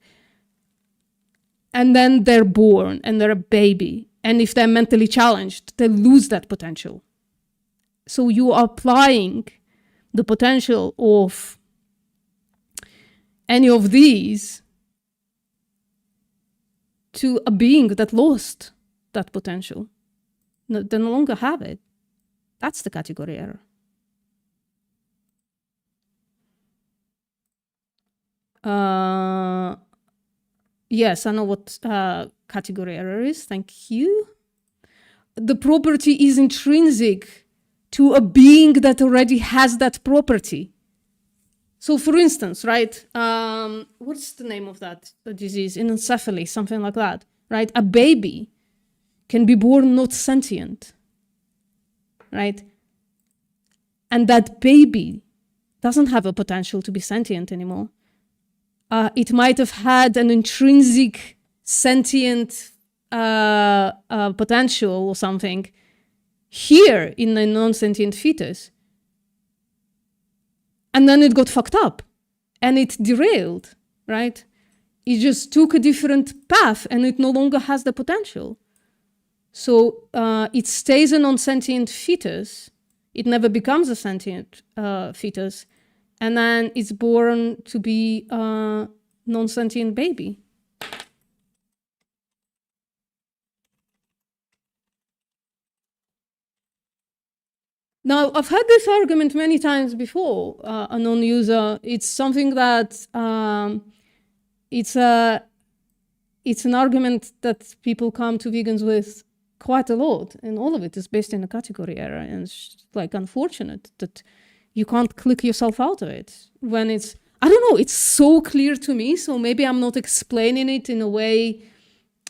And then they're born and they're a baby. And if they're mentally challenged, they lose that potential. So you are applying the potential of any of these to a being that lost that potential. No, they no longer have it. That's the category error. Yes, I know what category error is. Thank you. The property is intrinsic to a being that already has that property. So for instance, right, what's the name of that disease? Anencephaly, something like that, right? A baby can be born not sentient, right? And that baby doesn't have a potential to be sentient anymore. It might have had an intrinsic sentient potential or something here in a non-sentient fetus. And then it got fucked up and it derailed, right? It just took a different path and it no longer has the potential. So it stays a non-sentient fetus. It never becomes a sentient fetus. And then it's born to be a non-sentient baby. Now, I've had this argument many times before, a non-user. It's something that, it's an argument that people come to vegans with quite a lot, and all of it is based in a category error, and it's like unfortunate that you can't click yourself out of it when it's, I don't know, it's so clear to me, so maybe I'm not explaining it in a way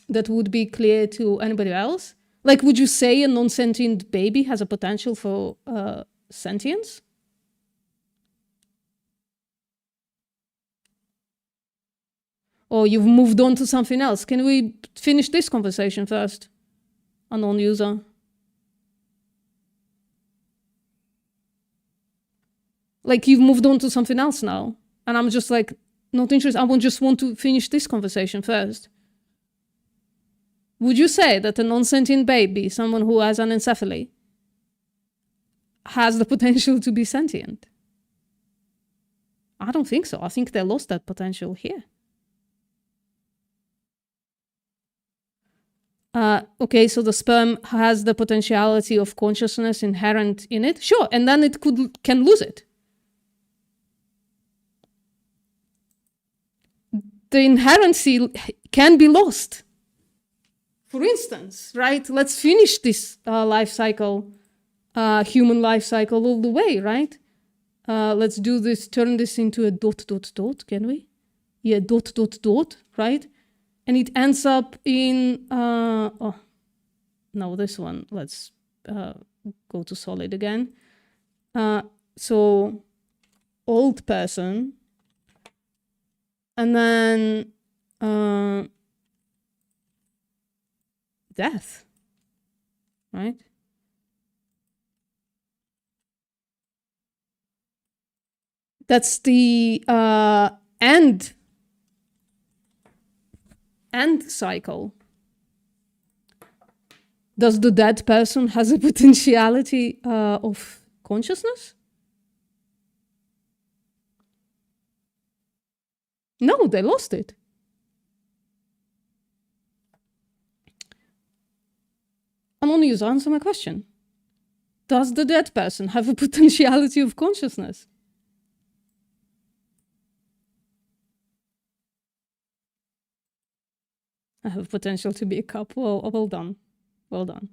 that would be clear to anybody else. Like, would you say a non-sentient baby has a potential for sentience? Or you've moved on to something else? Can we finish this conversation first? A non-user. Like, you've moved on to something else now. And I'm just like, not interested. I just want to finish this conversation first. Would you say that a non-sentient baby, someone who has anencephaly, has the potential to be sentient? I don't think so. I think they lost that potential here. Okay, so the sperm has the potentiality of consciousness inherent in it. Sure, and then it can lose it. The inherency can be lost. For instance, right? Let's finish this life cycle, human life cycle all the way, right? Let's do this, turn this into a ... can we? Yeah, ... right? And it ends up in, oh, no, this one, let's go to solid again. So, old person, and then death, right? That's the end cycle. Does the dead person has a potentiality of consciousness? No, they lost it. Anonymous, answer my question. Does the dead person have a potentiality of consciousness? I have potential to be a cup. Well done. Well done.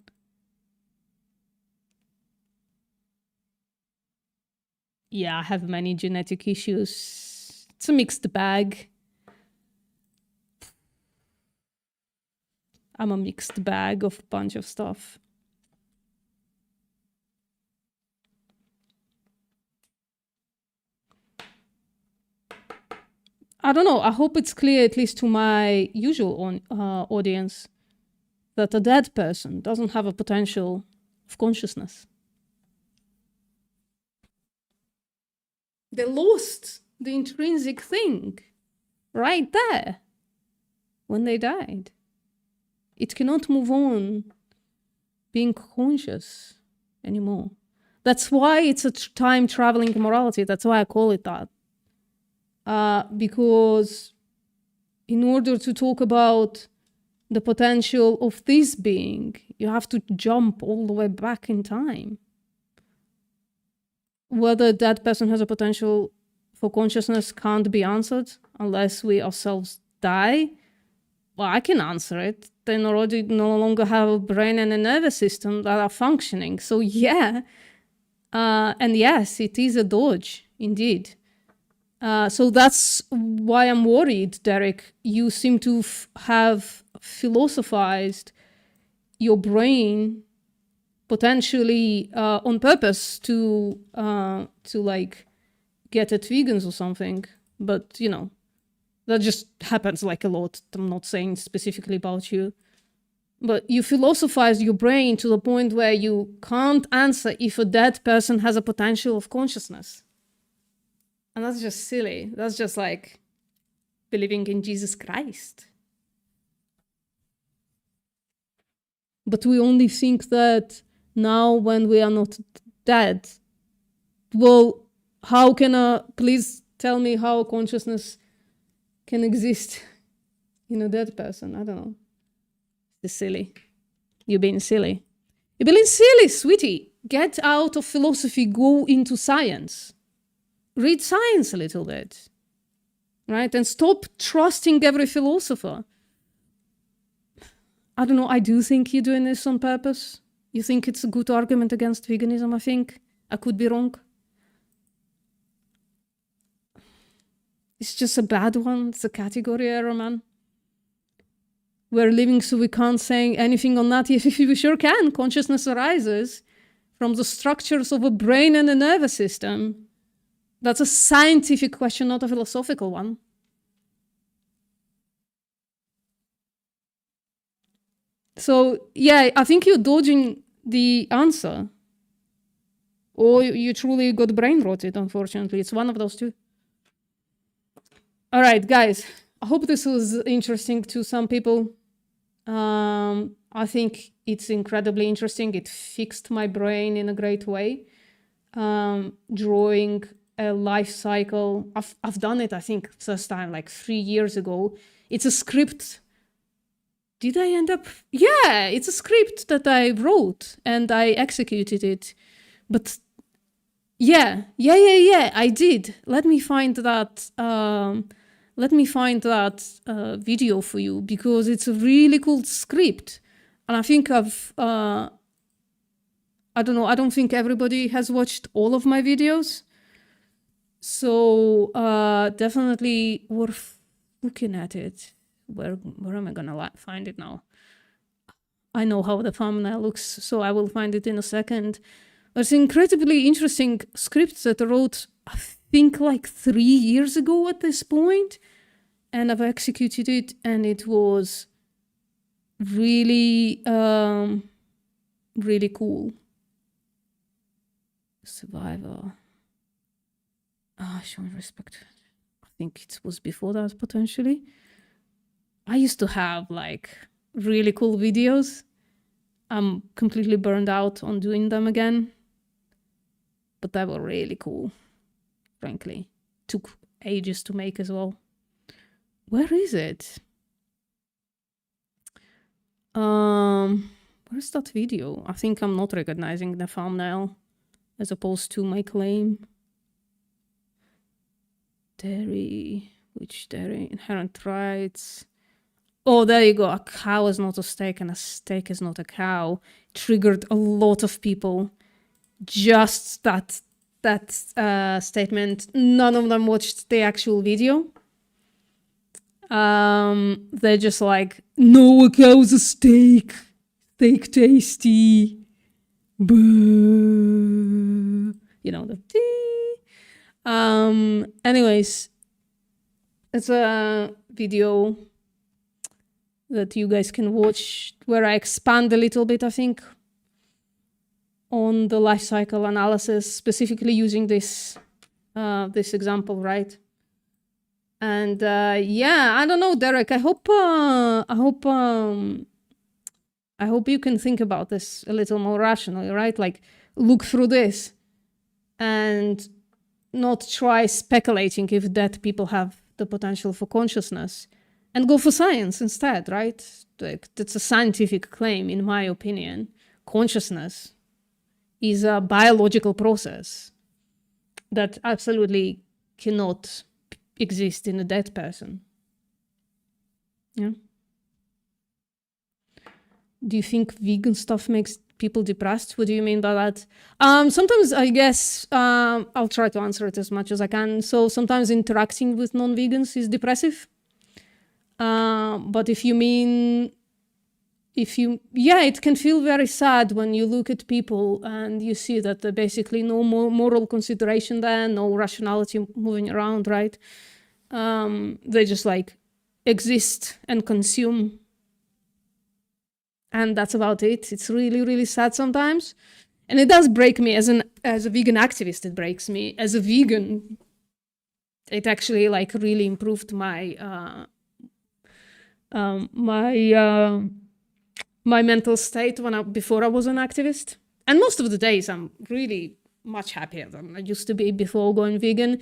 Yeah, I have many genetic issues. It's a mixed bag. I'm a mixed bag of a bunch of stuff. I don't know. I hope it's clear, at least to my usual audience, that a dead person doesn't have a potential of consciousness. They lost the intrinsic thing right there when they died. It cannot move on being conscious anymore. That's why it's a time-traveling immorality. That's why I call it that. Because in order to talk about the potential of this being, you have to jump all the way back in time. Whether that person has a potential for consciousness can't be answered unless we ourselves die. Well, I can answer it. They already no longer have a brain and a nervous system that are functioning. So yeah, and yes, it is a dodge, indeed. So that's why I'm worried, Derek. You seem to have philosophized your brain potentially on purpose to like get at vegans or something. But, you know, that just happens like a lot. I'm not saying specifically about you. But you philosophize your brain to the point where you can't answer if a dead person has a potential of consciousness. And that's just silly. That's just like believing in Jesus Christ. But we only think that now when we are not dead. Well, how can please tell me how consciousness can exist in a dead person? I don't know. It's silly. You're being silly. You're being silly, sweetie. Get out of philosophy, go into science. Read science a little bit, right? And stop trusting every philosopher. I don't know, I do think you're doing this on purpose. You think it's a good argument against veganism, I think. I could be wrong. It's just a bad one. It's a category error, man. We're living so we can't say anything on that. If we sure can. Consciousness arises from the structures of a brain and a nervous system. That's a scientific question, not a philosophical one. So, yeah, I think you're dodging the answer. Or you truly got brain rotted, unfortunately. It's one of those two. All right, guys. I hope this was interesting to some people. I think it's incredibly interesting. It fixed my brain in a great way. Drawing a life cycle. I've done it, I think, first time like 3 years ago. It's a script. Did I end up? Yeah, it's a script that I wrote and I executed it. But yeah, I did. Let me find that. Video for you because it's a really cool script. And I think I don't know, I don't think everybody has watched all of my videos. So definitely worth looking at it. Where am I gonna find it now? I know how the thumbnail looks, so I will find it in a second. There's an incredibly interesting script that I wrote, I think like 3 years ago at this point, and I've executed it, and it was really, really cool. Survivor. Showing respect. I think it was before that, potentially. I used to have like really cool videos. I'm completely burned out on doing them again. But they were really cool, frankly. Took ages to make as well. Where is it? Where's that video? I think I'm not recognizing the thumbnail as opposed to my claim. Dairy, which dairy? Inherent rights. Oh, there you go. A cow is not a steak and a steak is not a cow. Triggered a lot of people. Just that statement. None of them watched the actual video. They're just like, no, a cow's a steak. Steak tasty. Boo. You know, the anyways, it's a video that you guys can watch where I expand a little bit, I think, on the life cycle analysis, specifically using this example, right? And yeah, I don't know, Derek. I hope you can think about this a little more rationally, right? Like, look through this and not try speculating if dead people have the potential for consciousness, and go for science instead, right? Like, that's a scientific claim, in my opinion. Consciousness is a biological process that absolutely cannot exist in a dead person. Yeah. Do you think vegan stuff makes people depressed? What do you mean by that? Sometimes, I guess, I'll try to answer it as much as I can. So sometimes interacting with non-vegans is depressive. But if you mean, yeah, it can feel very sad when you look at people and you see that there basically no more moral consideration there, no rationality moving around, right? They just like exist and consume. And that's about it. It's really, really sad sometimes. And it does break me as a vegan activist, it breaks me. As a vegan, it actually like really improved my my mental state before I was an activist. And most of the days I'm really much happier than I used to be before going vegan.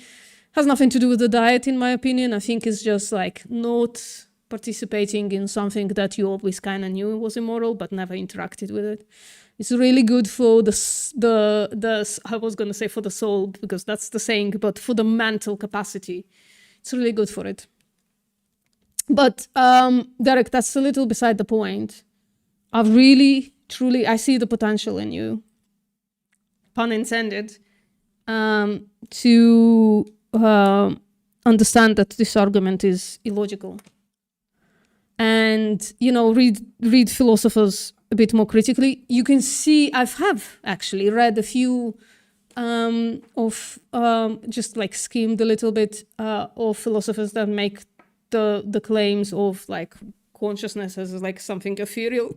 Has nothing to do with the diet, in my opinion. I think it's just like not participating in something that you always kind of knew was immoral, but never interacted with it. It's really good for the I was going to say for the soul, because that's the saying, but for the mental capacity. It's really good for it. But Derek, that's a little beside the point. I've really, truly, I see the potential in you, pun intended, to understand that this argument is illogical. And, you know, read philosophers a bit more critically. You can see, I have actually read a few just like skimmed a little bit of philosophers that make the claims of like consciousness as like something ethereal,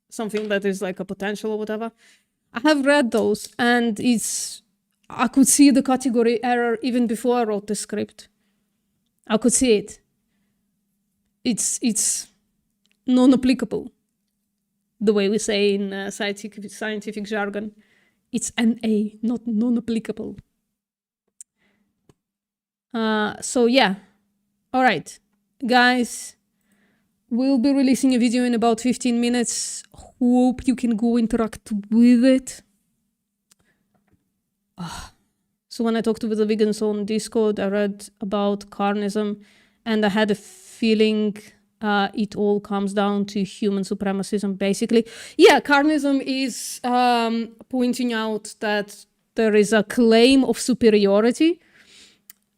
something that is like a potential or whatever. I have read those, and I could see the category error even before I wrote the script. I could see it. It's non-applicable, the way we say in scientific jargon. It's NA, not non-applicable. So yeah, all right, guys, we'll be releasing a video in about 15 minutes. Hope you can go interact with it. So when I talked with the vegans on Discord, I read about carnism, and I had a feeling it all comes down to human supremacism, basically. Yeah, carnism is pointing out that there is a claim of superiority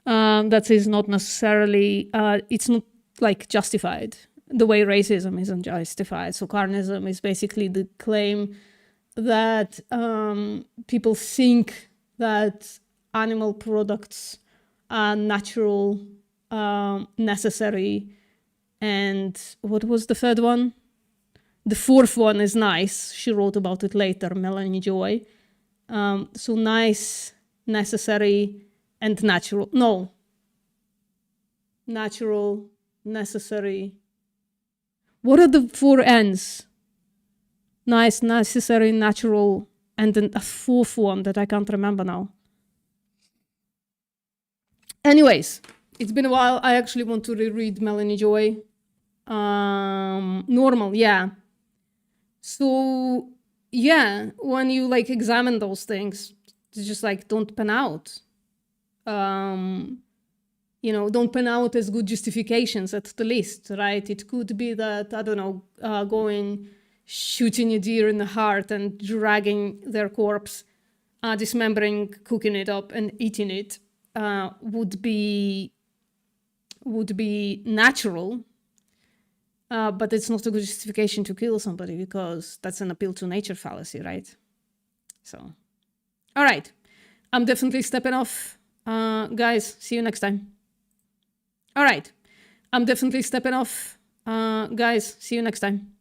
that is not necessarily, it's not like justified, the way racism isn't justified. So carnism is basically the claim that people think that animal products are natural, necessary, and what was the third one? The fourth one is nice. She wrote about it later, Melanie Joy. So nice, necessary, and natural. No. Natural, necessary. What are the four N's? Nice, necessary, natural, and then a fourth one that I can't remember now. Anyways, it's been a while. I actually want to reread Melanie Joy. Normal, yeah. So, yeah, when you like examine those things, it's just like don't pan out. You know, don't pan out as good justifications at the least, right? It could be that, I don't know, going, shooting a deer in the heart and dragging their corpse, dismembering, cooking it up and eating it would be natural. But it's not a good justification to kill somebody, because that's an appeal to nature fallacy, right? So, all right. I'm definitely stepping off. Guys, see you next time. All right. I'm definitely stepping off. Guys, see you next time.